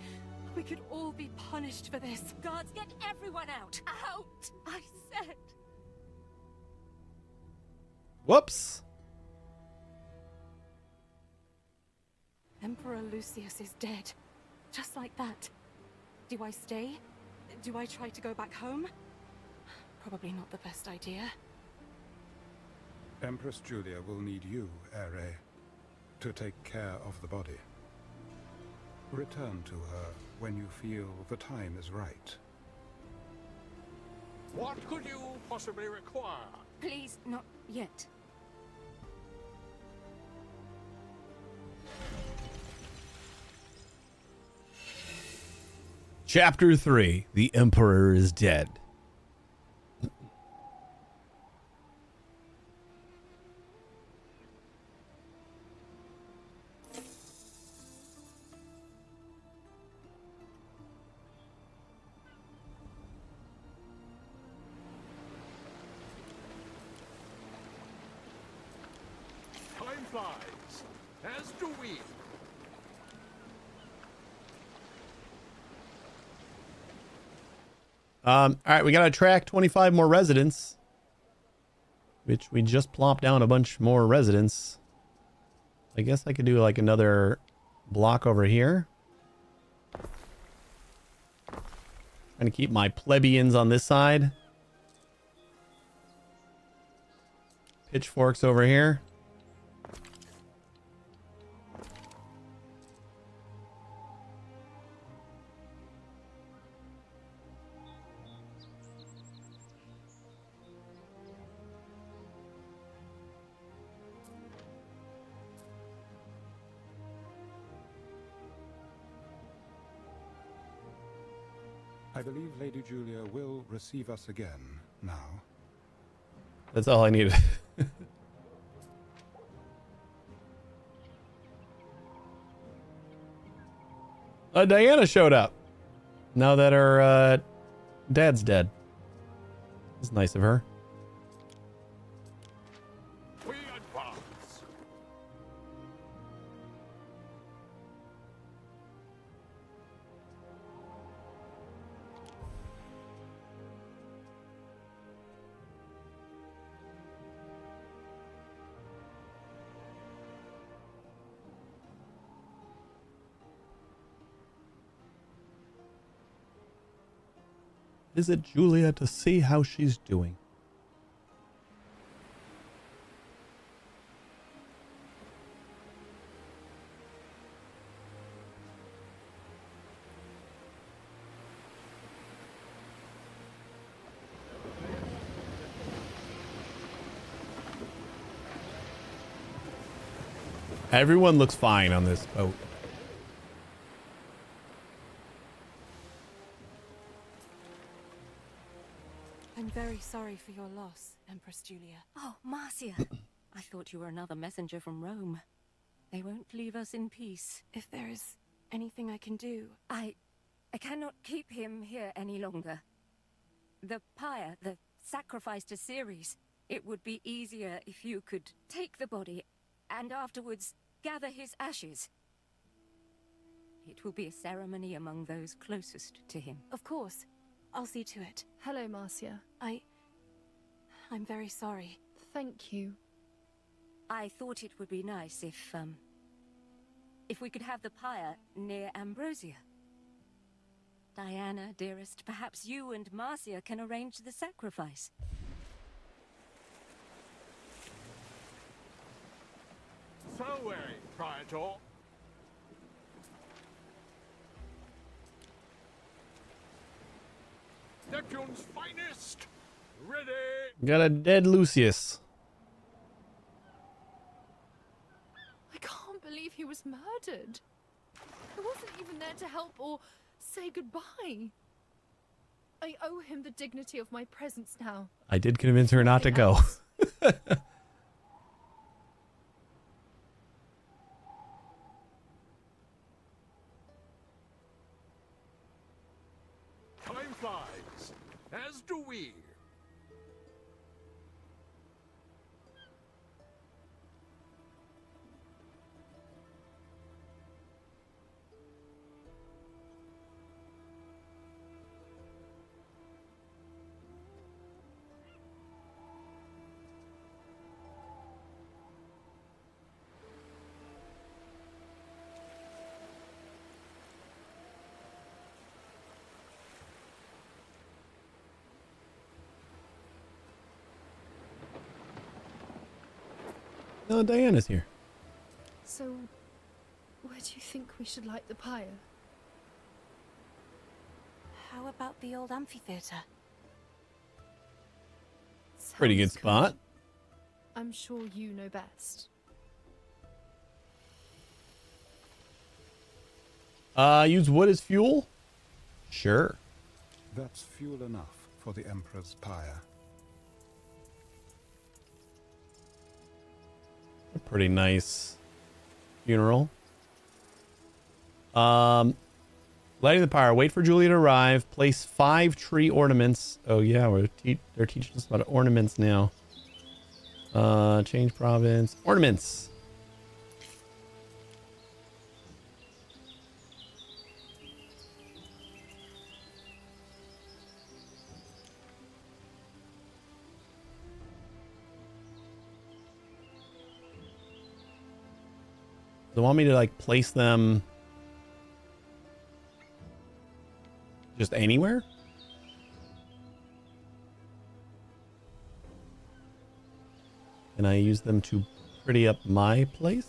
B: We could all be punished for this.
D: Guards, get everyone out! Out! I said!
A: Whoops.
B: Emperor Lucius is dead. Just like that. Do I stay? Do I try to go back home? Probably not the best idea.
E: Empress Julia will need you, Ere, to take care of the body. Return to her when you feel the time is right.
C: What could you possibly require?
D: Please, not yet.
A: Chapter 3. The Emperor is dead.
C: Time flies, as do we.
A: All right, we got to attract 25 more residents, which we just plopped down a bunch more residents. I guess I could do like another block over here. Trying to keep my plebeians on this side. Pitchforks over here.
E: I believe Lady Julia will receive us again now.
A: That's all I needed. Diana showed up. Now that her dad's dead. It's nice of her.
C: We advance.
A: Visit Julia to see how she's doing. Everyone looks fine on this boat.
B: I'm very sorry for your loss, Empress Julia.
D: Oh, Marcia. I thought you were another messenger from Rome. They won't leave us in peace.
B: If there is anything I can do...
D: I cannot keep him here any longer. The pyre, the sacrifice to Ceres, it would be easier if you could take the body and afterwards gather his ashes. It will be a ceremony among those closest to him.
B: Of course. I'll see to it.
F: Hello, Marcia.
B: I'm very sorry.
F: Thank you.
D: I thought it would be nice if we could have the pyre near Ambrosia. Diana, dearest, perhaps you and Marcia can arrange the sacrifice.
C: So Praetor. Neptune's finest. Ready.
A: Got a dead Lucius.
F: I can't believe he was murdered. I wasn't even there to help or say goodbye. I owe him the dignity of my presence now.
A: I did convince her not to go.
C: Time flies, as do we.
A: Oh, Diana's here.
F: So, where do you think we should light the pyre?
B: How about the old amphitheater?
A: Pretty good
F: Sounds
A: spot.
F: I'm sure you know best.
A: Use wood as fuel? Sure.
E: That's fuel enough for the Emperor's pyre.
A: A pretty nice funeral. Lighting the pyre. Wait for Julia to arrive. Place 5 tree ornaments. Oh yeah, they're teaching us about ornaments now. Change province. Ornaments. They want me to like place them just anywhere? Can I use them to pretty up my place?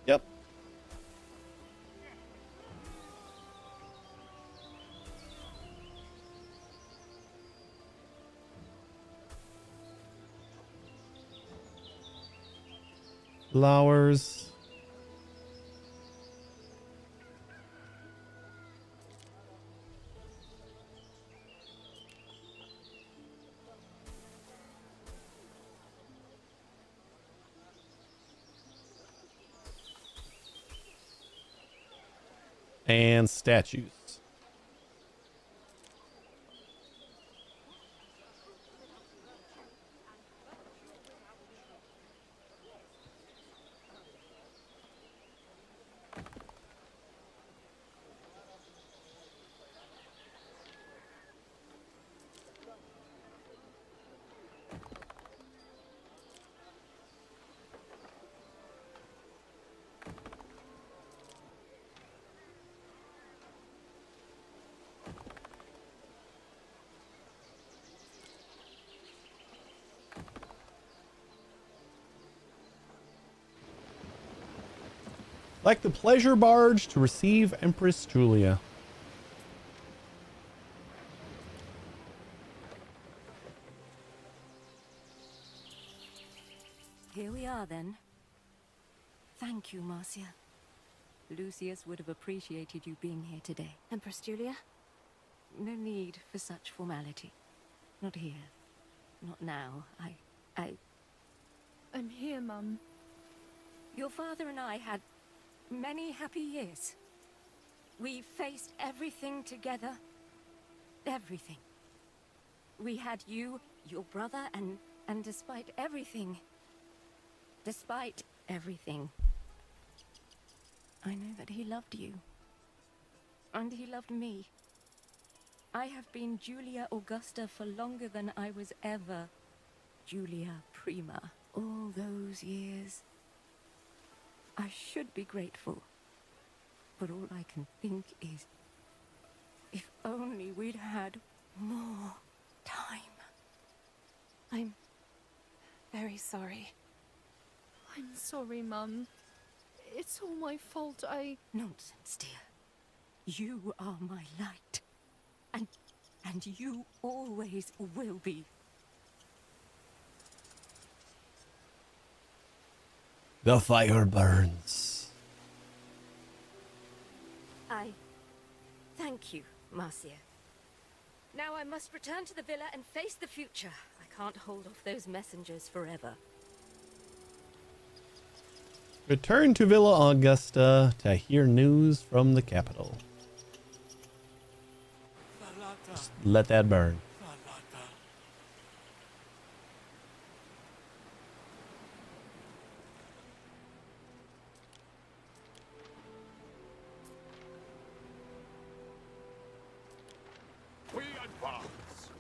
A: Yep. Flowers. And statues. Like the pleasure barge to receive Empress Julia.
D: Here we are then. Thank you, Marcia. Lucius would have appreciated you being here today.
B: Empress Julia?
D: No need for such formality. Not here. Not now.
F: I'm here, Mum.
D: Your father and I had many happy years. We faced everything together. Everything. We had you, your brother, and despite everything, I know that he loved you. And he loved me. I have been Julia Augusta for longer than I was ever Julia Prima. All those years. I should be grateful. But all I can think is, if only we'd had more time.
B: I'm very sorry.
F: I'm sorry, Mum. It's all my fault.
D: Nonsense, dear. You are my light. And you always will be.
A: The fire burns.
D: I thank you, Marcia. Now I must return to the villa and face the future. I can't hold off those messengers forever.
A: Return to Villa Augusta to hear news from the capital. Just let that burn.
C: We advance.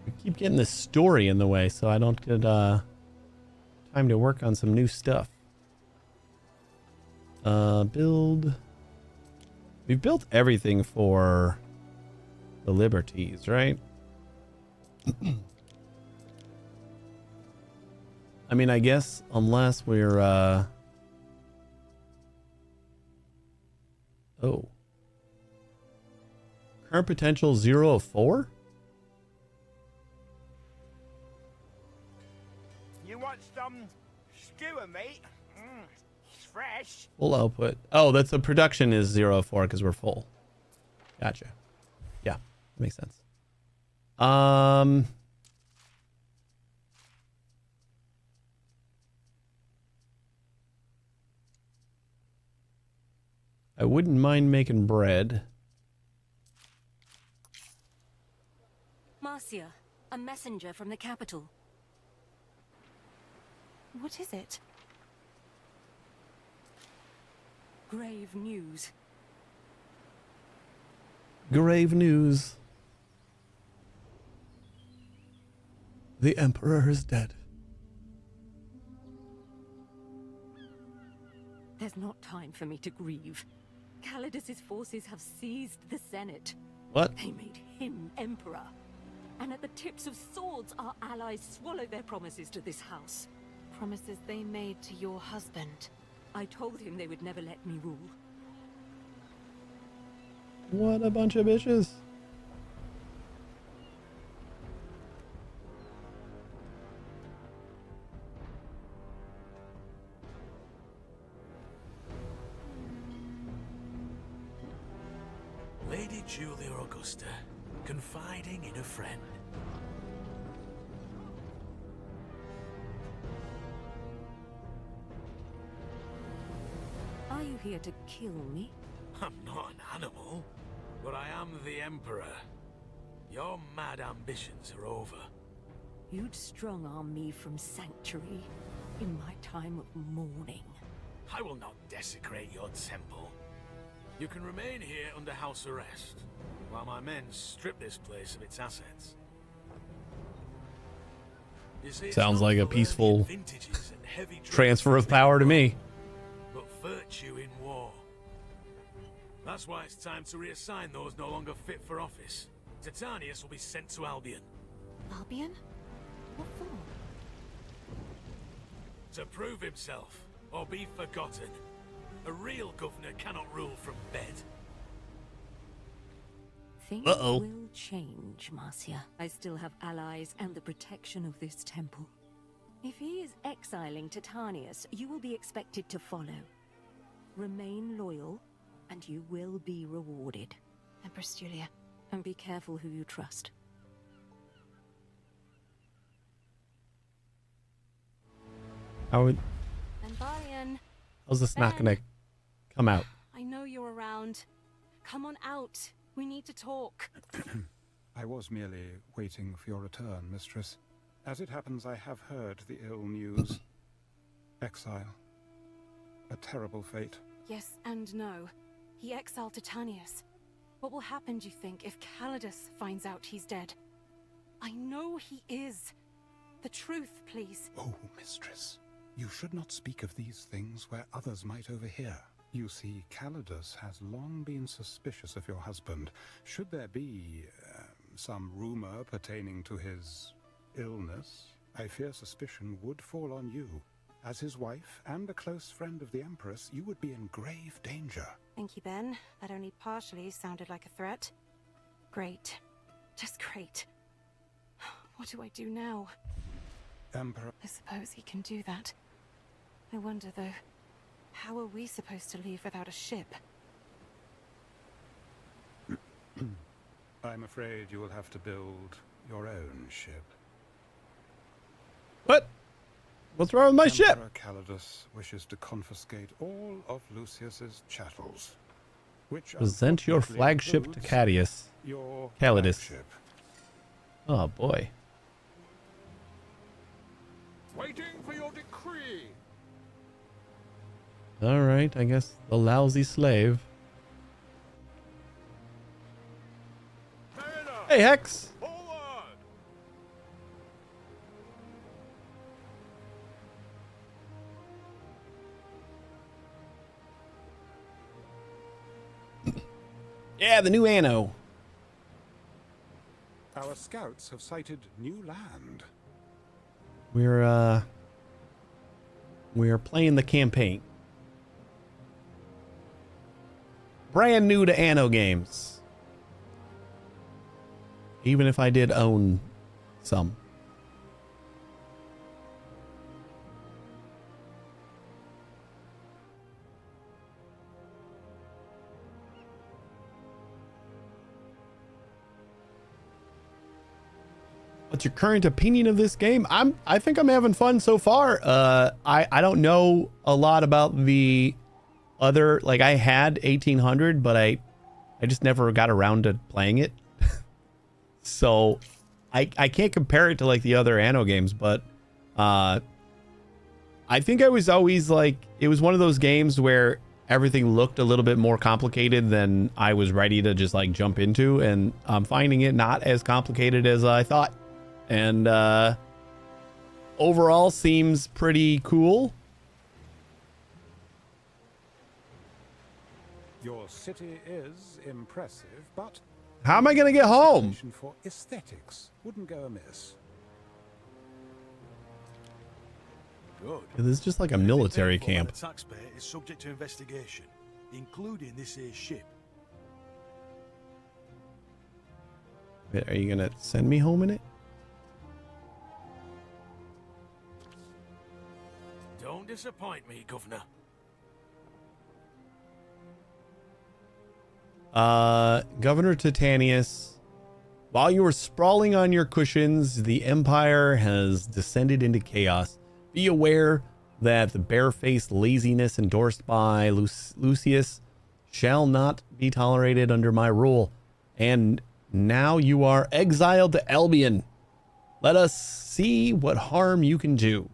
A: I keep getting the story in the way, so I don't get time to work on some new stuff. Build. We've built everything for the liberties, right? I mean, I guess unless we're oh. Current potential 0 of 4?
G: You want some skewer, mate? It's fresh.
A: Full output. Oh, that's the production is 0 of 4 because we're full. Gotcha. Yeah, makes sense. I wouldn't mind making bread.
D: Marcia, a messenger from the capital.
B: What is it?
D: Grave news.
A: Grave news. The Emperor is dead.
D: There's not time for me to grieve. Calidus's forces have seized the Senate.
A: What?
D: They made him emperor. And at the tips of swords, our allies swallow their promises to this house.
B: Promises they made to your husband.
D: I told him they would never let me rule.
A: What a bunch of bitches.
I: Lady Julia Augusta, confiding in a friend.
D: Are you here to kill me?
I: I'm not an animal, but I am the Emperor. Your mad ambitions are over.
D: You'd strong-arm me from Sanctuary in my time of mourning.
I: I will not desecrate your temple. You can remain here under house arrest, while my men strip this place of its assets. You see, it's
A: Sounds
I: not
A: like a
I: for learning
A: peaceful
I: vintages and heavy
A: transfer of
I: drinks
A: power to
I: that
A: me.
I: but virtue in war. That's why it's time to reassign those no longer fit for office. Titanius will be sent to Albion.
B: Albion? What for?
I: To prove himself, or be forgotten. A real governor cannot rule from bed.
D: Things will change, Marcia. I still have allies and the protection of this temple. If he is exiling Titanius, you will be expected to follow. Remain loyal, and you will be rewarded.
B: Empress Julia.
D: And be careful who you trust.
A: How would,
B: Anbarian,
A: how's this not gonna come out?
B: I know you're around. Come on out. We need to talk.
E: I was merely waiting for your return, mistress. As it happens, I have heard the ill news. Exile. A terrible fate.
B: Yes and no. He exiled Titanius. What will happen, do you think, if Calidus finds out he's dead? I know he is. The truth, please.
E: Oh, mistress. You should not speak of these things where others might overhear. You see, Calidus has long been suspicious of your husband. Should there be some rumor pertaining to his illness, I fear suspicion would fall on you. As his wife and a close friend of the Empress, you would be in grave danger.
B: Thank you, Ben. That only partially sounded like a threat. Great. Just great. What do I do now?
E: Emperor...
B: I suppose he can do that. I wonder, though, how are we supposed to leave without a ship?
E: I'm afraid you will have to build your own ship.
A: What? What's wrong with my ship?
E: Emperor Calidus wishes to confiscate all of Lucius's chattels, which
A: Present your
E: unfortunately
A: flagship to
E: includes
A: Cadius.
E: your
A: Calidus.
E: flagship.
A: Oh boy.
C: Waiting for your decree.
A: Alright, I guess the lousy slave.
C: Mariner,
A: Hey Hex!
C: forward!
A: Yeah, the new Anno.
E: Our scouts have sighted new land.
A: We're playing the campaign. Brand new to Anno games. Even if I did own some. What's your current opinion of this game? I think I'm having fun so far. I don't know a lot about the other, like I had 1800, but I just never got around to playing it. So I can't compare it to like the other Anno games, but I think I was always like, it was one of those games where everything looked a little bit more complicated than I was ready to just like jump into, and I'm finding it not as complicated as I thought. And overall seems pretty cool.
E: Your city is impressive, but
A: how am I going to get home?
E: For aesthetics wouldn't go amiss.
I: Good.
A: This is just like a military
I: Everything
A: camp.
I: The taxpayer is subject to investigation, including this here ship.
A: Wait, are you going to send me home in it?
I: Don't disappoint me, Governor.
A: Governor Titanius, while you were sprawling on your cushions, the Empire has descended into chaos. Be aware that the barefaced laziness endorsed by Lucius shall not be tolerated under my rule. And now you are exiled to Albion. Let us see what harm you can do.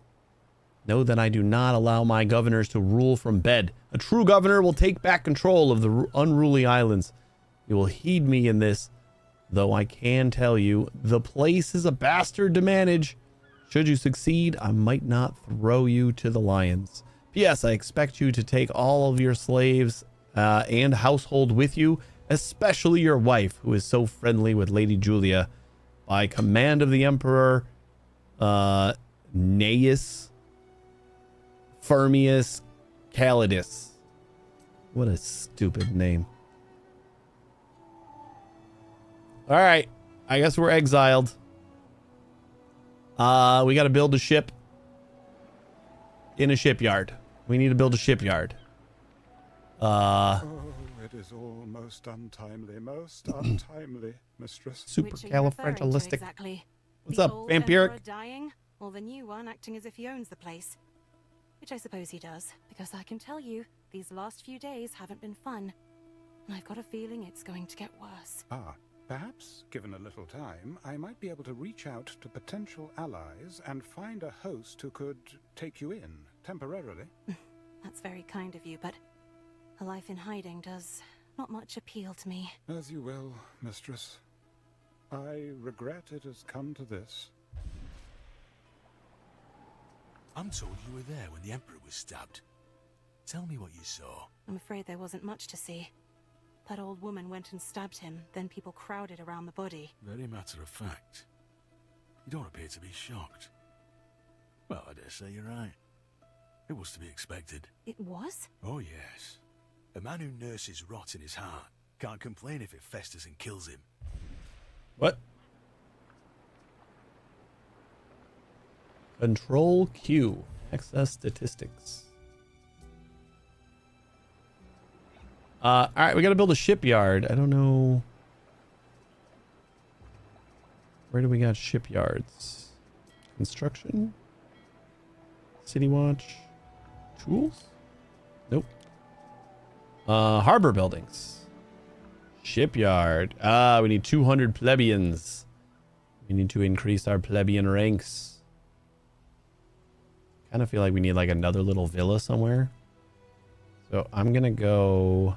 A: Know that I do not allow my governors to rule from bed. A true governor will take back control of the unruly islands. You will heed me in this, though I can tell you, the place is a bastard to manage. Should you succeed, I might not throw you to the lions. P.S. I expect you to take all of your slaves and household with you, especially your wife, who is so friendly with Lady Julia. By command of the Emperor, Gnaeus Firmius Calidus. What a stupid name. All right, I guess we're exiled. We got to build a ship in a shipyard. We need to build a shipyard.
E: Oh, it is all most untimely, mistress.
A: Supercalifragilistic.
B: Exactly?
A: What's
B: The
A: up,
B: old
A: Vampiric?
B: Emperor dying, or the new one acting as if he owns the place? Which I suppose he does, because I can tell you, these last few days haven't been fun. And I've got a feeling it's going to get worse.
E: Perhaps, given a little time, I might be able to reach out to potential allies and find a host who could take you in, temporarily.
B: That's very kind of you, but a life in hiding does not much appeal to me.
E: As you will, mistress. I regret it has come to this.
I: I'm told you were there when the Emperor was stabbed. Tell me what you saw.
B: I'm afraid there wasn't much to see. That old woman went and stabbed him, then people crowded around the body.
I: Very matter of fact. You don't appear to be shocked. Well, I dare say you're right. It was to be expected.
B: It was?
I: Oh, yes. A man who nurses rot in his heart can't complain if it festers and kills him.
A: What? Control Q. Access statistics. All right, we got to build a shipyard. I don't know. Where do we got shipyards? Construction? City Watch? Tools? Nope. Harbor buildings. Shipyard. We need 200 plebeians. We need to increase our plebeian ranks. Kind of feel like we need like another little villa somewhere. So I'm going to go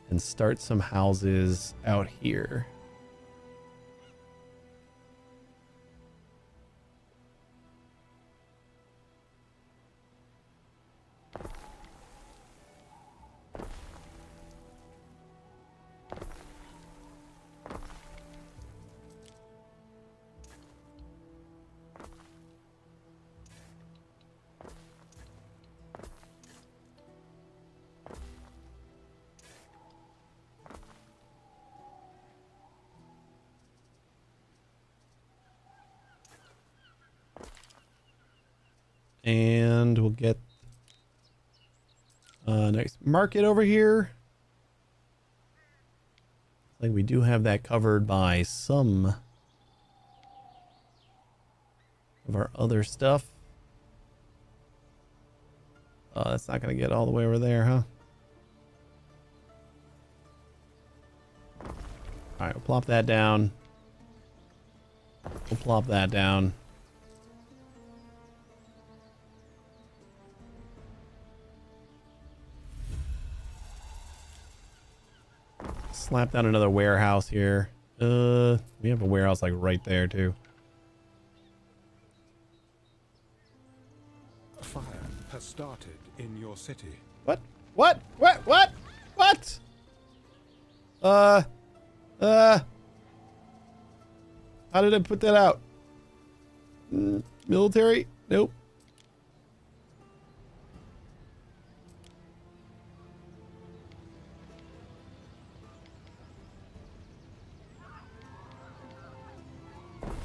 A: and start some houses out here. get a nice market over here. Like we do have that covered by some of our other stuff. That's not going to get all the way over there, huh? All right, we'll plop that down. We'll plop that down. Slap down another warehouse here. We have a warehouse like right there too.
E: A fire has started in your city.
A: What? What? What? What? What? How did I put that out? Military? Nope.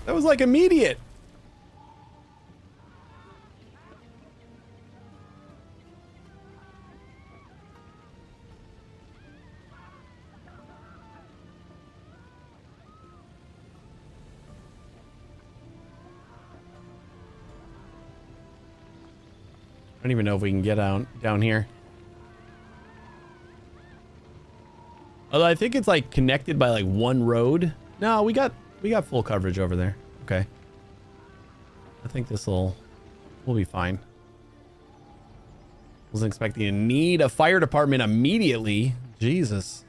A: That was like immediate. I don't even know if we can get down here. Although I think it's like connected by like one road. No, we got full coverage over there. Okay. I think we'll be fine. Wasn't expecting to need a fire department immediately. Jesus.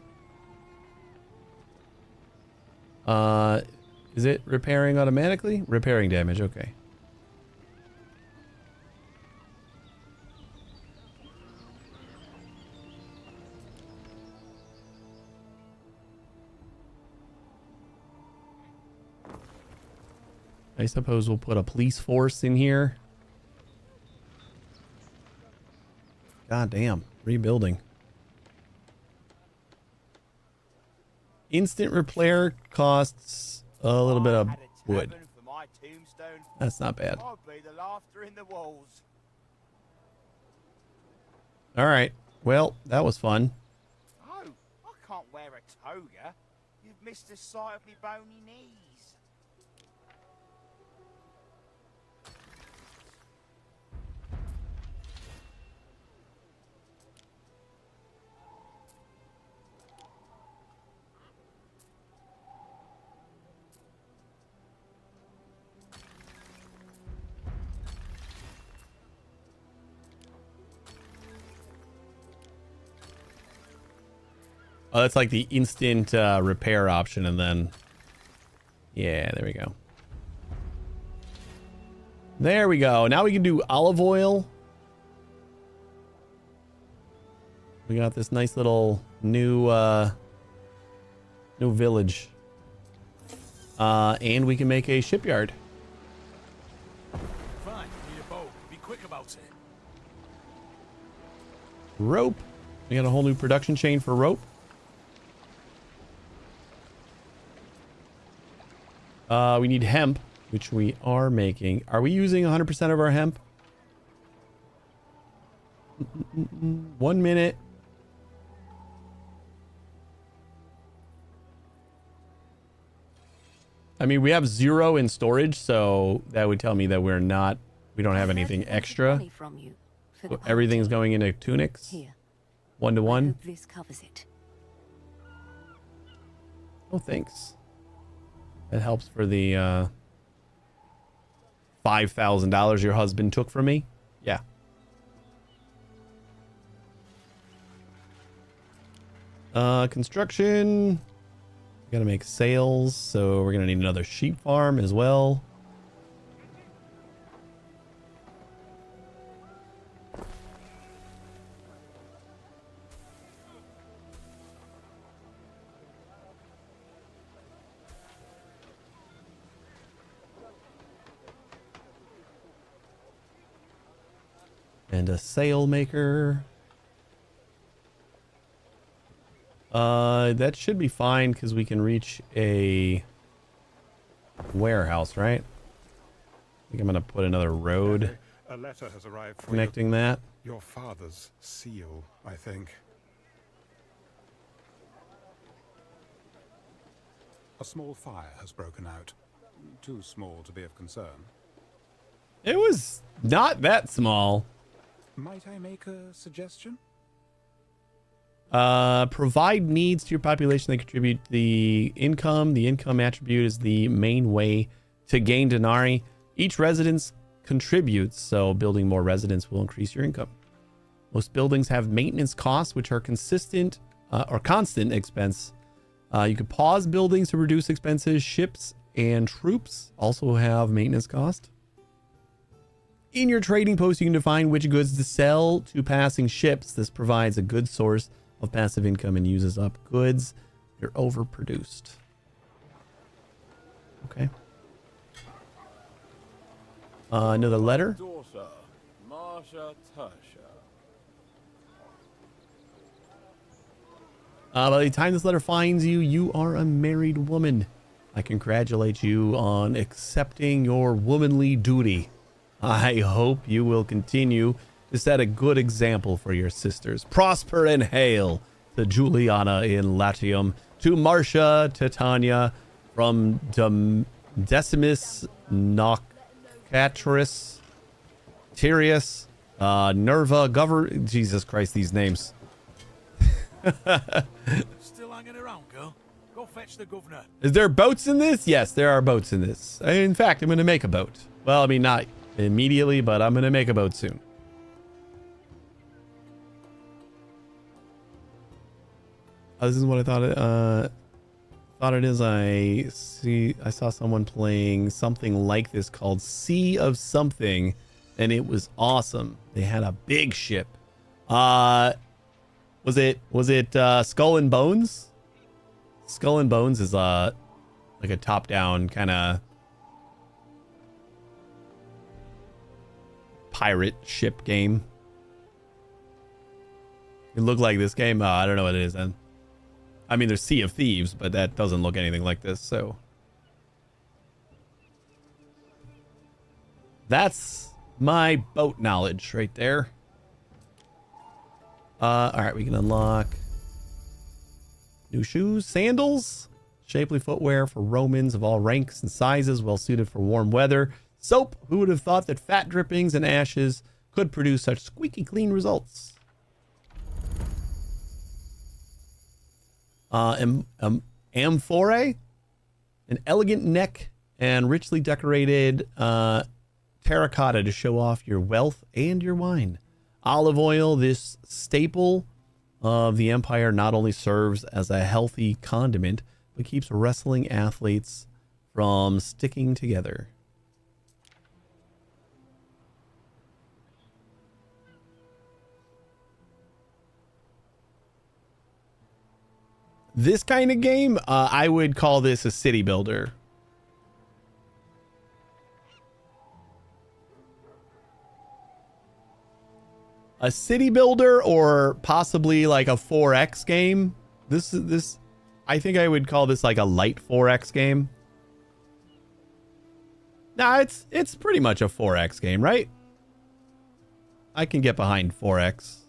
A: Is it repairing automatically? Repairing damage, okay. I suppose we'll put a police force in here. God damn, rebuilding. Instant repair costs a little bit of wood. That's not bad. All right. Well, that was fun.
G: Oh, I can't wear a toga. You've missed the sight of me bony knees.
A: Oh, that's like the instant repair option, and then... Yeah, there we go. There we go. Now we can do olive oil. We got this nice little new village. And we can make a shipyard.
I: Fine, need a bow. Be quick about it.
A: Rope. We got a whole new production chain for rope. We need hemp, which we are making. Are we using 100% of our hemp? 1 minute. I mean, we have 0 in storage, so that would tell me that we don't have anything extra. So everything's going into tunics.
D: Here.
A: 1-to-1.
D: This covers it.
A: Oh, thanks. That helps for the $5,000 your husband took from me. Yeah. Construction. We gotta make sails, so we're gonna need another sheep farm as well. And a sail maker. That should be fine because we can reach a warehouse, right? I think I'm gonna put another road.
E: A letter has arrived for
A: Connecting that.
E: your father's seal, I think. A small fire has broken out. Too small to be of concern.
A: It was not that small.
E: Might I make a suggestion?
A: Provide needs to your population that contribute the income. The income attribute is the main way to gain denarii. Each residence contributes, so building more residents will increase your income. Most buildings have maintenance costs, which are consistent or constant expense. You can pause buildings to reduce expenses. Ships and troops also have maintenance cost. In your trading post, you can define which goods to sell to passing ships. This provides a good source of passive income and uses up goods that are overproduced. Okay. Another letter.
J: Daughter, Marsha Tasha.
A: By the time this letter finds you, you are a married woman. I congratulate you on accepting your womanly duty. I hope you will continue to set a good example for your sisters. Prosper and hail to Juliana in Latium, to Marcia, to Tanya, from Decimus Nocatris, Tyrius, Nerva, Jesus Christ, these names.
I: Still hanging around, girl? Go fetch the governor.
A: Is there boats in this? Yes, there are boats in this. In fact, I'm going to make a boat. Well, I mean, not immediately, but I'm going to make a boat soon. This is what I thought it is. I saw someone playing something like this called Sea of Something, and it was awesome. They had a big ship. Was it Skull and Bones? Skull and Bones is like a top-down kind of pirate ship game. It looked like this game. I don't know what it is then. I mean, there's Sea of Thieves, but that doesn't look anything like this, so. That's my boat knowledge right there. All right, we can unlock new shoes, sandals, shapely footwear for Romans of all ranks and sizes, well suited for warm weather. Soap, who would have thought that fat drippings and ashes could produce such squeaky clean results? Amphore, an elegant neck and richly decorated terracotta to show off your wealth and your wine. Olive oil, this staple of the empire, not only serves as a healthy condiment, but keeps wrestling athletes from sticking together. This kind of game, I would call this a city builder. A city builder, or possibly like a 4X game. This I think I would call this like a light 4X game. Nah, it's pretty much a 4X game, right? I can get behind 4X.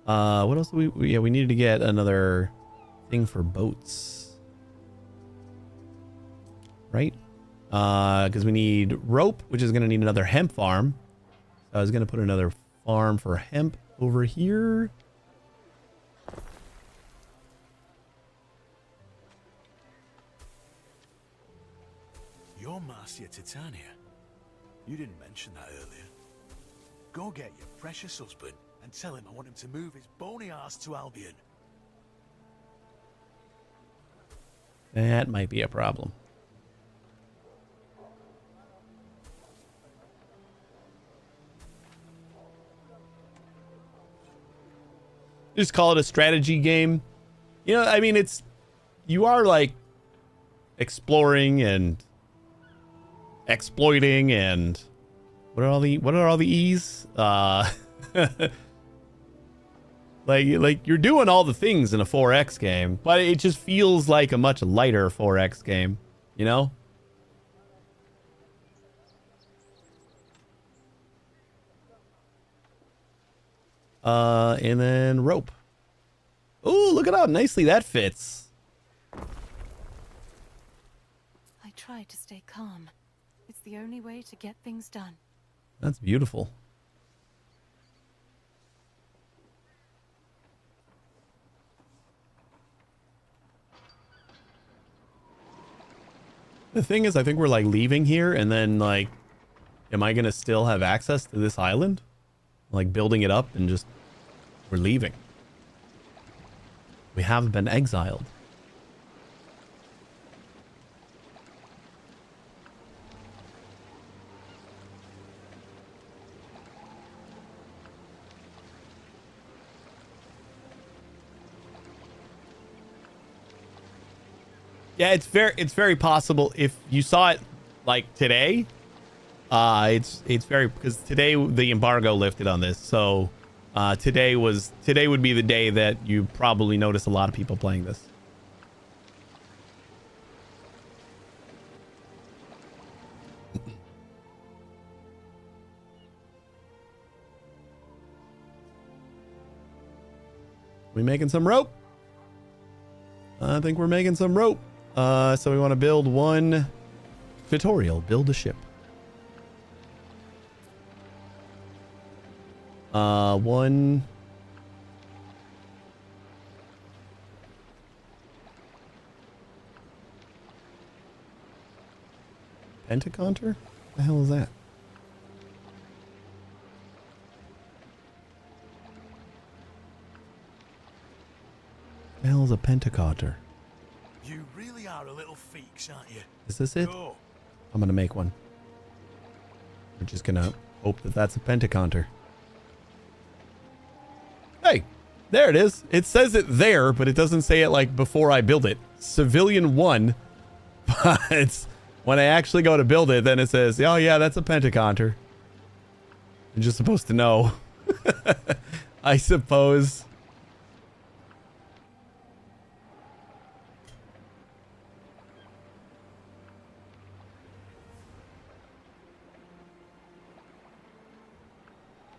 A: What else do we needed to get another thing for boats. Right? Because we need rope, which is going to need another hemp farm. So I was going to put another farm for hemp over here.
I: You're Marcia Titania. You didn't mention that earlier. Go get your precious husband and tell him I want him to move his bony ass to Albion.
A: That might be a problem. Just call it a strategy game. You know, I mean, you are like exploring and exploiting and what are all the E's? Like you're doing all the things in a 4X game, but it just feels like a much lighter 4X game, you know? And then rope. Oh, look at how nicely that fits.
B: I try to stay calm. It's the only way to get things done.
A: That's beautiful. The thing is, I think we're like leaving here and then like, am I going to still have access to this island? Like building it up and just, we're leaving. We have been exiled. Yeah, it's very possible if you saw it like today. It's very, because today the embargo lifted on this, so today would be the day that you probably notice a lot of people playing this. We making some rope? I think we're making some rope. So we want to build one tutorial, build a ship. One Pentaconter? What the hell is that? What the hell is a Pentaconter?
I: You really are a little feeks, aren't you?
A: Is this it?
I: Go.
A: I'm gonna make one. We're just gonna hope that that's a Pentaconter. Hey, there it is. It says it there, but it doesn't say it like before I build it. Civilian 1. But when I actually go to build it, then it says, oh yeah, that's a Pentaconter. You're just supposed to know. I suppose.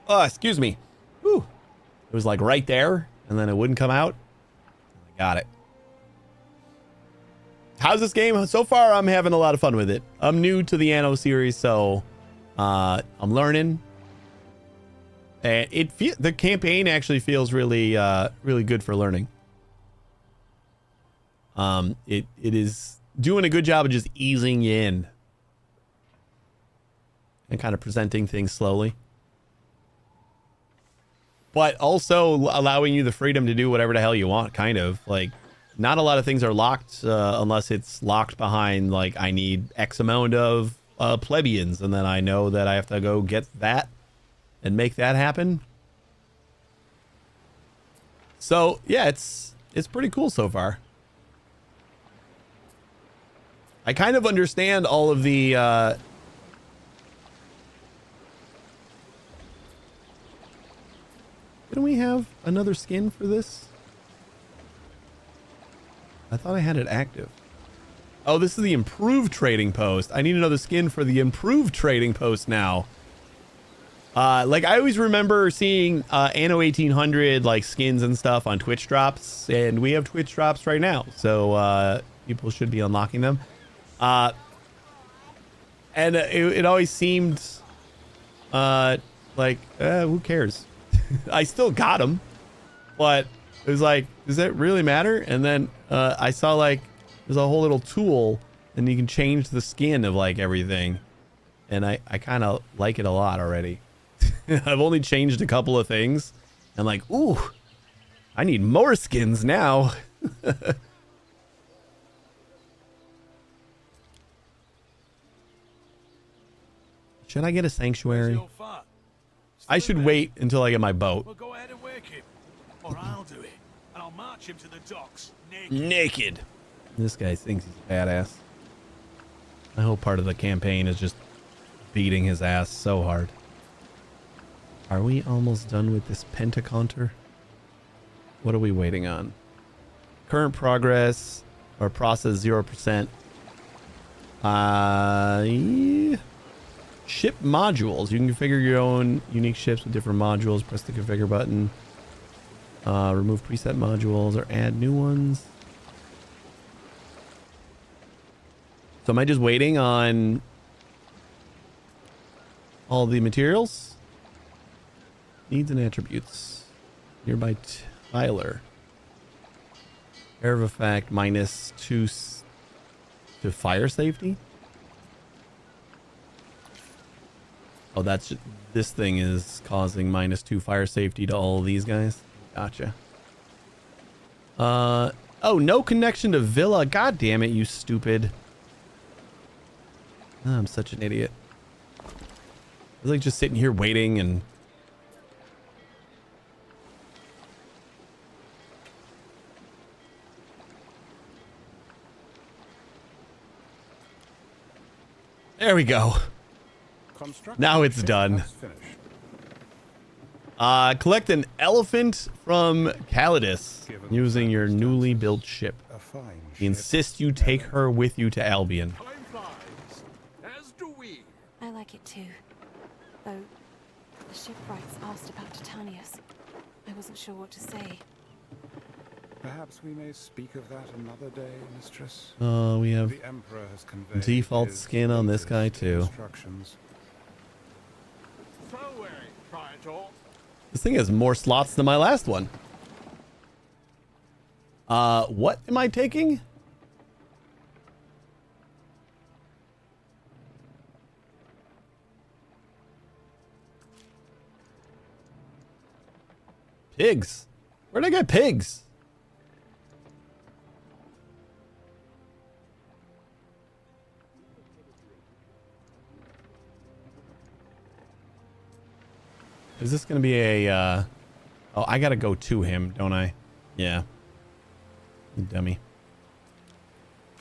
A: Oh, excuse me. Whew. It was like right there, and then it wouldn't come out. I got it. How's this game? So far, I'm having a lot of fun with it. I'm new to the Anno series, so I'm learning. And the campaign actually feels really, really good for learning. It is doing a good job of just easing you in and kind of presenting things slowly, but also allowing you the freedom to do whatever the hell you want, kind of. Like, not a lot of things are locked unless it's locked behind, like, I need X amount of plebeians, and then I know that I have to go get that and make that happen. So, yeah, it's pretty cool so far. I kind of understand all of the... Didn't we have another skin for this? I thought I had it active. Oh, this is the improved trading post. I need another skin for the improved trading post now. Like, I always remember seeing Anno 1800 like skins and stuff on Twitch drops, and we have Twitch drops right now, so people should be unlocking them. And it always seemed like, who cares? I still got them, but it was like, does that really matter? And then I saw like there's a whole little tool and you can change the skin of like everything, and I kind of like it a lot already. I've only changed a couple of things and like, ooh, I need more skins now. Should I get a sanctuary? I should wait until I get my boat.
I: Well, go ahead and wake him, or I'll do it, and I'll march him to the docks
A: naked. This guy thinks he's a badass. I hope part of the campaign is just beating his ass so hard. Are we almost done with this Pentaconter? What are we waiting on? Current progress or process 0%. Yeah. Ship modules. You can configure your own unique ships with different modules. Press the configure button. Remove preset modules or add new ones. So am I just waiting on all the materials? Needs and attributes. Nearby Tyler. Air of effect -2 to fire safety. Oh, that's this thing is causing -2 fire safety to all of these guys. Gotcha. Oh, no connection to Villa. God damn it, you stupid. Oh, I'm such an idiot. I was like just sitting here waiting and there we go. Now it's done. Collect an elephant from Calidus using your newly built ship. He insists you take her with you to Albion.
C: Time flies, as do we.
B: I like it too. Though the shipwrights asked about Titanius. I wasn't sure what to say.
E: Perhaps we may speak of that another day, mistress.
A: We have
E: The Emperor has conveyed
A: default
E: his
A: skin on this guy
E: latest
A: too.
E: instructions.
C: So Praetor.
A: This thing has more slots than my last one. What am I taking? Pigs. Where'd I get pigs? Is this going to be a, oh, I got to go to him, don't I? Yeah. You dummy.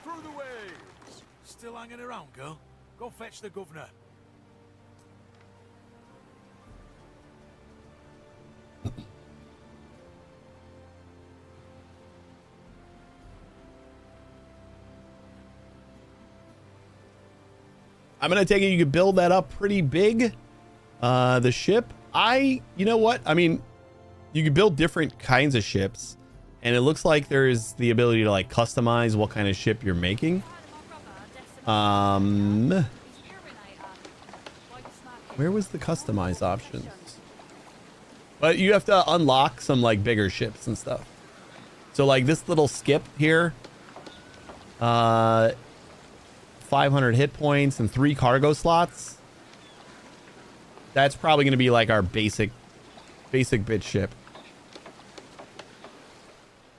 I: Through the waves. Still hanging around, girl? Go fetch the governor.
A: I'm going to take it you could build that up pretty big. The ship. You know what? I mean, you can build different kinds of ships. And it looks like there's the ability to like customize what kind of ship you're making. Where was the customize options? But you have to unlock some like bigger ships and stuff. So like this little skip here, 500 hit points and 3 cargo slots. That's probably going to be like our basic bit ship.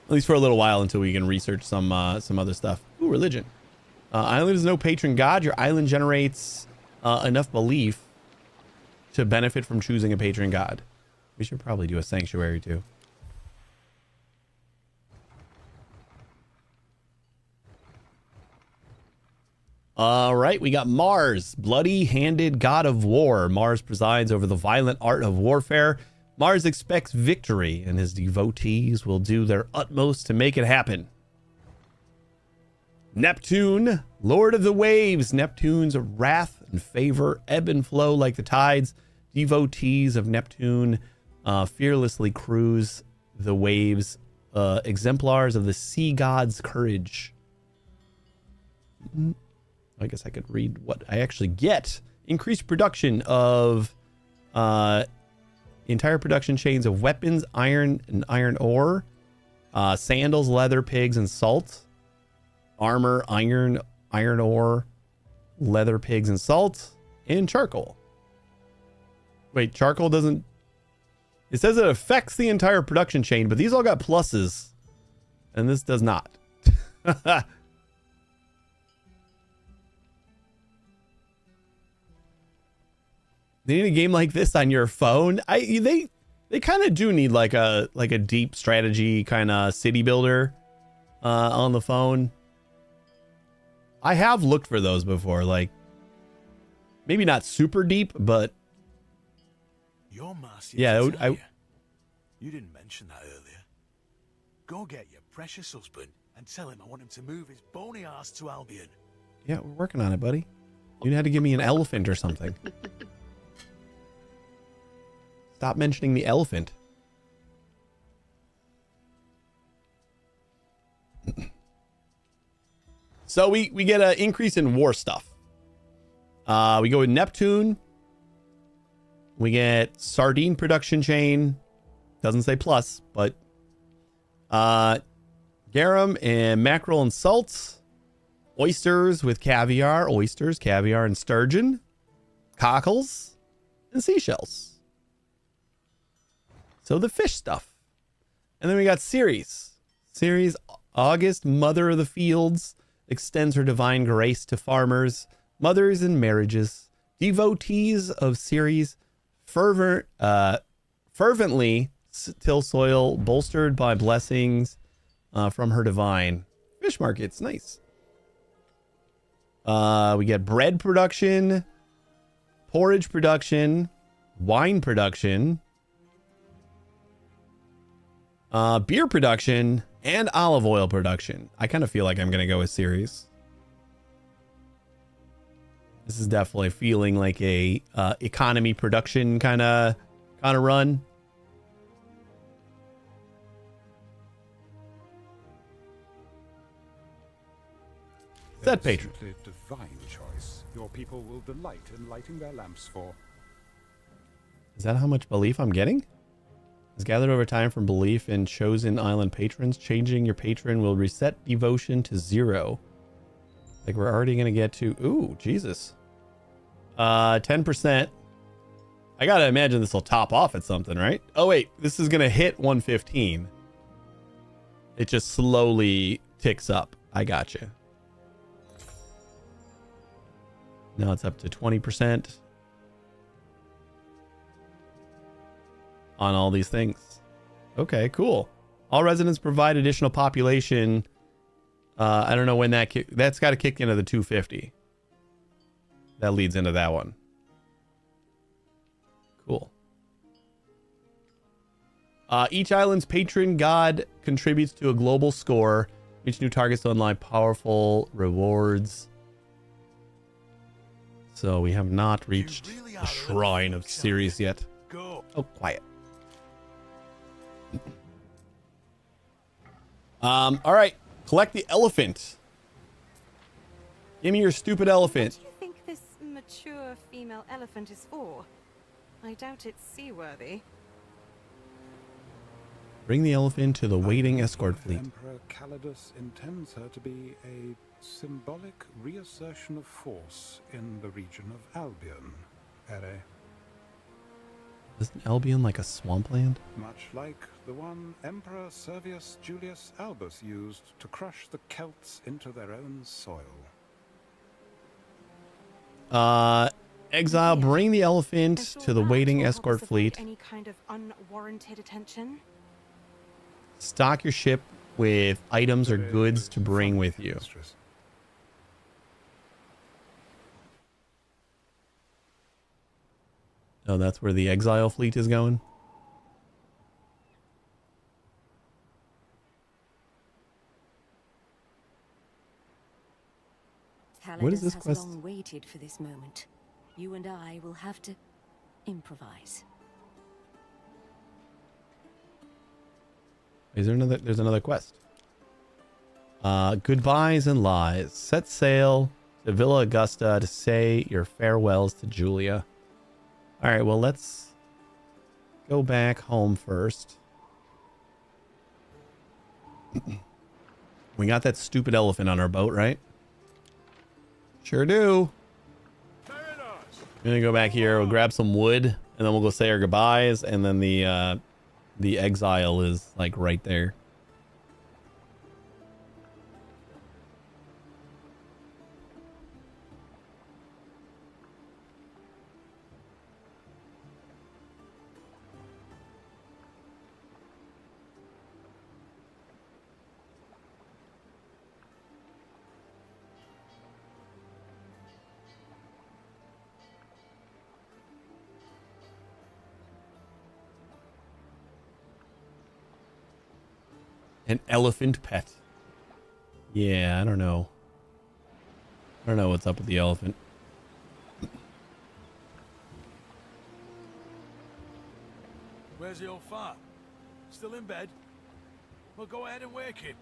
A: At least for a little while until we can research some other stuff. Ooh, religion. Island is no patron god. Your island generates enough belief to benefit from choosing a patron god. We should probably do a sanctuary too. All right, we got Mars, bloody-handed god of war. Mars presides over the violent art of warfare. Mars expects victory, and his devotees will do their utmost to make it happen. Neptune, lord of the waves. Neptune's wrath and favor ebb and flow like the tides. Devotees of Neptune fearlessly cruise the waves, exemplars of the sea god's courage. I guess I could read what I actually get. Increased production of entire production chains of weapons, iron and iron ore, sandals, leather, pigs, and salt. Armor, iron ore, leather, pigs, and salt, and charcoal. Wait, charcoal doesn't... It says it affects the entire production chain, but these all got pluses. And this does not. They need a game like this on your phone. They kind of do need like a deep strategy kind of city builder on the phone. I have looked for those before, like maybe not super deep, but
I: Your Marcia
A: yeah,
I: Titania. You didn't mention that earlier. Go get your precious husband and tell him I want him to move his bony ass to Albion.
A: yeah, we're working on it, buddy. You had to give me an elephant or something. Stop mentioning the elephant. So we get an increase in war stuff. We go with Neptune. We get sardine production chain. Doesn't say plus, but garum and mackerel and salt. Oysters with caviar. Oysters, caviar, and sturgeon. Cockles and seashells. So the fish stuff. And then we got Ceres. Ceres, August, mother of the fields, extends her divine grace to farmers, mothers, and marriages. Devotees of Ceres fervently till soil, bolstered by blessings from her divine. Fish markets, nice. We get bread production, porridge production, wine production, beer production, and olive oil production. I kind of feel like I'm going to go with Ceres. This is definitely feeling like a economy production kind of run. Set patron.
E: Simply divine choice. Your people will delight in lighting their lamps for.
A: Is that how much belief I'm getting? Is gathered over time from belief in chosen island patrons. Changing your patron will reset devotion to 0. Like we're already gonna get to. Ooh, Jesus. 10%. I gotta imagine this will top off at something, right? Oh wait, this is gonna hit 115. It just slowly ticks up. I gotcha. Now it's up to 20% on all these things. Okay, cool. All residents provide additional population. I don't know when that's got to kick into the 250. That leads into that one. Cool. Each island's patron god contributes to a global score. Each new targets to unlock powerful rewards. So we have not reached the shrine of Ceres yet.
I: Go.
A: Oh, quiet. All right. Collect the elephant. Give me your stupid elephant.
B: What do you think this mature female elephant is for? I doubt it's seaworthy.
A: Bring the elephant to the waiting escort fleet.
E: Emperor Calidus intends her to be a symbolic reassertion of force in the region of Albion, Ere.
A: Isn't Albion like a swampland?
E: Much like the one Emperor Servius Julius Albus used to crush the Celts into their own soil.
A: Exile, bring the elephant to the waiting escort fleet.
B: Any kind of unwarranted attention?
A: Stock your ship with items or goods to bring with you. Oh, that's where the exile fleet is going? What is this
D: has
A: quest?
D: long waited for this moment. You and I will have to improvise.
A: Is there another? There's another quest. Goodbyes and lies. Set sail to Villa Augusta to say your farewells to Julia. All right, well, let's go back home first. We got that stupid elephant on our boat, right? Sure do. I'm gonna go back here. We'll grab some wood, and then we'll go say our goodbyes. And then the exile is like right there. An elephant pet. Yeah, I don't know. I don't know what's up with the elephant.
I: Where's the old fart? Still in bed? Well, go ahead and wake him.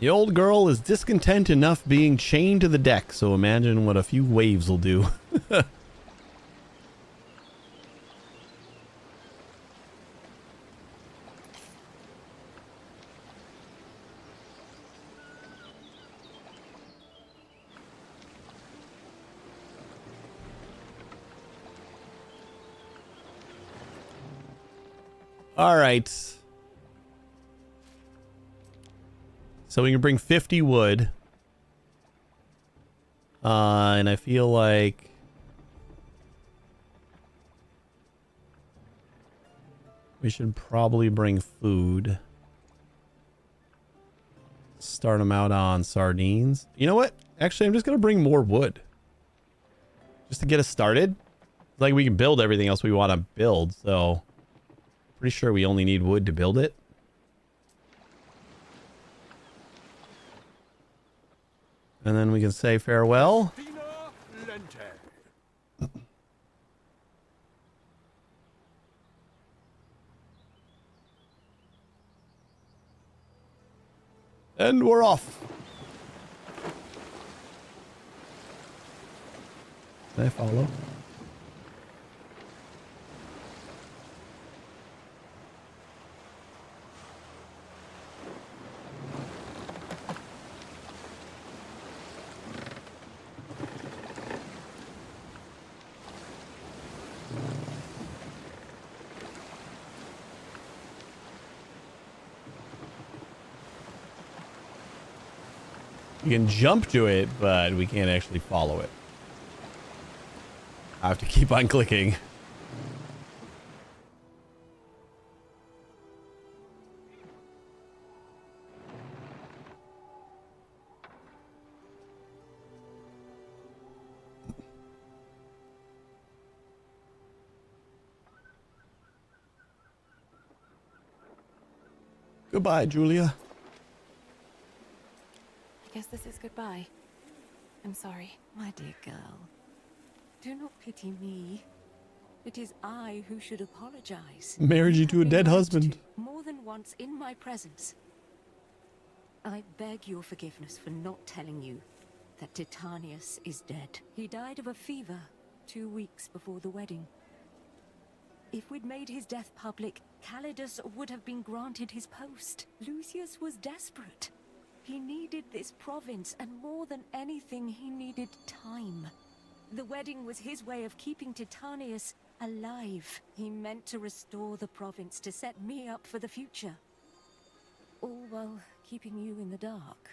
A: The old girl is discontent enough being chained to the deck, so imagine what a few waves will do. All right. So we can bring 50 wood. And I feel like we should probably bring food. Start them out on sardines. You know what? Actually, I'm just going to bring more wood. Just to get us started. Like, we can build everything else we want to build, so pretty sure we only need wood to build it. And then we can say farewell. And we're off. Can I follow? You can jump to it, but we can't actually follow it. I have to keep on clicking. Goodbye, Julia.
B: I guess this is goodbye. I'm sorry.
D: My dear girl, do not pity me. It is I who should apologize.
A: Married you to a dead husband.
D: More than once in my presence. I beg your forgiveness for not telling you that Titanius is dead. He died of a fever 2 weeks before the wedding. If we'd made his death public, Calidus would have been granted his post. Lucius was desperate. He needed this province, and more than anything, he needed time. The wedding was his way of keeping Titanius alive. He meant to restore the province to set me up for the future. All while keeping you in the dark.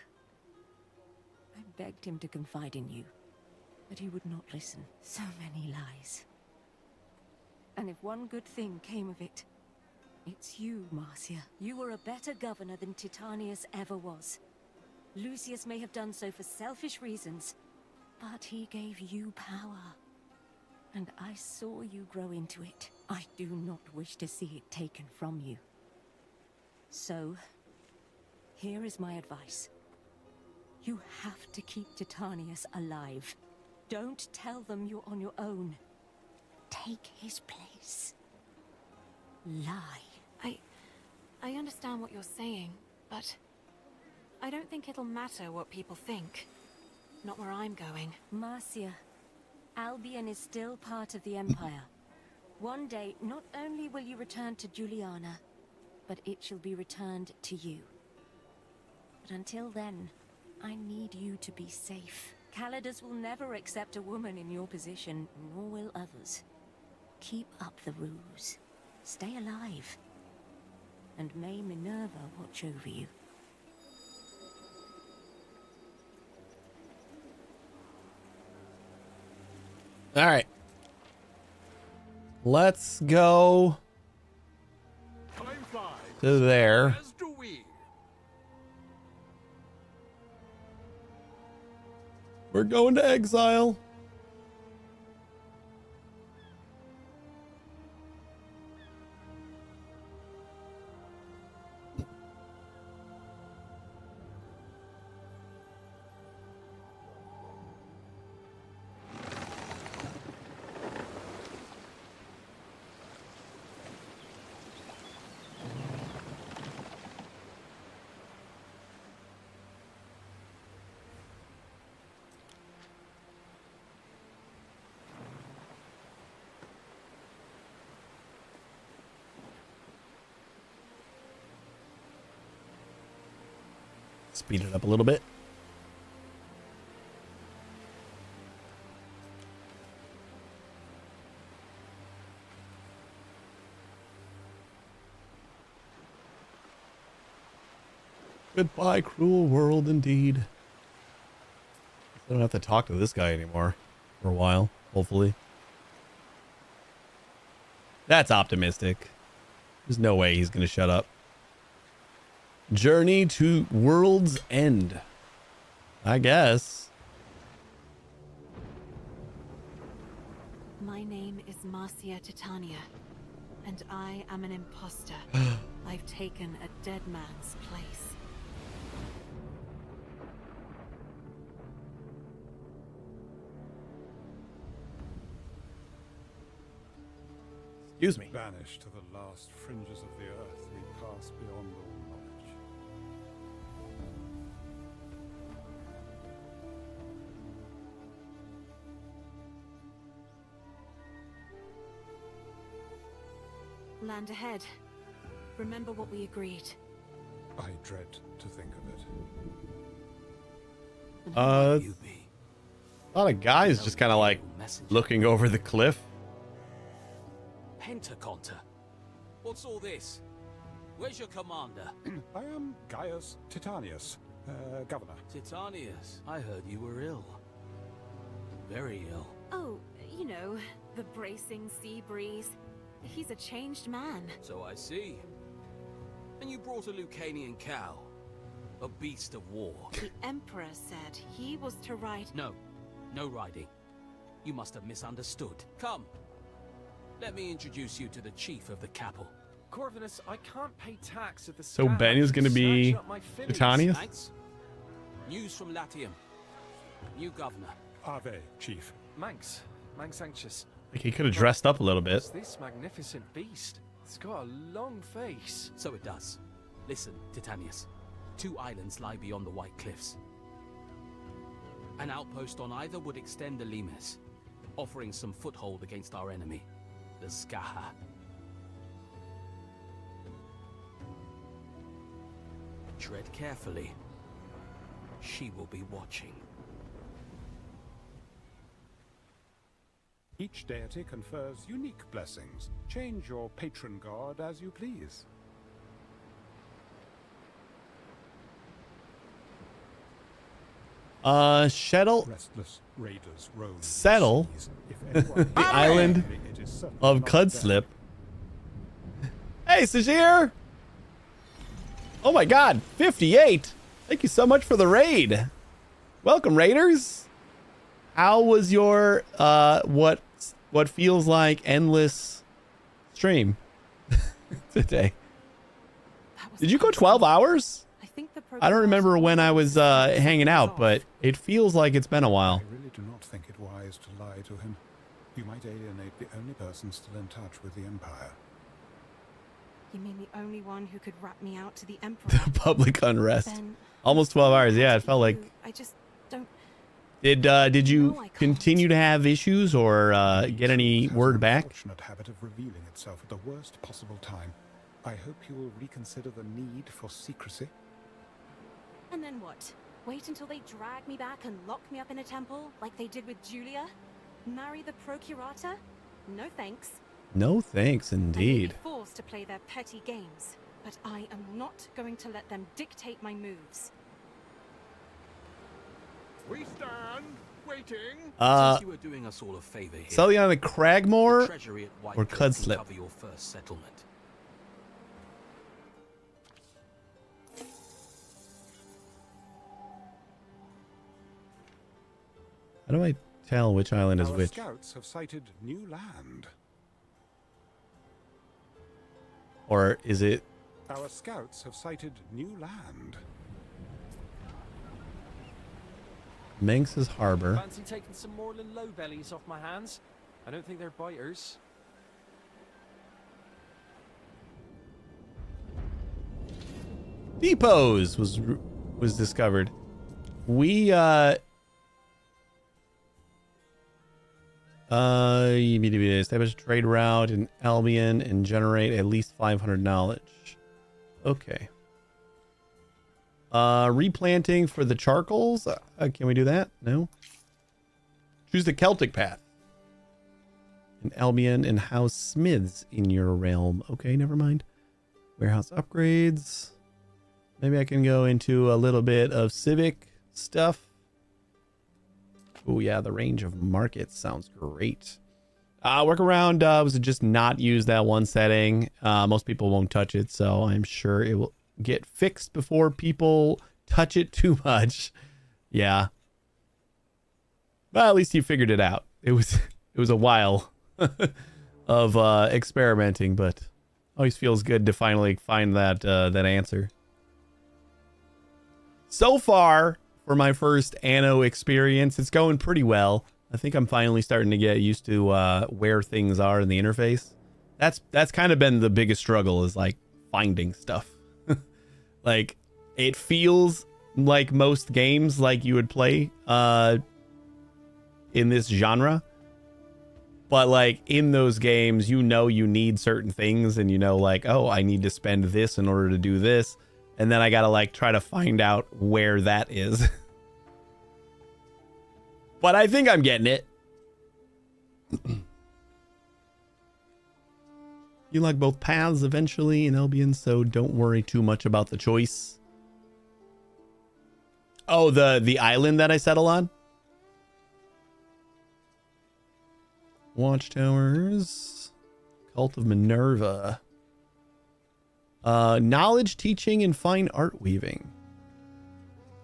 D: I begged him to confide in you, but he would not listen. So many lies. And if one good thing came of it, it's you, Marcia. You were a better governor than Titanius ever was. Lucius may have done so for selfish reasons, but he gave you power. And I saw you grow into it. I do not wish to see it taken from you. So, here is my advice. You have to keep Titanius alive. Don't tell them you're on your own. Take his place. Lie.
B: I understand what you're saying, but I don't think it'll matter what people think. Not where I'm going.
D: Marcia, Albion is still part of the Empire. One day, not only will you return to Juliana, but it shall be returned to you. But until then, I need you to be safe. Calidus will never accept a woman in your position, nor will others. Keep up the ruse. Stay alive. And may Minerva watch over you.
A: All right. Let's go to there. We're going to exile. Speed it up a little bit. Goodbye, cruel world, indeed. I don't have to talk to this guy anymore for a while, hopefully. That's optimistic. There's no way he's going to shut up. Journey to World's End. I guess.
B: My name is Marcia Titania, and I am an imposter. I've taken a dead man's place.
A: Excuse me.
E: Banished to the last fringes of the earth, we pass beyond all knowledge.
B: Land ahead. Remember what we agreed.
E: I dread to think of it.
A: A lot of guys just kind of like looking over the cliff.
K: Pentaconta? What's all this? Where's your commander?
E: I am Gaius Titanius, governor.
K: Titanius, I heard you were ill. Very ill.
B: Oh, you know, the bracing sea breeze. He's a changed man.
K: So I see. And you brought a Lucanian cow. A beast of war.
B: The Emperor said he was to ride...
K: No. No riding. You must have misunderstood. Come. Let me introduce you to the chief of the Capel.
J: Corvinus, I can't pay tax at the
A: So Ben is going to be Titanius?
K: Thanks. News from Latium. New governor.
E: Ave, chief.
J: Manx anxious.
A: Like he could have dressed up a little bit.
J: What's this magnificent beast? It's got a long face.
K: So it does. Listen, Titanius. 2 islands lie beyond the White Cliffs. An outpost on either would extend the limes, offering some foothold against our enemy, the Skaha. Tread carefully. She will be watching.
E: Each deity confers unique blessings. Change your patron god as you please.
A: Settle.
E: Restless raiders roam
A: Settle.
E: the seas. If anyone
A: The island
E: it is certainly
A: of
E: not
A: Cudslip. Hey, Sajir! Oh my god, 58! Thank you so much for the raid. Welcome, raiders. How was your what feels like endless stream today? Did you go 12 hours? I don't remember when I was hanging out, but it feels like it's been a while.
E: I really do not think it wise to lie to him. You might alienate the only person still in touch with the Empire.
B: You mean the only one who could rat me out to the Emperor?
A: Public unrest.
B: Ben,
A: Almost 12 hours. Yeah, it felt like.
B: I just don't...
A: Did you continue to have issues or get any word back?
E: Unfortunate habit of revealing itself at the worst possible time. I hope you will reconsider the need for secrecy.
B: And then what? Wait until they drag me back and lock me up in a temple, like they did with Julia? Marry the Procurata? No thanks.
A: No thanks,
B: I may
A: indeed.
B: be forced to play their petty games, but I am not going to let them dictate my moves.
C: We stand waiting.
K: Since you were doing us all a favor here.
A: Selling on the Cragmore
K: the treasury at White
A: or
K: Cliff can
A: Cudslip?
K: cover your first settlement.
A: How do I tell which island is
E: Our
A: which?
E: scouts have sighted new land.
A: Or is it?
E: Our scouts have sighted new land.
A: Manx's Harbor.
J: Fancy taking some Moreland low bellies off my hands? I don't think they're biters.
A: Depots was discovered. We establish a trade route in Albion and generate at least 500 knowledge. Okay. Replanting for the charcoals. Can we do that? No. Choose the Celtic path. An Albion and House Smiths in your realm. Okay, never mind. Warehouse upgrades. Maybe I can go into a little bit of civic stuff. Oh yeah, the range of markets sounds great. Workaround was to just not use that one setting. Most people won't touch it, so I'm sure it will get fixed before people touch it too much. Yeah. Well, at least you figured it out. It was a while of experimenting, but always feels good to finally find that answer. So far, for my first Anno experience, it's going pretty well. I think I'm finally starting to get used to where things are in the interface. That's kind of been the biggest struggle, is like finding stuff. Like, it feels like most games like you would play in this genre. But like in those games, you know you need certain things, and you know like, oh, I need to spend this in order to do this. And then I gotta like try to find out where that is. But I think I'm getting it. You like both paths eventually in Albion, so don't worry too much about the choice. Oh, the island that I settle on? Watchtowers. Cult of Minerva. Knowledge, teaching, and fine art weaving.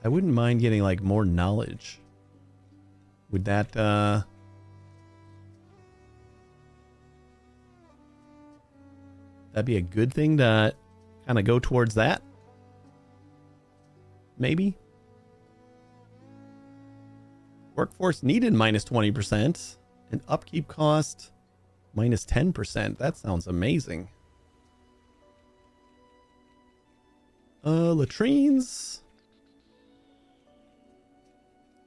A: I wouldn't mind getting like more knowledge. Would that that'd be a good thing to kind of go towards that? Maybe. Workforce needed minus 20%. And upkeep cost minus 10%. That sounds amazing. Latrines.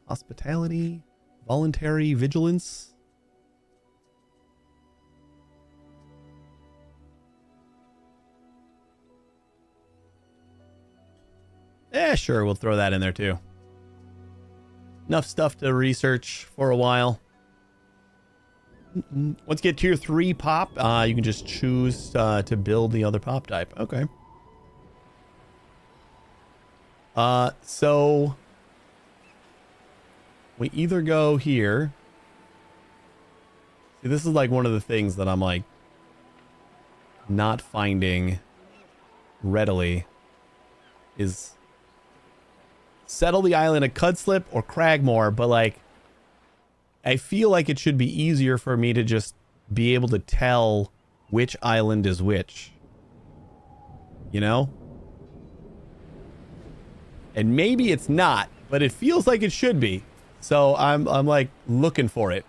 A: Hospitality. Voluntary vigilance. Yeah, sure. We'll throw that in there too. Enough stuff to research for a while. Once you get tier 3 pop, you can just choose to build the other pop type. Okay. So we either go here. See, this is like one of the things that I'm like not finding readily is settle the island of Cudslip or Cragmore, but like I feel like it should be easier for me to just be able to tell which island is which. You know? And maybe it's not, but it feels like it should be. So I'm like looking for it.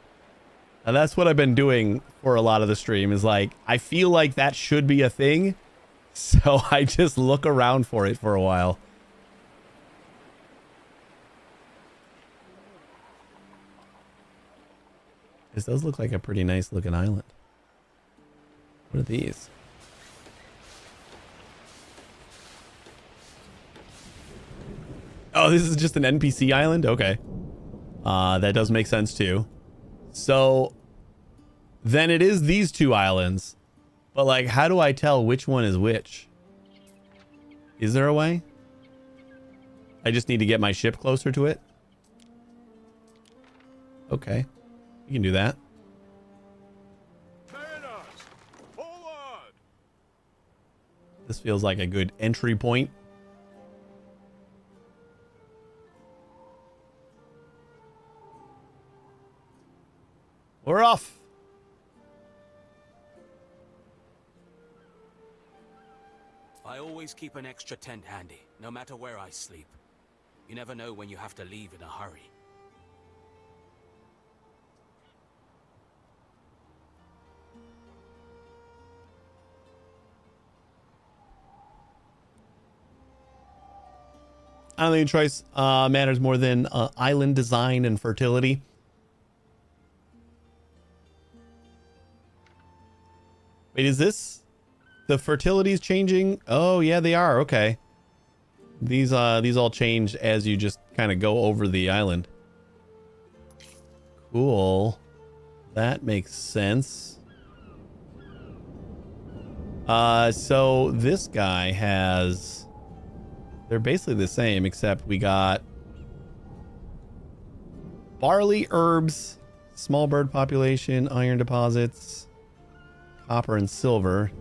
A: And that's what I've been doing for a lot of the stream, is like I feel like that should be a thing. So I just look around for it for a while. This does look like a pretty nice looking island. What are these? Oh, this is just an NPC island? Okay. That does make sense too. So then it is these two islands. But like, how do I tell which one is which? Is there a way? I just need to get my ship closer to it? Okay. You can do that. This feels like a good entry point. We're off.
K: I always keep an extra tent handy, no matter where I sleep. You never know when you have to leave in a hurry.
A: I don't think choice matters more than island design and fertility. Wait, is this... The fertility is changing? Oh, yeah, they are. Okay. These all change as you just kind of go over the island. Cool. That makes sense. So this guy has... They're basically the same, except we got barley, herbs, small bird population, iron deposits, copper and silver.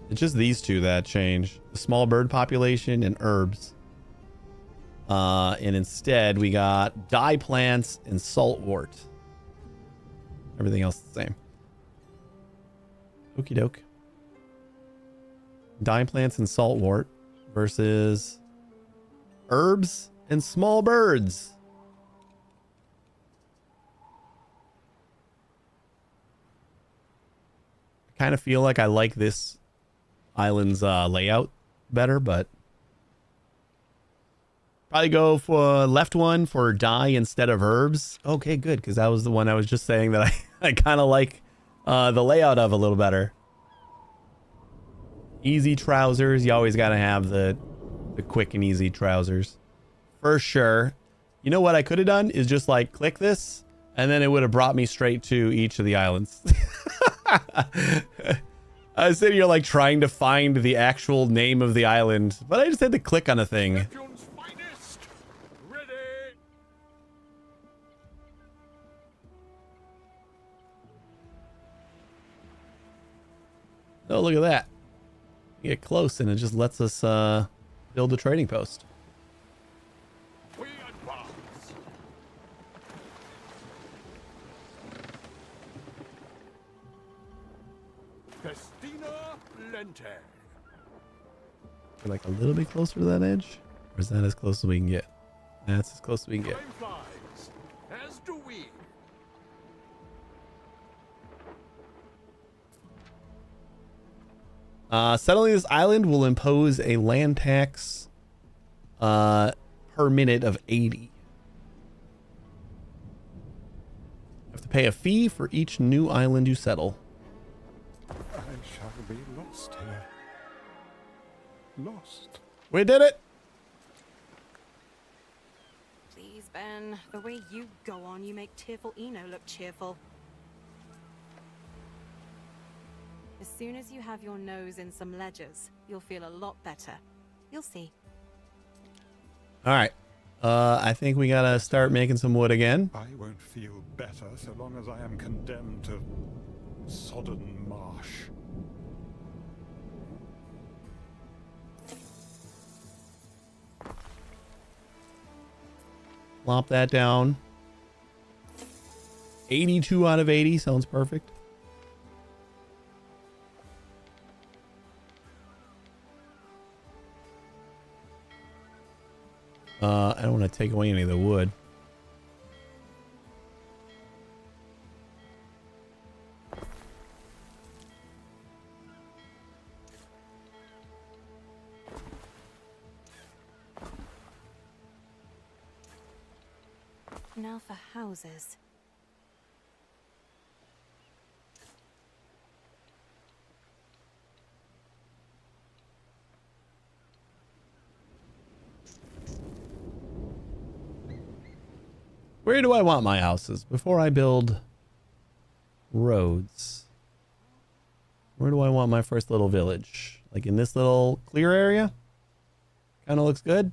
A: It's just these two that change. The small bird population and herbs. And instead we got dye plants and saltwort. Everything else is the same. Okie doke. Dye plants and saltwort versus herbs and small birds. I kind of feel like I like this island's layout better, but probably go for left one for dye instead of herbs. Okay, good, because that was the one I was just saying that I kind of like the layout of a little better. Easy trousers. You always got to have the quick and easy trousers. For sure. You know what I could have done is just like click this and then it would have brought me straight to each of the islands. I was sitting here like trying to find the actual name of the island, but I just had to click on a thing. Oh, look at that. We get close and it just lets us build a trading post.
C: We advance. Festina Lente.
A: We're like a little bit closer to that edge. Or is that as close as we can get? That's as close as we can get.
C: Time flies, as do we.
A: Settling this island will impose a land tax per minute of 80. You have to pay a fee for each new island you settle.
E: I shall be lost here. Lost.
A: We did it!
B: Please, Ben. The way you go on, you make tearful Eno look cheerful. As soon as you have your nose in some ledgers, you'll feel a lot better. You'll see.
A: All right. I think we gotta start making some wood again.
E: I won't feel better so long as I am condemned to sodden marsh.
A: Plop that down. 82 out of 80 sounds perfect. I don't want to take away any of the wood.
B: Now for houses.
A: Where do I want my houses before I build roads? Where do I want my first little village? Like in this little clear area? Kind of looks good.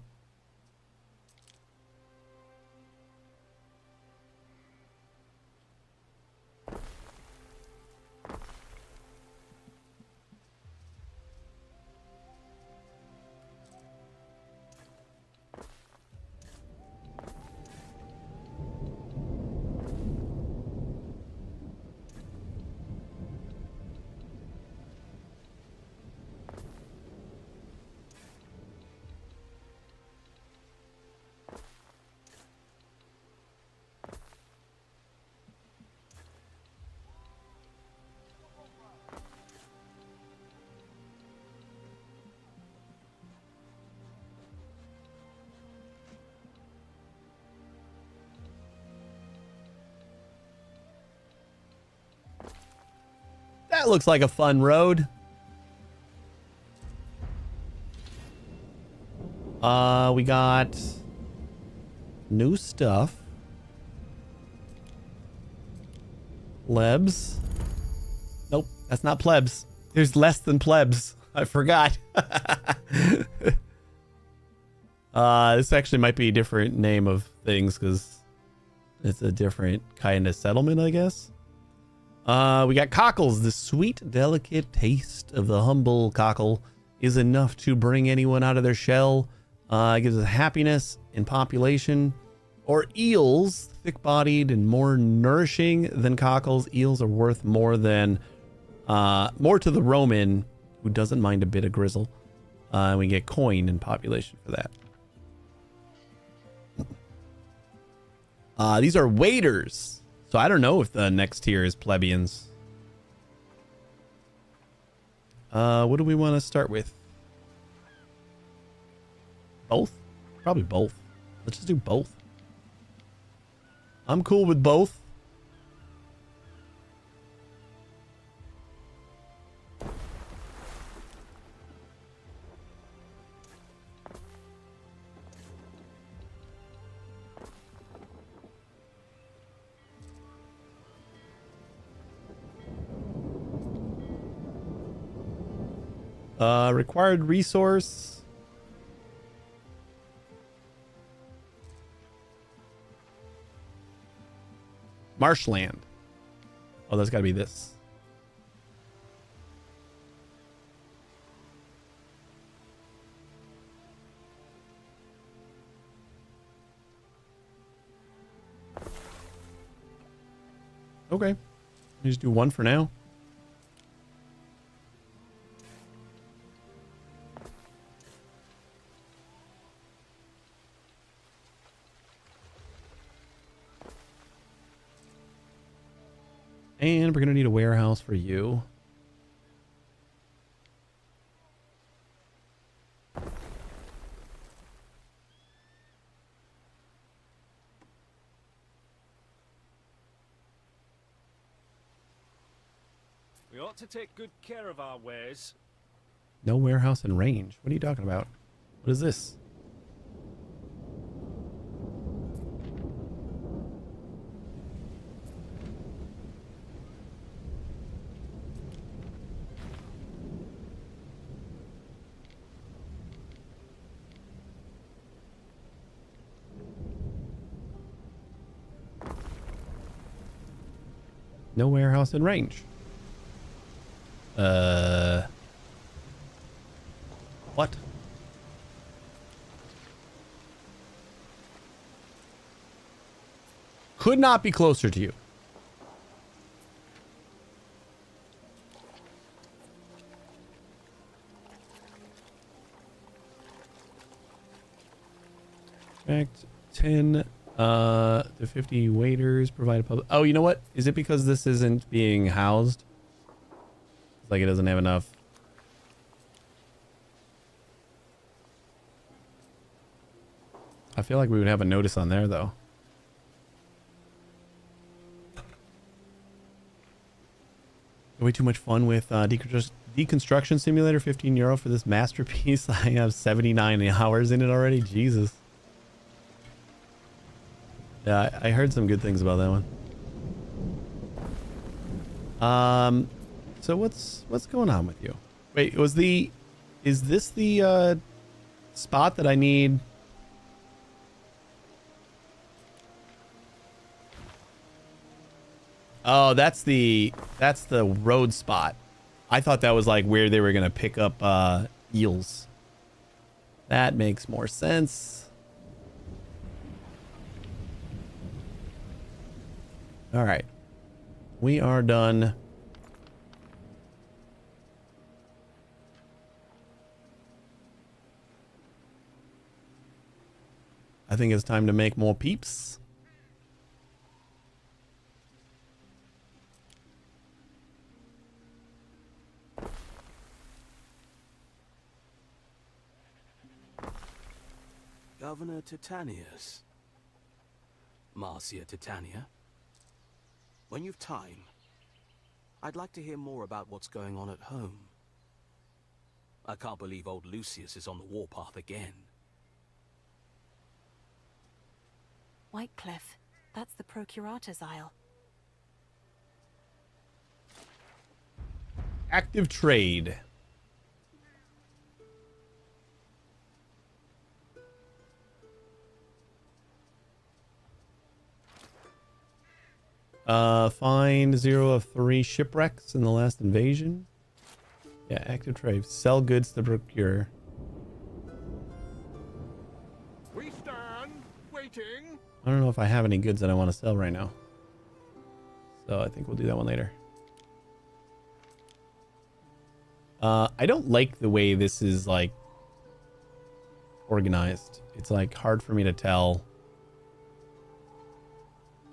A: That looks like a fun road. We got new stuff. Plebs. Nope, that's not plebs. There's less than plebs. I forgot. This actually might be a different name of things because it's a different kind of settlement, I guess. We got cockles. The sweet, delicate taste of the humble cockle is enough to bring anyone out of their shell. It gives us happiness in population. Or eels, thick-bodied and more nourishing than cockles. Eels are worth more than more to the Roman, who doesn't mind a bit of grizzle. And we get coin in population for that. These are waiters. So I don't know if the next tier is plebeians. What do we want to start with? Both? Probably both. Let's just do both. I'm cool with both. Required resource. Marshland. Oh, that's got to be this. Okay. Just do one for now. And we're going to need a warehouse for you.
H: We ought to take good care of our wares.
A: No warehouse in range. What are you talking about? What is this? No warehouse in range. What? Could not be closer to you. Fact 10 to 50 waiters provide a public. Oh, you know what? Is it because this isn't being housed? It's like it doesn't have enough. I feel like we would have a notice on there though. Way too much fun with Deconstruction Simulator, €15 for this masterpiece. I have 79 hours in it already. Jesus. Yeah, I heard some good things about that one. So what's going on with you? Wait, is this the spot that I need? Oh, that's the road spot. I thought that was like where they were gonna pick up eels. That makes more sense. All right, we are done. I think it's time to make more peeps.
K: Governor Titanius. Marcia Titania. When you've time, I'd like to hear more about what's going on at home. I can't believe old Lucius is on the warpath again.
B: Whitecliff. That's the Procurator's Isle.
A: Active trade. Find 0 of 3 shipwrecks in the last invasion. Yeah, active trade. Sell goods to procure.
C: We stand waiting.
A: I don't know if I have any goods that I want to sell right now. So I think we'll do that one later. I don't like the way this is like organized. It's like hard for me to tell.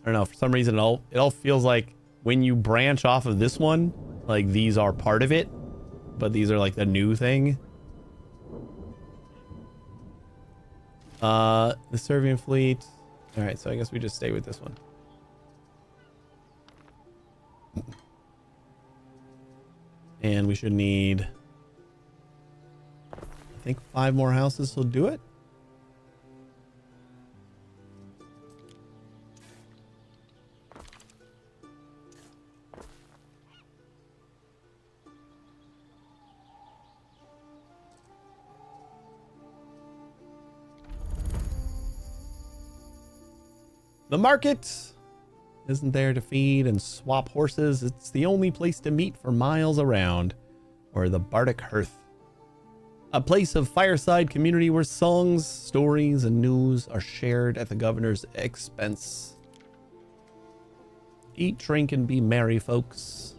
A: I don't know, for some reason it all feels like when you branch off of this one, like these are part of it, but these are like the new thing. The Servian fleet. All right, so I guess we just stay with this one. And we should need, I think 5 more houses will do it. The market isn't there to feed and swap horses. It's the only place to meet for miles around. Or the Bardic Hearth. A place of fireside community where songs, stories, and news are shared at the governor's expense. Eat, drink, and be merry, folks.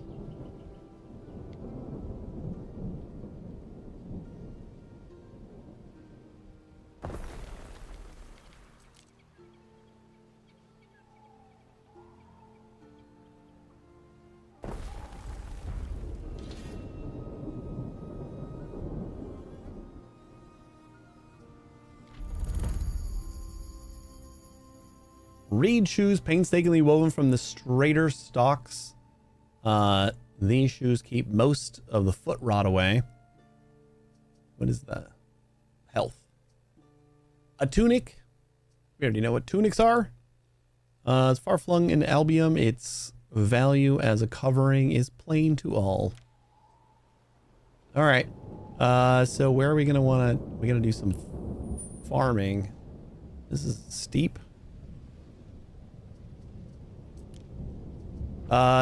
A: Reed shoes painstakingly woven from the straighter stalks. These shoes keep most of the foot rot away. What is that? Health. A tunic. We already know what tunics are. It's far flung in Albium. Its value as a covering is plain to all. All right. So where are we gonna wanna? We're gonna do some farming. This is steep.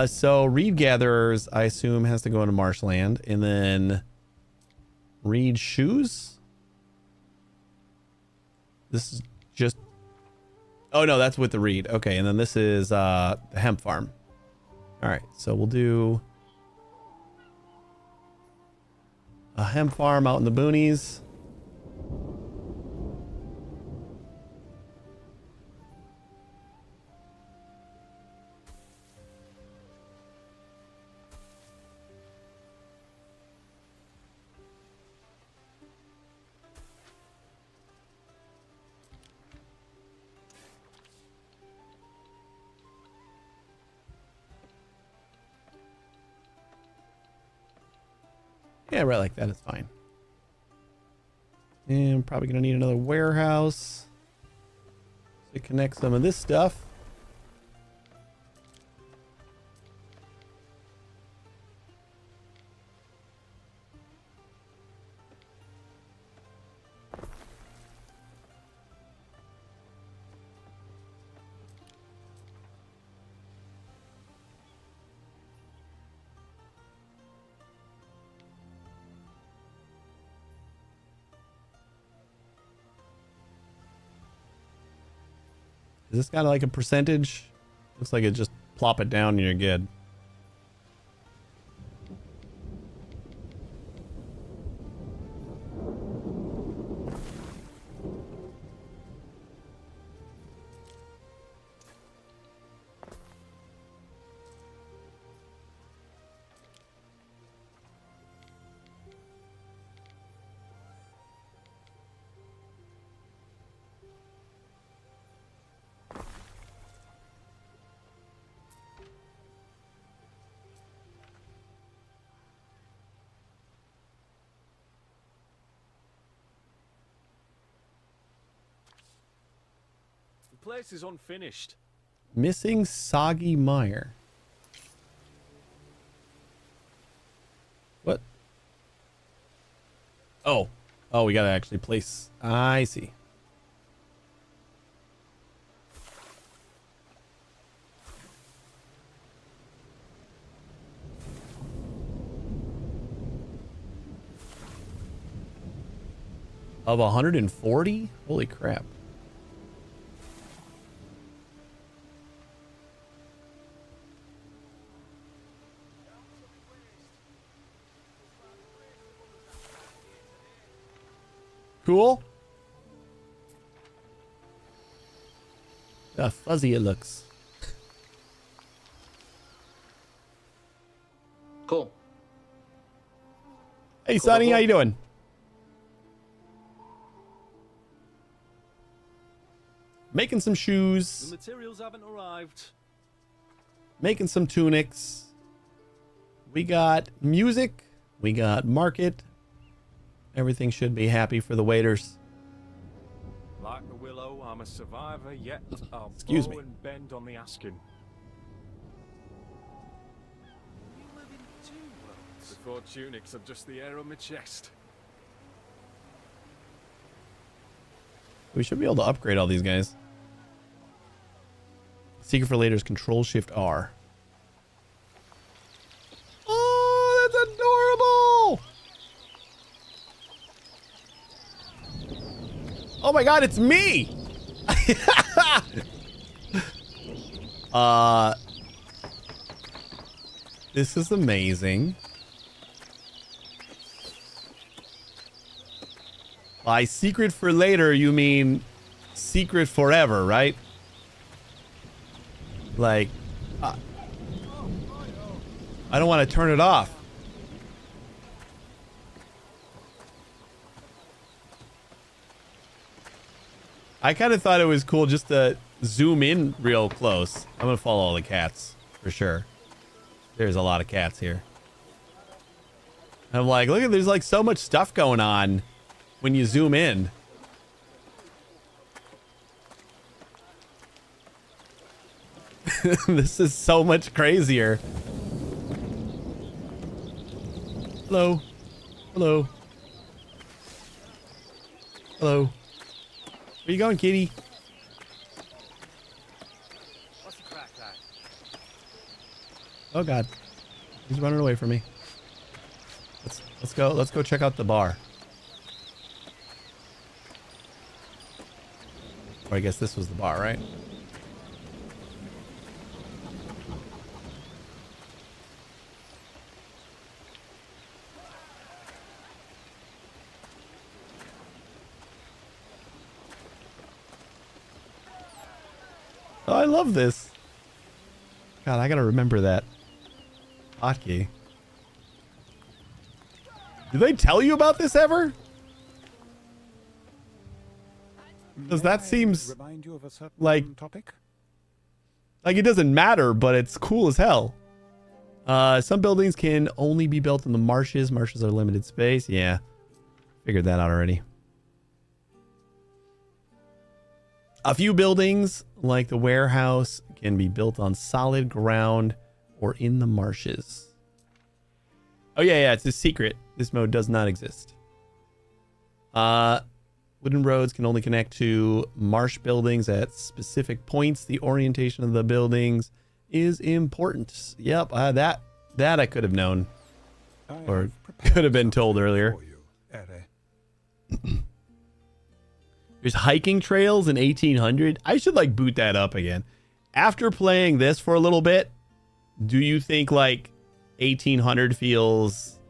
A: So reed gatherers, I assume, has to go into marshland, and then reed shoes. This is just, oh no, that's with the reed. Okay, and then this is the hemp farm. All right, so we'll do a hemp farm out in the boonies. Yeah, right like that is fine. And I'm probably going to need another warehouse to connect some of this stuff. Is this got like a percentage? Looks like it just plop it down and you're good.
J: place is unfinished.
A: Missing soggy mire. What? Oh. Oh, we gotta actually place. I see. Of 140? Holy crap. Cool. How fuzzy it looks.
L: Cool.
A: Hey, Sonny, how you doing? Making some
J: The
A: shoes.
J: materials haven't arrived.
A: Making some tunics. We got music. We got market. Everything should be happy for the waiters.
J: Like the willow, I'm a survivor, yet I'll
A: Excuse
J: bow
A: me.
J: and bend on the asking. You live in two worlds. The 4 tunics are just the air on my chest.
A: We should be able to upgrade all these guys. Secret for later is Control Shift R. Oh, that's adorable! Oh my god, it's me! This is amazing. By secret for later, you mean secret forever, right? Like, I don't want to turn it off. I kind of thought it was cool just to zoom in real close. I'm going to follow all the cats for sure. There's a lot of cats here. And I'm like, look at, there's like so much stuff going on when you zoom in. This is so much crazier. Hello. Hello. Hello. Where you going, kitty?
G: What's the crack, lad?
A: Oh god. He's running away from me. Let's go check out the bar. Or I guess this was the bar, right? Oh, I love this. God, I gotta remember that hotkey. Did they tell you about this ever? Because that seems
E: Remind you of a certain
A: like
E: topic?
A: it doesn't matter, but it's cool as hell. Some buildings can only be built in the marshes. Marshes are limited space. Yeah, figured that out already. A few buildings, like the warehouse, can be built on solid ground or in the marshes. Oh, yeah, it's a secret. This mode does not exist. Wooden roads can only connect to marsh buildings at specific points. The orientation of the buildings is important. Yep, that I could have known. Or could have been told earlier. There's hiking trails in 1800. I should like boot that up again. After playing this for a little bit, do you think like 1800 feels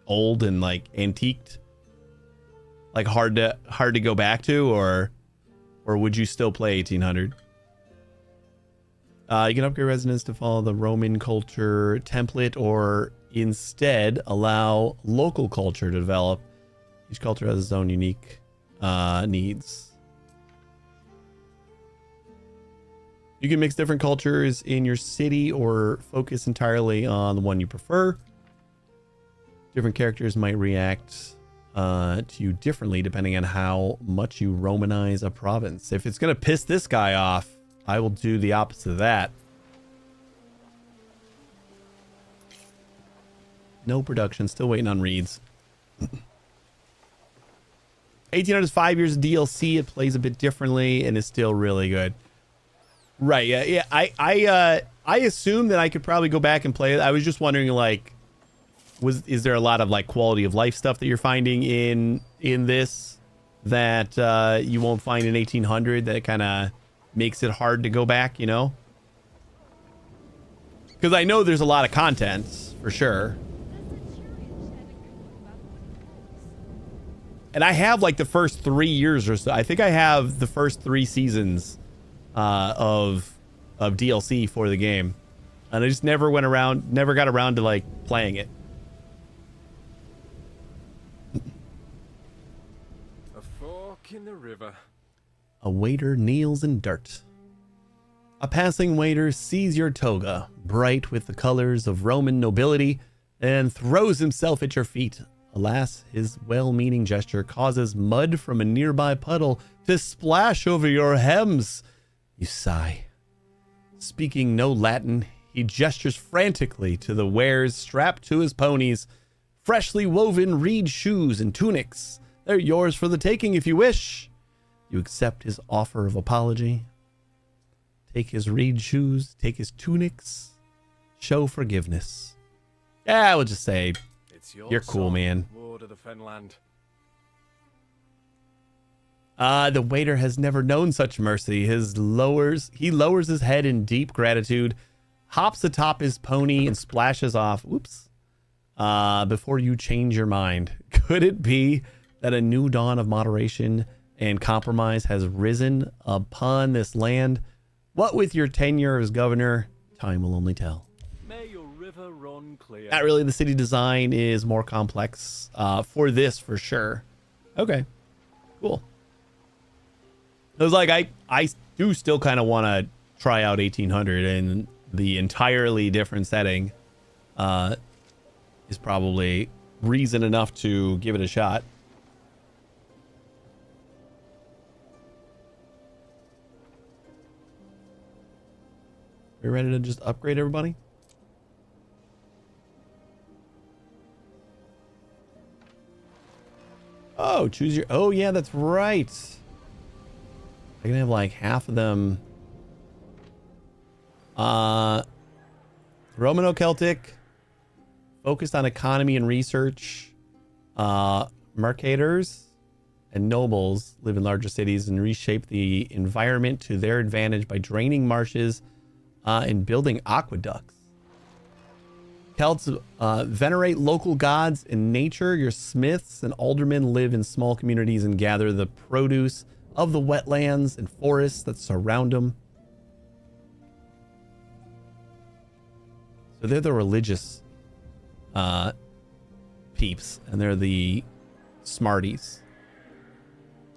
A: old and like antiqued? Like hard to go back to, or would you still play 1800? You can upgrade residents to follow the Roman culture template, or instead allow local culture to develop. Each culture has its own unique needs. You can mix different cultures in your city or focus entirely on the one you prefer. Different characters might react to you differently depending on how much you Romanize a province. If it's going to piss this guy off, I will do the opposite of that. No production, still waiting on reads. 1800 is 5 years of DLC. It plays a bit differently and is still really good. Right, yeah. I assume that I could probably go back and play it. I was just wondering, like, is there a lot of like quality of life stuff that you're finding in this that you won't find in 1800 that kind of makes it hard to go back, you know? Because I know there's a lot of content for sure. And I have like the first 3 years or so. I think I have the first 3 seasons of DLC for the game, and I just never got around to like playing it.
J: A fork in the river.
A: A waiter kneels in dirt. A passing waiter sees your toga, bright with the colors of Roman nobility, and throws himself at your feet. Alas, his well-meaning gesture causes mud from a nearby puddle to splash over your hems. You sigh. Speaking no Latin, he gestures frantically to the wares strapped to his ponies. Freshly woven reed shoes and tunics. They're yours for the taking if you wish. You accept his offer of apology. Take his reed shoes, take his tunics. Show forgiveness. Yeah, I will just say,
J: It's your
A: you're cool,
J: song,
A: man.
J: Lord of the Fenland.
A: The waiter has never known such mercy. He lowers his head in deep gratitude, hops atop his pony, and splashes off. Whoops. Before you change your mind. Could it be that a new dawn of moderation and compromise has risen upon this land? What with your tenure as governor, time will only tell.
J: May your river run clear.
A: Not really. The city design is more complex for this, for sure. Okay, cool. It was like, I do still kind of want to try out 1800, and the entirely different setting is probably reason enough to give it a shot. We ready to just upgrade everybody? Oh, choose your... Oh, yeah, that's right. I can have like half of them. Romano-Celtic. Focused on economy and research. Mercators and nobles live in larger cities and reshape the environment to their advantage by draining marshes and building aqueducts. Celts venerate local gods and nature. Your smiths and aldermen live in small communities and gather the produce of the wetlands and forests that surround them. So they're the religious peeps, and they're the smarties.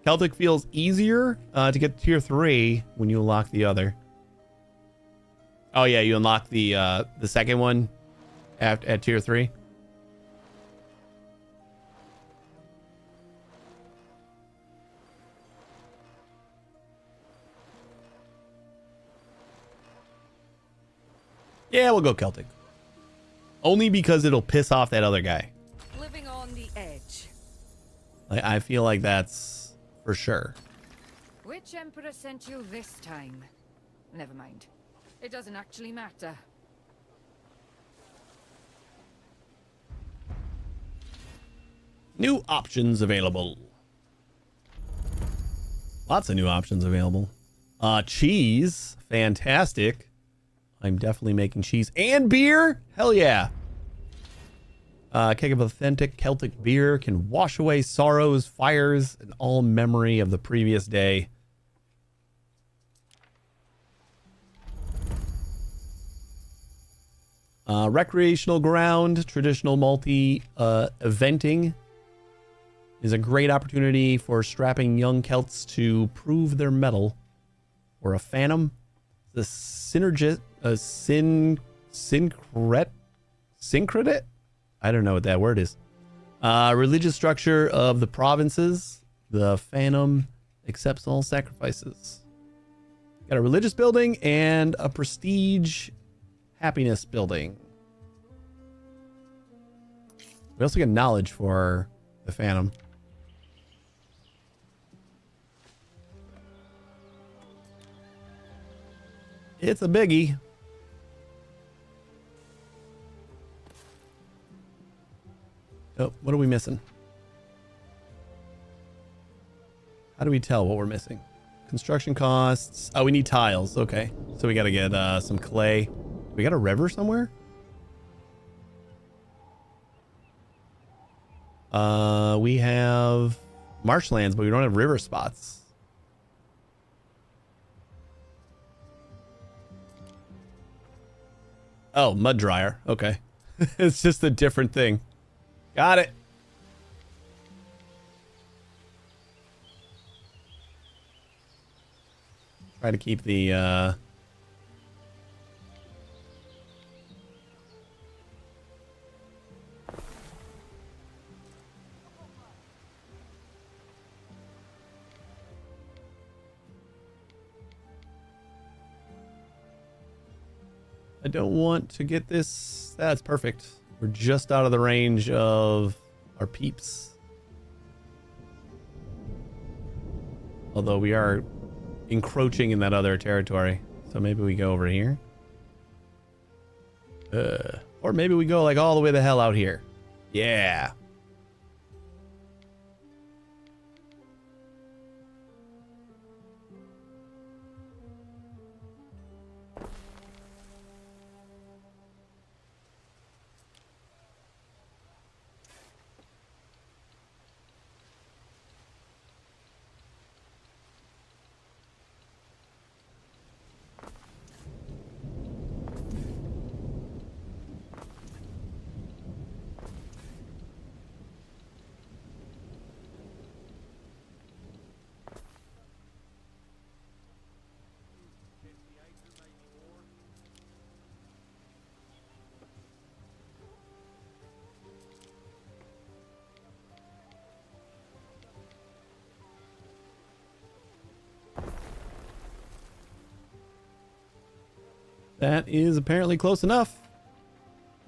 A: Celtic feels easier to get to tier 3 when you unlock the other. Oh yeah, you unlock the second one at tier 3. Yeah, we'll go Celtic. Only because it'll piss off that other guy.
D: Living on the edge.
A: I feel like that's for sure.
D: Which emperor sent you this time? Never mind. It doesn't actually matter.
A: New options available. Lots of new options available. Cheese. Fantastic. I'm definitely making cheese and beer. Hell yeah. A keg of authentic Celtic beer can wash away sorrows, fires, and all memory of the previous day. Recreational ground, traditional eventing is a great opportunity for strapping young Celts to prove their mettle. Or a phantom. The syncretet? I don't know what that word is. Religious structure of the provinces. The Phantom accepts all sacrifices. Got a religious building and a prestige happiness building. We also get knowledge for the Phantom. It's a biggie. Oh, what are we missing? How do we tell what we're missing? Construction costs. Oh, we need tiles. Okay. So we got to get some clay. We got a river somewhere? We have marshlands, but we don't have river spots. Oh, mud dryer. Okay. It's just a different thing. Got it. Try to keep the I don't want to get this. That's perfect. We're just out of the range of our peeps. Although we are encroaching in that other territory. So maybe we go over here. Or maybe we go like all the way the hell out here. Yeah. That is apparently close enough.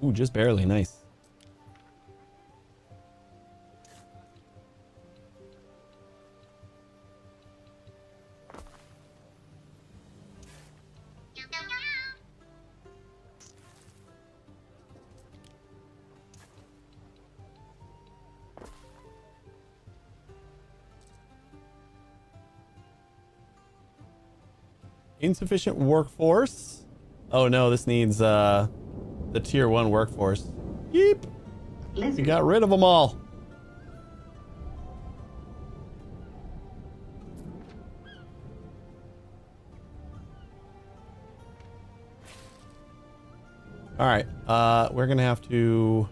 A: Ooh, just barely. Nice. Insufficient workforce. Oh no, this needs the tier 1 workforce. Yeep. We got rid of them all. All right, we're gonna have to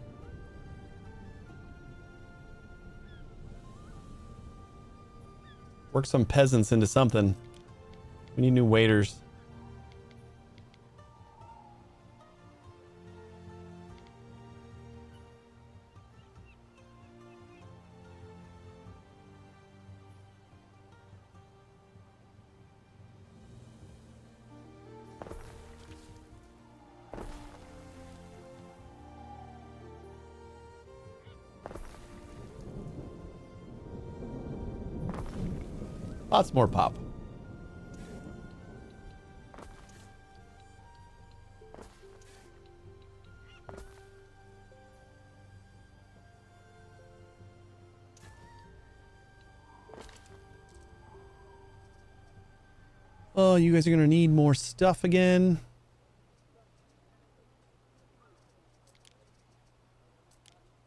A: work some peasants into something. We need new waiters. Lots more pop. Oh, you guys are gonna need more stuff again.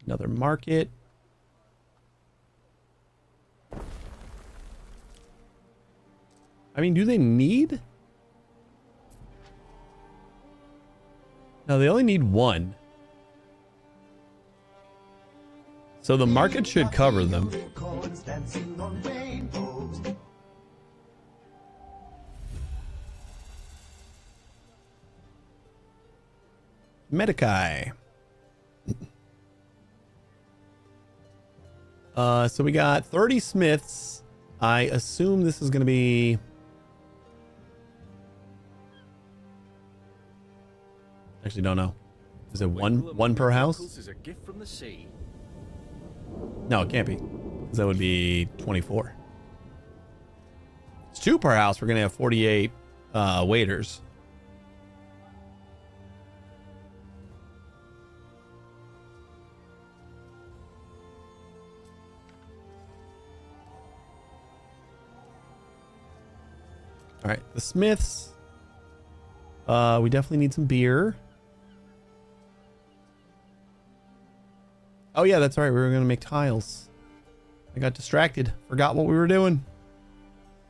A: Another market. I mean, do they need? No, they only need one. So the market should cover them. Medikai. So we got 30 smiths. I assume this is going to be... Actually, don't know. Is it one per house?
H: Is a gift from the sea.
A: No, it can't be. 'Cause that would be 24. It's 2 per house. We're going to have 48 waiters. All right, the smiths. We definitely need some beer. Oh yeah, that's right. We were gonna make tiles. I got distracted. Forgot what we were doing.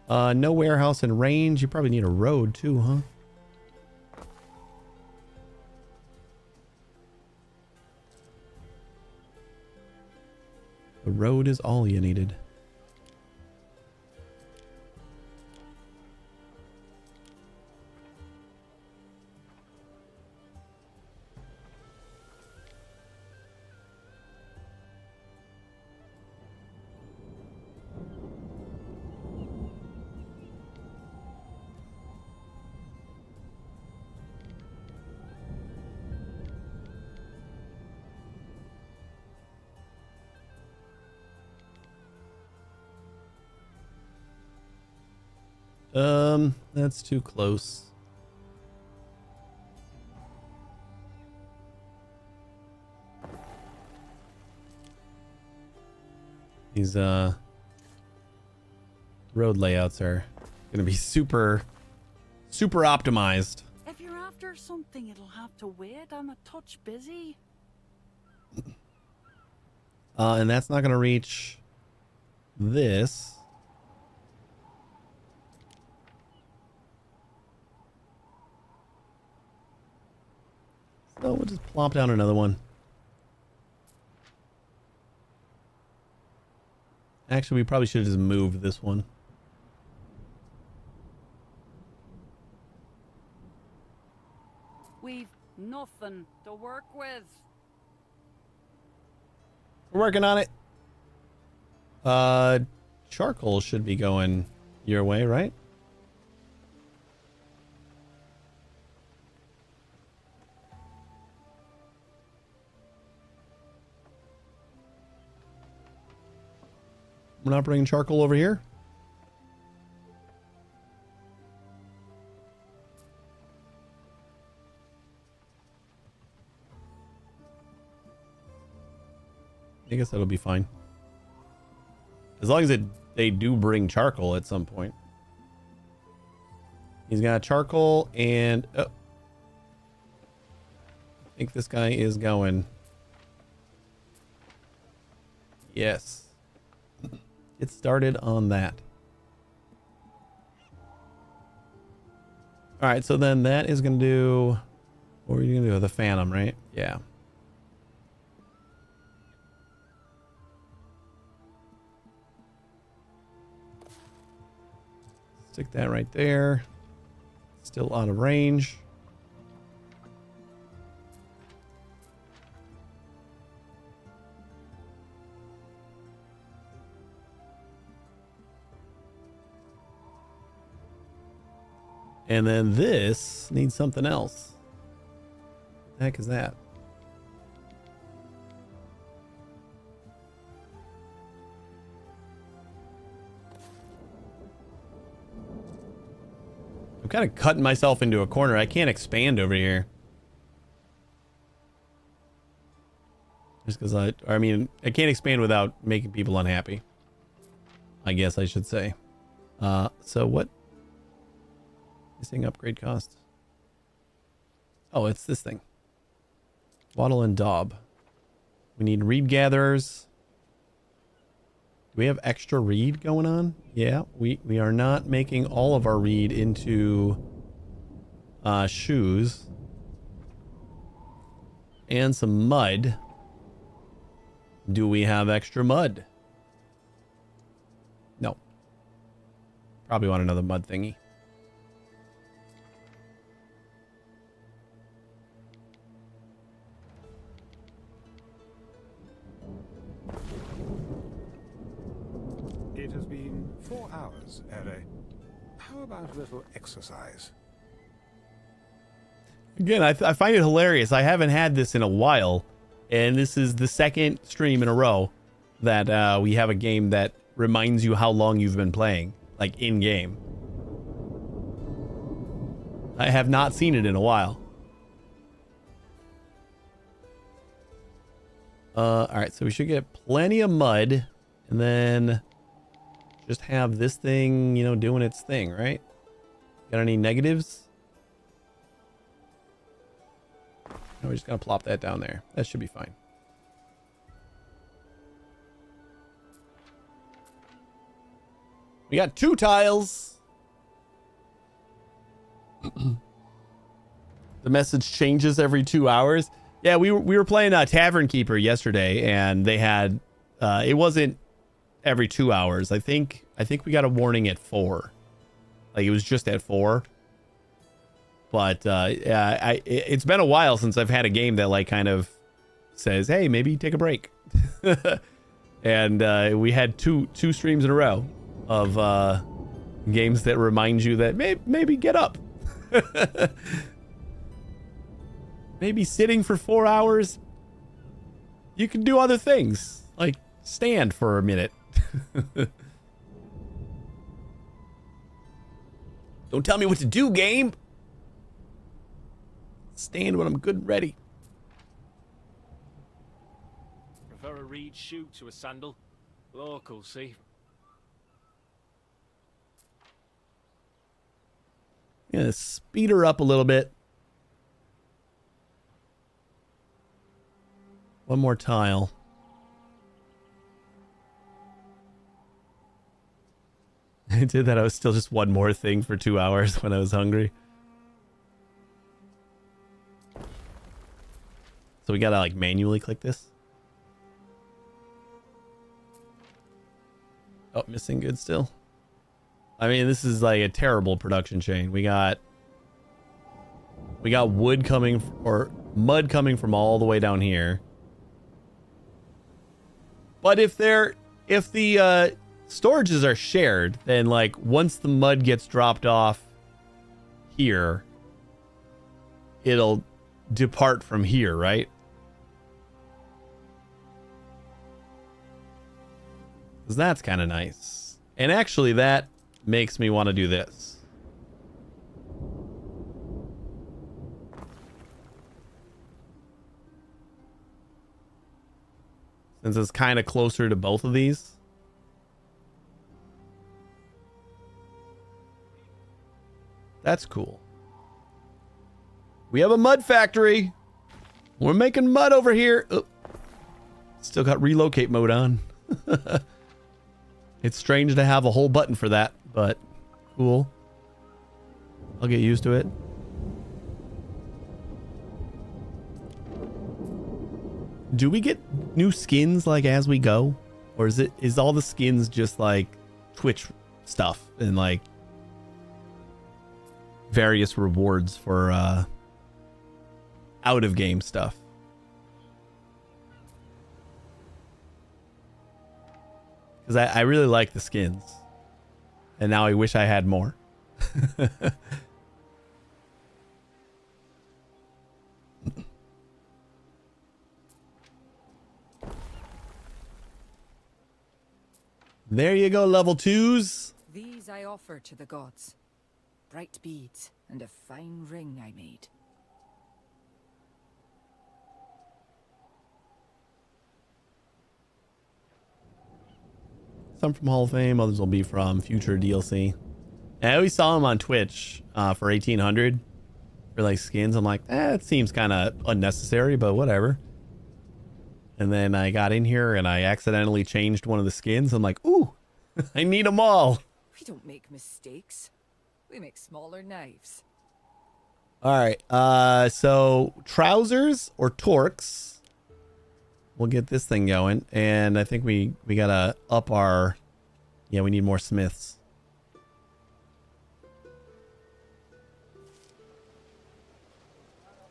A: No warehouse and range. You probably need a road too, huh? The road is all you needed. That's too close. These road layouts are gonna be super optimized.
L: If you're after something, it'll have to wait. I'm a touch busy.
A: And that's not gonna reach this. So we'll just plop down another one. Actually, we probably should have just moved this one.
L: We've nothing to work with.
A: We're working on it. Charcoal should be going your way, right? We're not bringing charcoal over here. I guess that'll be fine. As long as they do bring charcoal at some point. He's got charcoal and... Oh. I think this guy is going. Yes. Get started on that. All right, so then that is going to do... What are you going to do with the Phantom, right? Yeah. Stick that right there. Still out of range. And then this needs something else. What the heck is that? I'm kind of cutting myself into a corner. I can't expand over here. Just because I mean, I can't expand without making people unhappy. I guess I should say. So what? Missing upgrade cost. Oh, it's this thing. Waddle and Daub. We need reed gatherers. Do we have extra reed going on? Yeah, we are not making all of our reed into shoes. And some mud. Do we have extra mud? No. Probably want another mud thingy.
E: It has been 4 hours, Ere. How about a little exercise?
A: Again, I find it hilarious. I haven't had this in a while, and this is the second stream in a row that we have a game that reminds you how long you've been playing, like in-game. I have not seen it in a while. All right, so we should get plenty of mud, and then just have this thing, you know, doing its thing, right? Got any negatives? No, we're just gonna plop that down there. That should be fine. We got 2 tiles. The message changes every 2 hours. Yeah, we were playing Tavern Keeper yesterday, and they had it wasn't every 2 hours. I think we got a warning at 4. Like it was just at 4. But yeah, it's been a while since I've had a game that like kind of says, "Hey, maybe take a break." And we had two streams in a row of games that remind you that maybe get up. Maybe sitting for 4 hours, you can do other things, like stand for a minute. Don't tell me what to do, game. Stand when I'm good and ready.
J: Prefer a reed shoe to a sandal. Local, see.
A: Gonna speed her up a little bit. One more tile. I did that. I was still just one more thing for 2 hours when I was hungry. So we gotta like manually click this. Oh, missing good still. I mean, this is like a terrible production chain. We got wood coming or mud coming from all the way down here. But if the storages are shared, then like once the mud gets dropped off here, it'll depart from here, right? Because that's kind of nice. And actually that makes me want to do this. Since it's kind of closer to both of these. That's cool. We have a mud factory. We're making mud over here. Oh. Still got relocate mode on. It's strange to have a whole button for that, but cool. I'll get used to it. Do we get new skins like as we go? Or is all the skins just like Twitch stuff and like various rewards for out of game stuff? Because I really like the skins. And now I wish I had more. There you go, level 2s.
M: These I offer to the gods. Bright beads and a fine ring I made.
A: Some from Hall of Fame, others will be from future DLC. And I always saw them on Twitch for 1800 for like skins. I'm like, it seems kind of unnecessary, but whatever. And then I got in here and I accidentally changed one of the skins. I'm like, ooh, I need them all.
M: We don't make mistakes. We make smaller knives.
A: All right. So trousers or torques. We'll get this thing going. And I think we gotta up our, yeah, we need more smiths.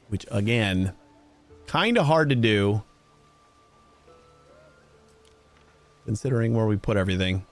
A: Which again, kind of hard to do. Considering where we put everything.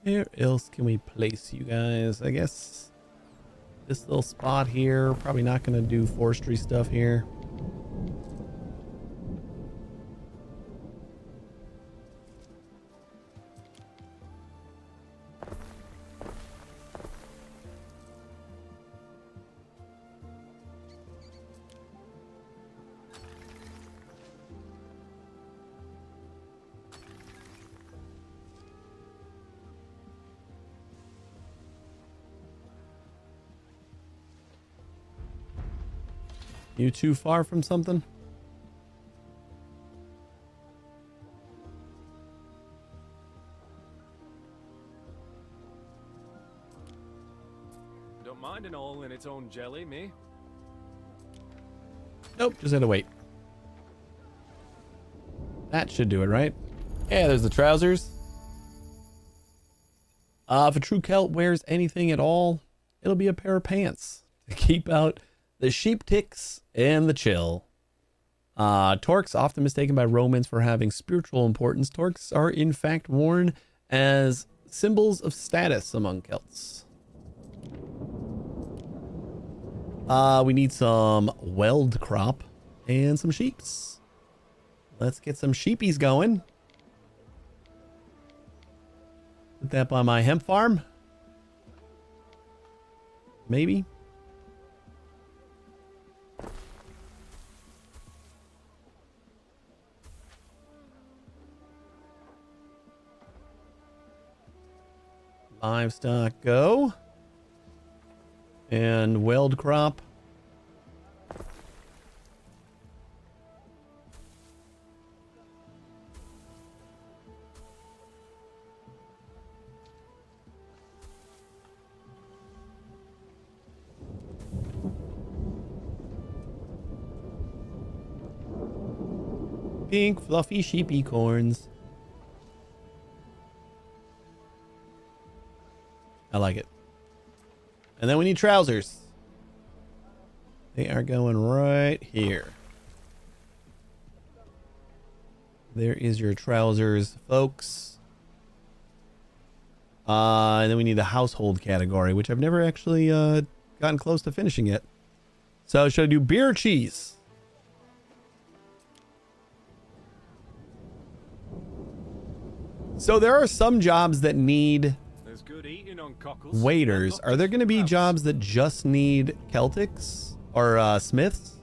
A: Where else can we place you guys? I guess this little spot here. Probably not going to do forestry stuff here. You too far from something?
J: Don't mind an all in its own jelly, me.
A: Nope, just had to wait. That should do it, right? Yeah, there's the trousers. If a true Celt wears anything at all, it'll be a pair of pants to keep out the sheep ticks and the chill. Torques, often mistaken by Romans for having spiritual importance, torques are in fact worn as symbols of status among Celts. We need some weld crop and some sheeps. Let's get some sheepies going. Put that by my hemp farm. Maybe. Livestock go. And weld crop. Pink fluffy sheepy corns. I like it. And then we need trousers. They are going right here. There is your trousers, folks. And then we need the household category, which I've never actually gotten close to finishing yet. So should I do beer or cheese? So there are some jobs that need waiters. Are there going to be jobs that just need Celtics or smiths?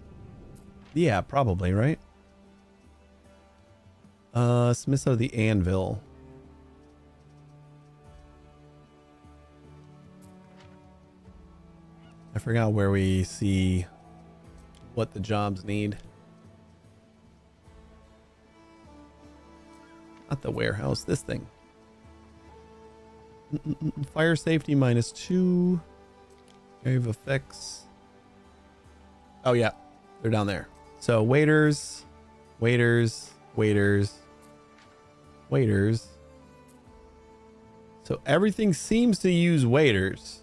A: Yeah, probably, right? Smiths of the anvil. I forgot where we see what the jobs need. Not the warehouse, this thing. Fire safety -2. Area of effects. Oh yeah, they're down there. So waiters, waiters, waiters, waiters. So everything seems to use waiters.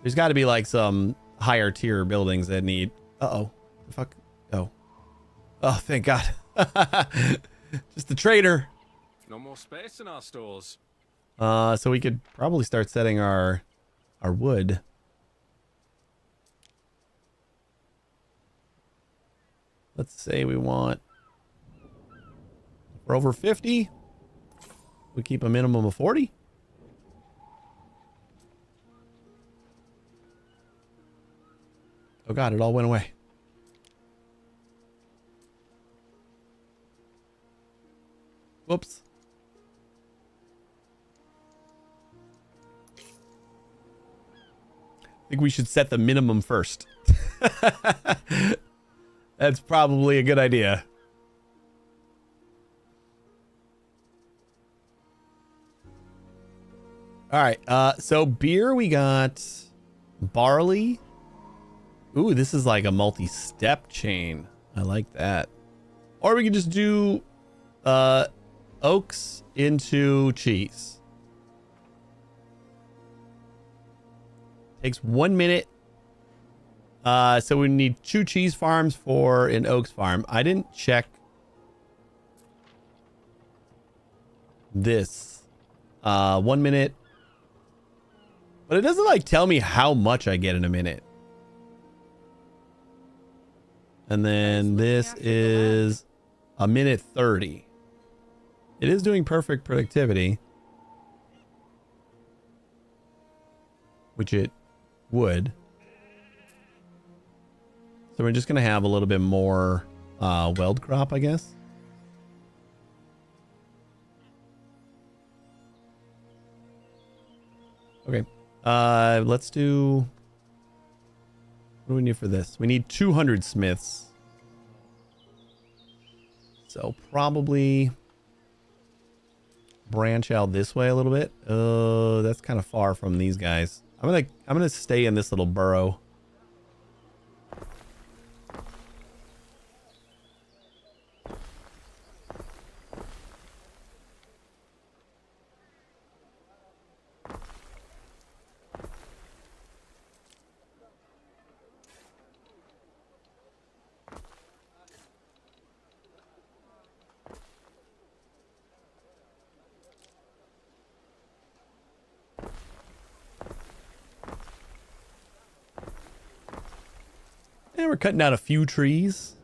A: There's got to be like some higher tier buildings that need. Uh-oh. The fuck? Oh. Oh, thank God. Just the trader.
J: No more space in our stores.
A: So we could probably start setting our wood. Let's say we want, we're over 50. We keep a minimum of 40. Oh God, it all went away. Whoops. I think we should set the minimum first. That's probably a good idea. All right. So beer, we got barley. Ooh, this is like a multi-step chain. I like that. Or we can just do oaks into cheese. Takes 1 minute. So we need 2 cheese farms for an oaks farm. I didn't check this. 1 minute. But it doesn't like tell me how much I get in a minute. And then this is a minute 30. It is doing perfect productivity. Which it would. So we're just going to have a little bit more weld crop, I guess. Okay. Let's do... What do we need for this? We need 200 smiths. So probably branch out this way a little bit. That's kind of far from these guys. I'm gonna stay in this little burrow. And we're cutting out a few trees.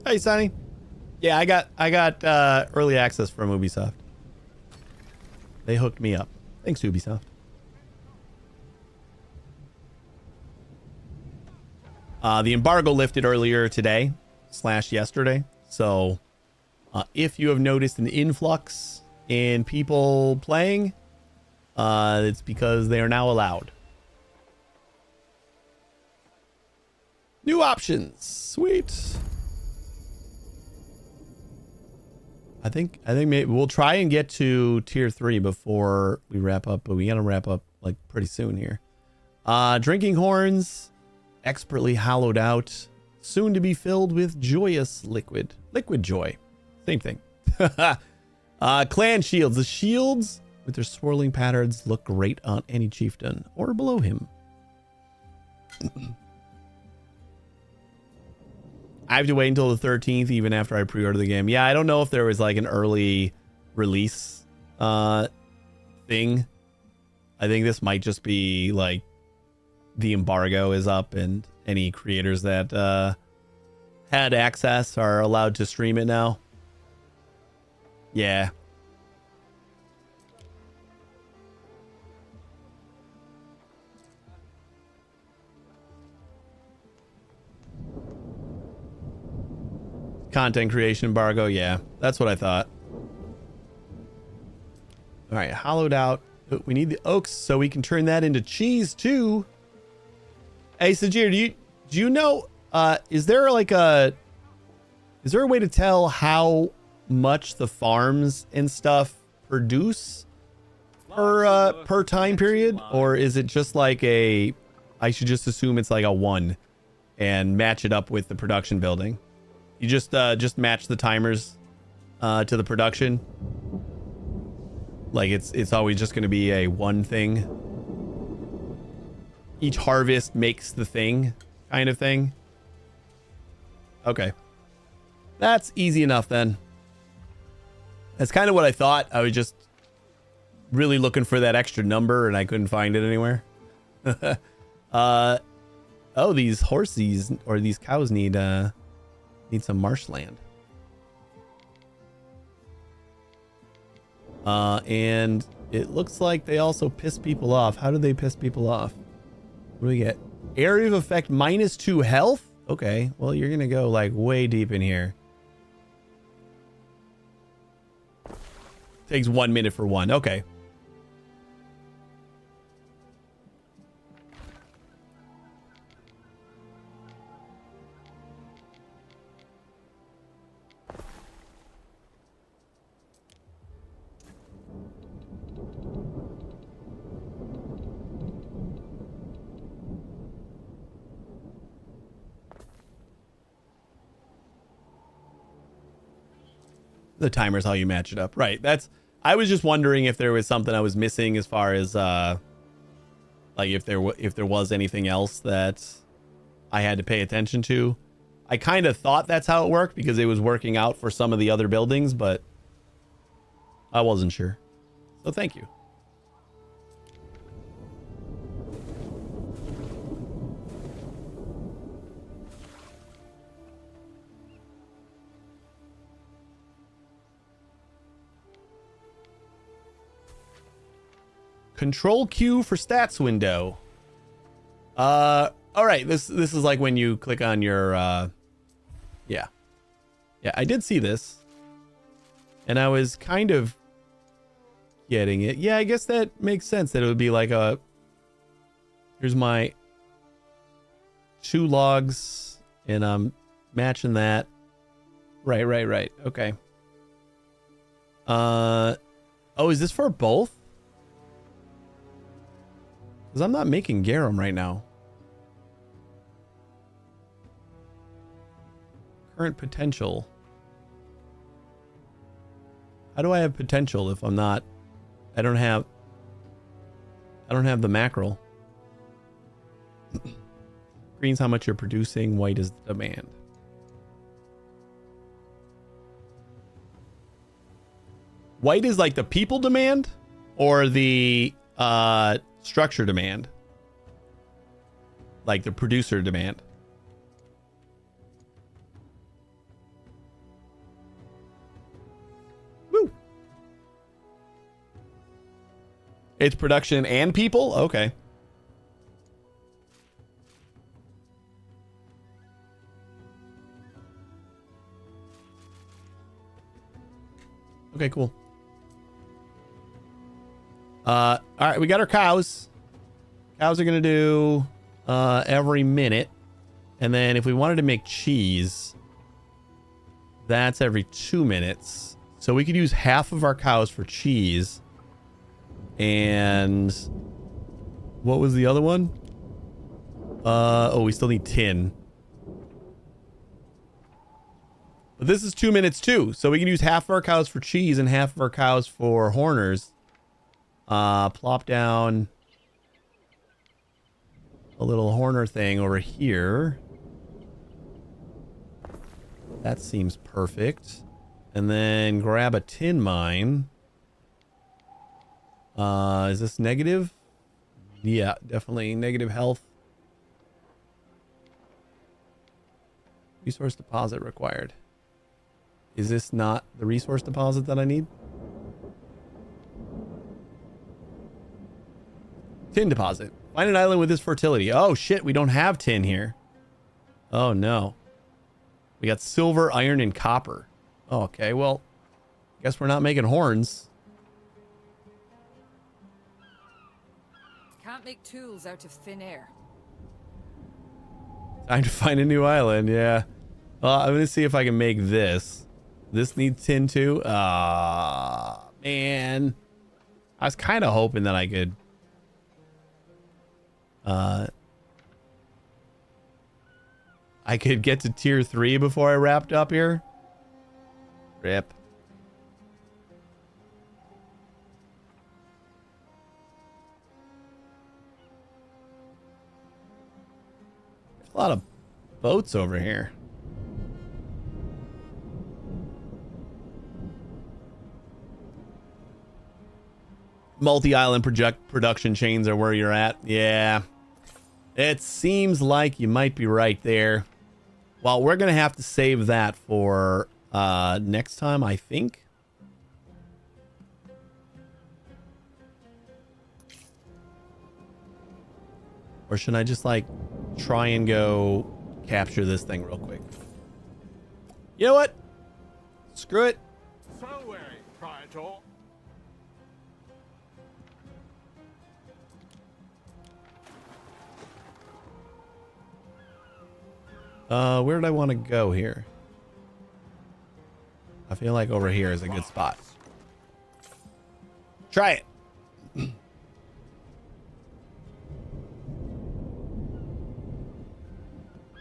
A: Hey, Sonny. Yeah, I got early access from Ubisoft. They hooked me up. Thanks, Ubisoft. The embargo lifted earlier today / yesterday. So if you have noticed an influx in people playing, it's because they are now allowed. New options. Sweet. I think maybe we'll try and get to tier 3 before we wrap up, but we gotta wrap up like pretty soon here. Drinking horns. Expertly hollowed out, soon to be filled with joyous liquid joy, same thing. Clan shields. The shields with their swirling patterns look great on any chieftain or below him. I have to wait until the 13th even after I pre-order the game. Yeah, I don't know if there was like an early release thing. I think this might just be like the embargo is up and any creators that had access are allowed to stream it now. Yeah. Content creation embargo. Yeah, that's what I thought. All right, hollowed out. We need the oaks so we can turn that into cheese too. Hey, Sajir, do you know, is there a way to tell how much the farms and stuff produce per time period? Or is it just like I should just assume it's like a 1 and match it up with the production building? You just match the timers to the production? Like it's always just going to be a 1 thing? Each harvest makes the thing kind of thing. Okay. That's easy enough then. That's kind of what I thought. I was just really looking for that extra number and I couldn't find it anywhere. Oh, these horses or these cows need some marshland. And it looks like they also piss people off. How do they piss people off? What do we get? Area of effect -2 health? Okay, well, you're gonna go like way deep in here. Takes 1 minute for one. Okay. The timer's how you match it up. Right. That's I was just wondering if there was something I was missing as far as like if there was anything else that I had to pay attention to. I kind of thought that's how it worked because it was working out for some of the other buildings, but I wasn't sure. So thank you. Control Q for stats window. All right. This is like when you click on your yeah, I did see this, and I was kind of getting it. Yeah, I guess that makes sense that it would be like a, here's my 2 logs, and I'm matching that. Right. Okay. Oh, is this for both? Because I'm not making garum right now. Current potential. How do I have potential if I'm not... I don't have the mackerel. Green's how much you're producing. White is the demand. White is like the people demand or the structure demand, like the producer demand. Woo. It's production and people? Okay. Okay, cool. All right, we got our cows. Cows are gonna do every minute, and then if we wanted to make cheese, that's every 2 minutes. So we could use half of our cows for cheese. And what was the other one? Oh, we still need tin. But this is 2 minutes too, so we can use half of our cows for cheese and half of our cows for horners. Plop down a little horner thing over here. That seems perfect. And then grab a tin mine. Is this negative? Yeah, definitely negative health. Resource deposit required. Is this not the resource deposit that I need? Tin deposit. Find an island with this fertility. Oh shit, we don't have tin here. Oh no. We got silver, iron, and copper. Oh, okay, well, guess we're not making horns.
M: Can't make tools out of thin air.
A: Time to find a new island, yeah. Well, I'm gonna see if I can make this. This needs tin too. Man. I was kind of hoping that I could get to tier 3 before I wrapped up here. Rip. There's a lot of boats over here. Multi-island production chains are where you're at. Yeah. It seems like you might be right there. Well, we're going to have to save that for next time, I think. Or should I just like try and go capture this thing real quick? You know what? Screw it.
C: So Praetor.
A: Where did I want to go here? I feel like over here is a good spot. Try it.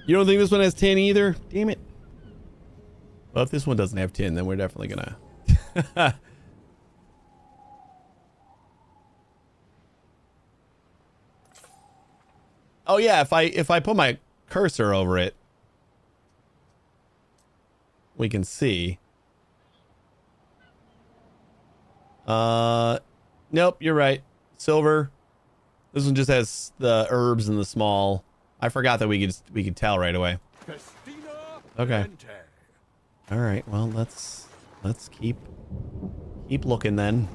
A: You don't think this one has tin either? Damn it. Well, if this one doesn't have tin, then we're definitely gonna... Oh yeah, if I put my cursor over it, we can see. Nope, you're right. Silver. This one just has the herbs and the small. I forgot that we could tell right away. Okay. All right. Well, let's keep looking then.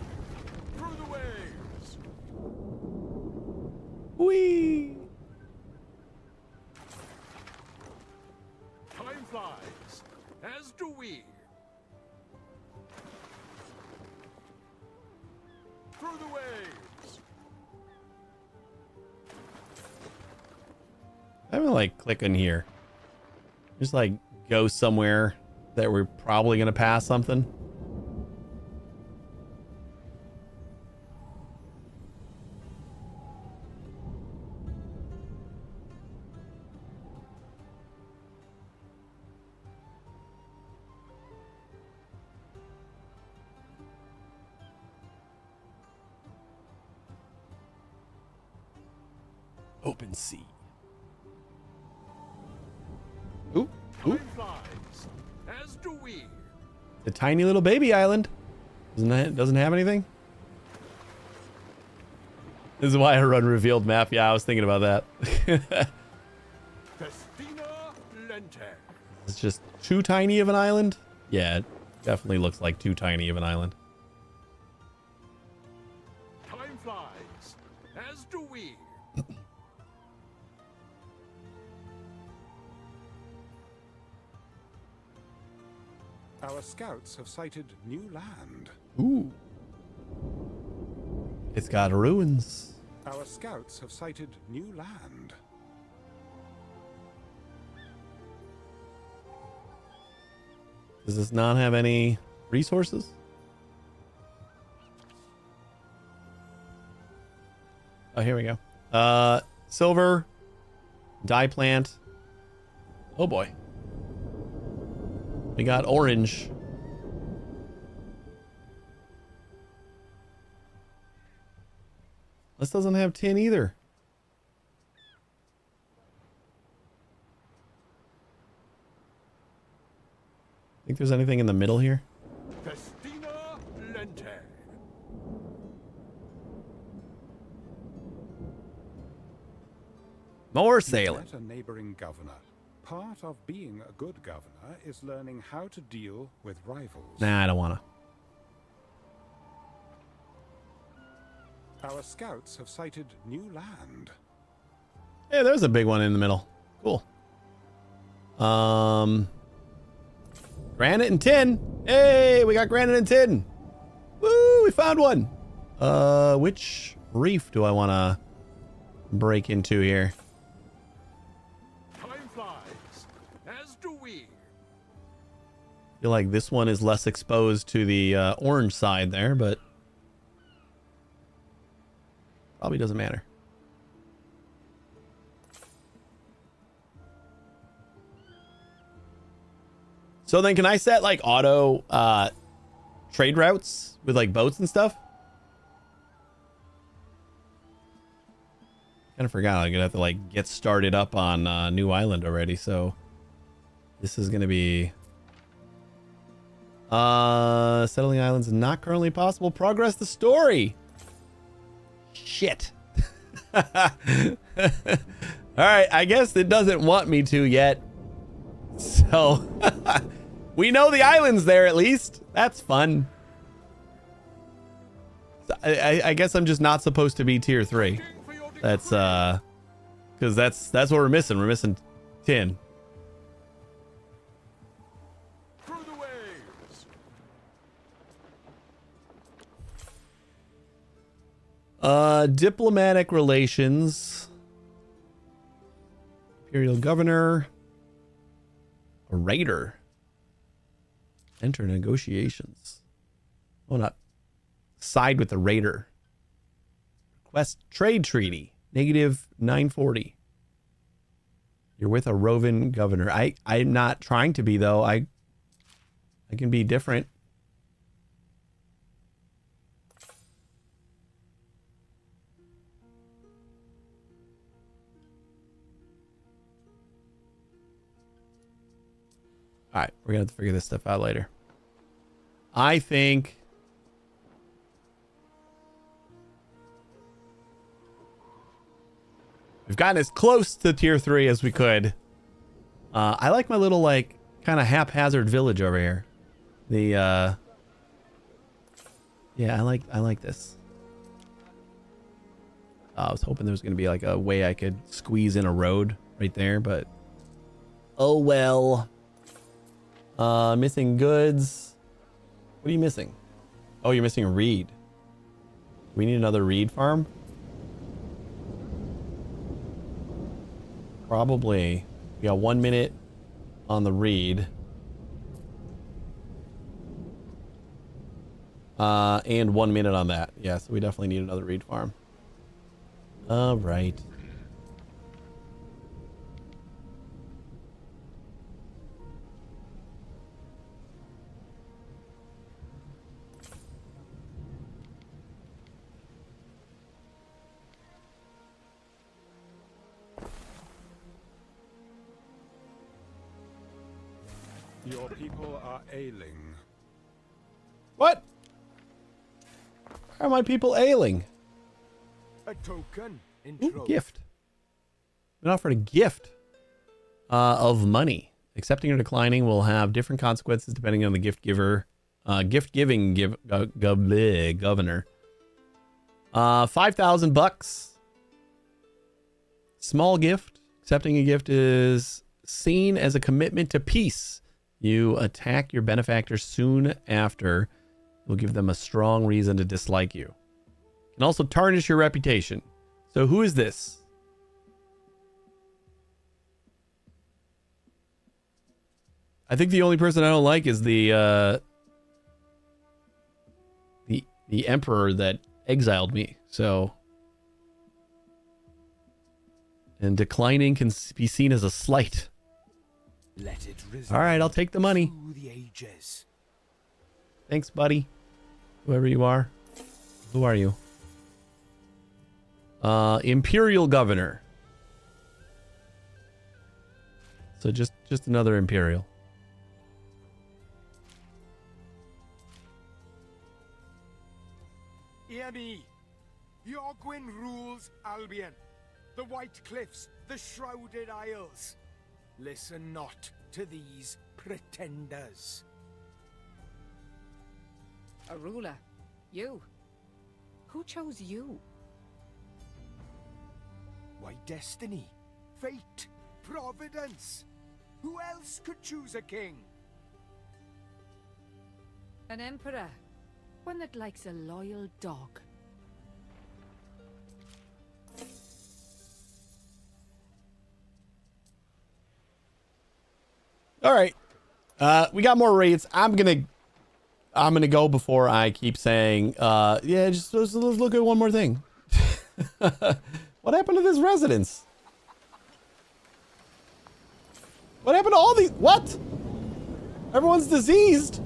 A: Whee!
C: Time flies, as do we. Through the waves.
A: I'm gonna like click on here. Just like go somewhere that we're probably gonna pass something. Open sea. Ooh, ooh.
C: As do we.
A: The tiny little baby island. Doesn't have anything? This is why I run revealed map. Yeah, I was thinking about that. It's just too tiny of an island? Yeah, it definitely looks like too tiny of an island.
C: Time flies, as do we.
E: Our scouts have sighted new land.
A: Ooh. It's got ruins.
E: Our scouts have sighted new land.
A: Does this not have any resources? Oh, here we go. Silver, dye plant. Oh boy. We got orange. This doesn't have tin either. Think there's anything in the middle here?
C: Festina Lente.
A: More sailing.
E: A neighboring governor. Part of being a good governor is learning how to deal with rivals.
A: Nah, I don't wanna.
E: Our scouts have sighted new land.
A: Hey, there's a big one in the middle. Cool. Granite and tin. Hey, we got granite and tin. Woo, we found one. Which reef do I want to break into here?
C: Time flies, as do we.
A: I feel like this one is less exposed to the orange side there, but probably doesn't matter. So then can I set like auto trade routes with like boats and stuff? Kind of forgot I'm gonna have to like get started up on New Island already, so this is gonna be settling islands is not currently possible. Progress the story. Shit. All right, I guess it doesn't want me to yet. So we know the island's there at least. That's fun. I guess I'm just not supposed to be tier 3. That's because that's what we're missing. We're missing tin.
C: Through the waves.
A: Diplomatic relations. Imperial governor. A raider. Enter negotiations. Oh, not side with the raider. Request trade treaty. Negative 940. You're with a Rovan governor. I'm not trying to be though. I can be different. All right, we're gonna have to figure this stuff out later. I think we've gotten as close to tier 3 as we could. I like my little like kind of haphazard village over here. The yeah, I like this. I was hoping there was gonna be like a way I could squeeze in a road right there, but oh well. Missing goods. What are you missing? Oh, you're missing a reed. We need another reed farm? Probably. We got 1 minute on the reed. And 1 minute on that. Yeah, so we definitely need another reed farm. All right.
E: Your people are ailing.
A: What? Why are my people ailing?
I: A token.
A: Ooh, gift. Been offered a gift of money. Accepting or declining will have different consequences depending on the gift giver. Gift-giving governor. $5,000. Small gift. Accepting a gift is seen as a commitment to peace. You attack your benefactor soon after. Will give them a strong reason to dislike you. Can also tarnish your reputation. So who is this? I think the only person I don't like is the emperor that exiled me. So, and declining can be seen as a slight.
I: Let it
A: all right, I'll take the money.
I: the ages.
A: Thanks, buddy. Whoever you are. Who are you? Imperial governor. So just another imperial.
I: Hear me. Yorgwyn rules Albion. The White Cliffs, the Shrouded Isles. Listen not to these pretenders.
M: A ruler? You? Who chose you?
I: Why, destiny, fate, providence. Who else could choose a king?
M: An emperor. One that likes a loyal dog.
A: All right. We got more raids. I'm gonna go before I keep saying, yeah, just let's look at one more thing. What happened to this residence? What happened to all these? What? Everyone's diseased.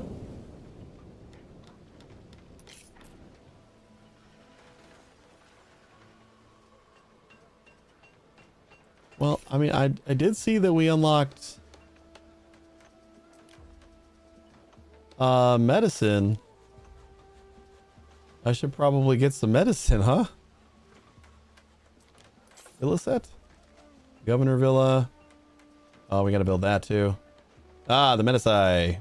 A: Well, I mean, I did see that we unlocked medicine. I should probably get some medicine, huh? Villa set? Governor Villa. Oh, we gotta build that too. Ah, the Medici.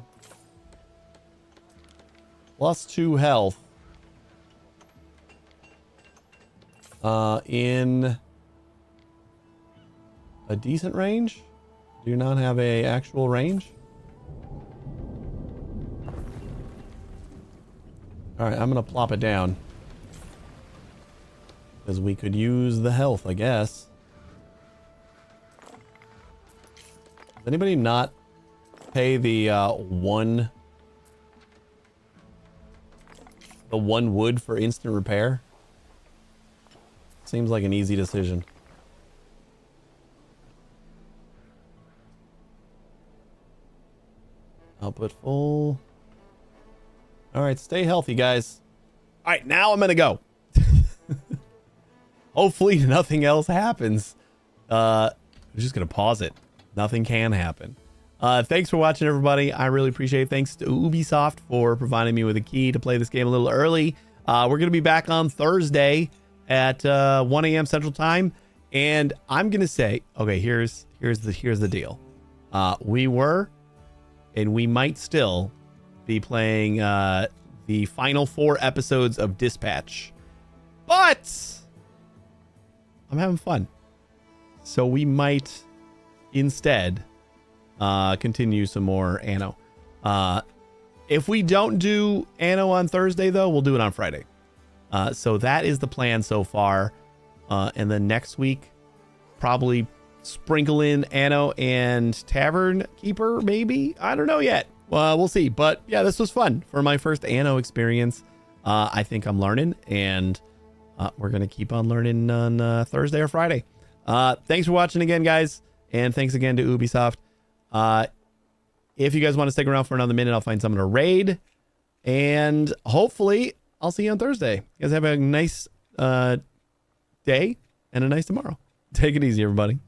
A: +2 health. In a decent range? Do you not have a actual range? Alright, I'm gonna plop it down. Because we could use the health, I guess. Does anybody not pay the one wood for instant repair? Seems like an easy decision. Output full. Alright, stay healthy, guys. Alright, now I'm gonna go. Hopefully nothing else happens. I'm just gonna pause it. Nothing can happen. Thanks for watching, everybody. I really appreciate it. Thanks to Ubisoft for providing me with a key to play this game a little early. We're going to be back on Thursday at 1 a.m. Central Time. And I'm going to say, okay, here's the deal. We were, and we might still be playing the final 4 episodes of Dispatch. But I'm having fun. So we might instead continue some more Anno. If we don't do Anno on Thursday, though, we'll do it on Friday. So that is the plan so far. And then next week, probably sprinkle in Anno and Tavern Keeper, maybe? I don't know yet. We'll see. But yeah, this was fun for my first Anno experience. I think I'm learning, and we're going to keep on learning on Thursday or Friday. Thanks for watching again, guys. And thanks again to Ubisoft. If you guys want to stick around for another minute, I'll find someone to raid. And hopefully, I'll see you on Thursday. You guys have a nice day and a nice tomorrow. Take it easy, everybody.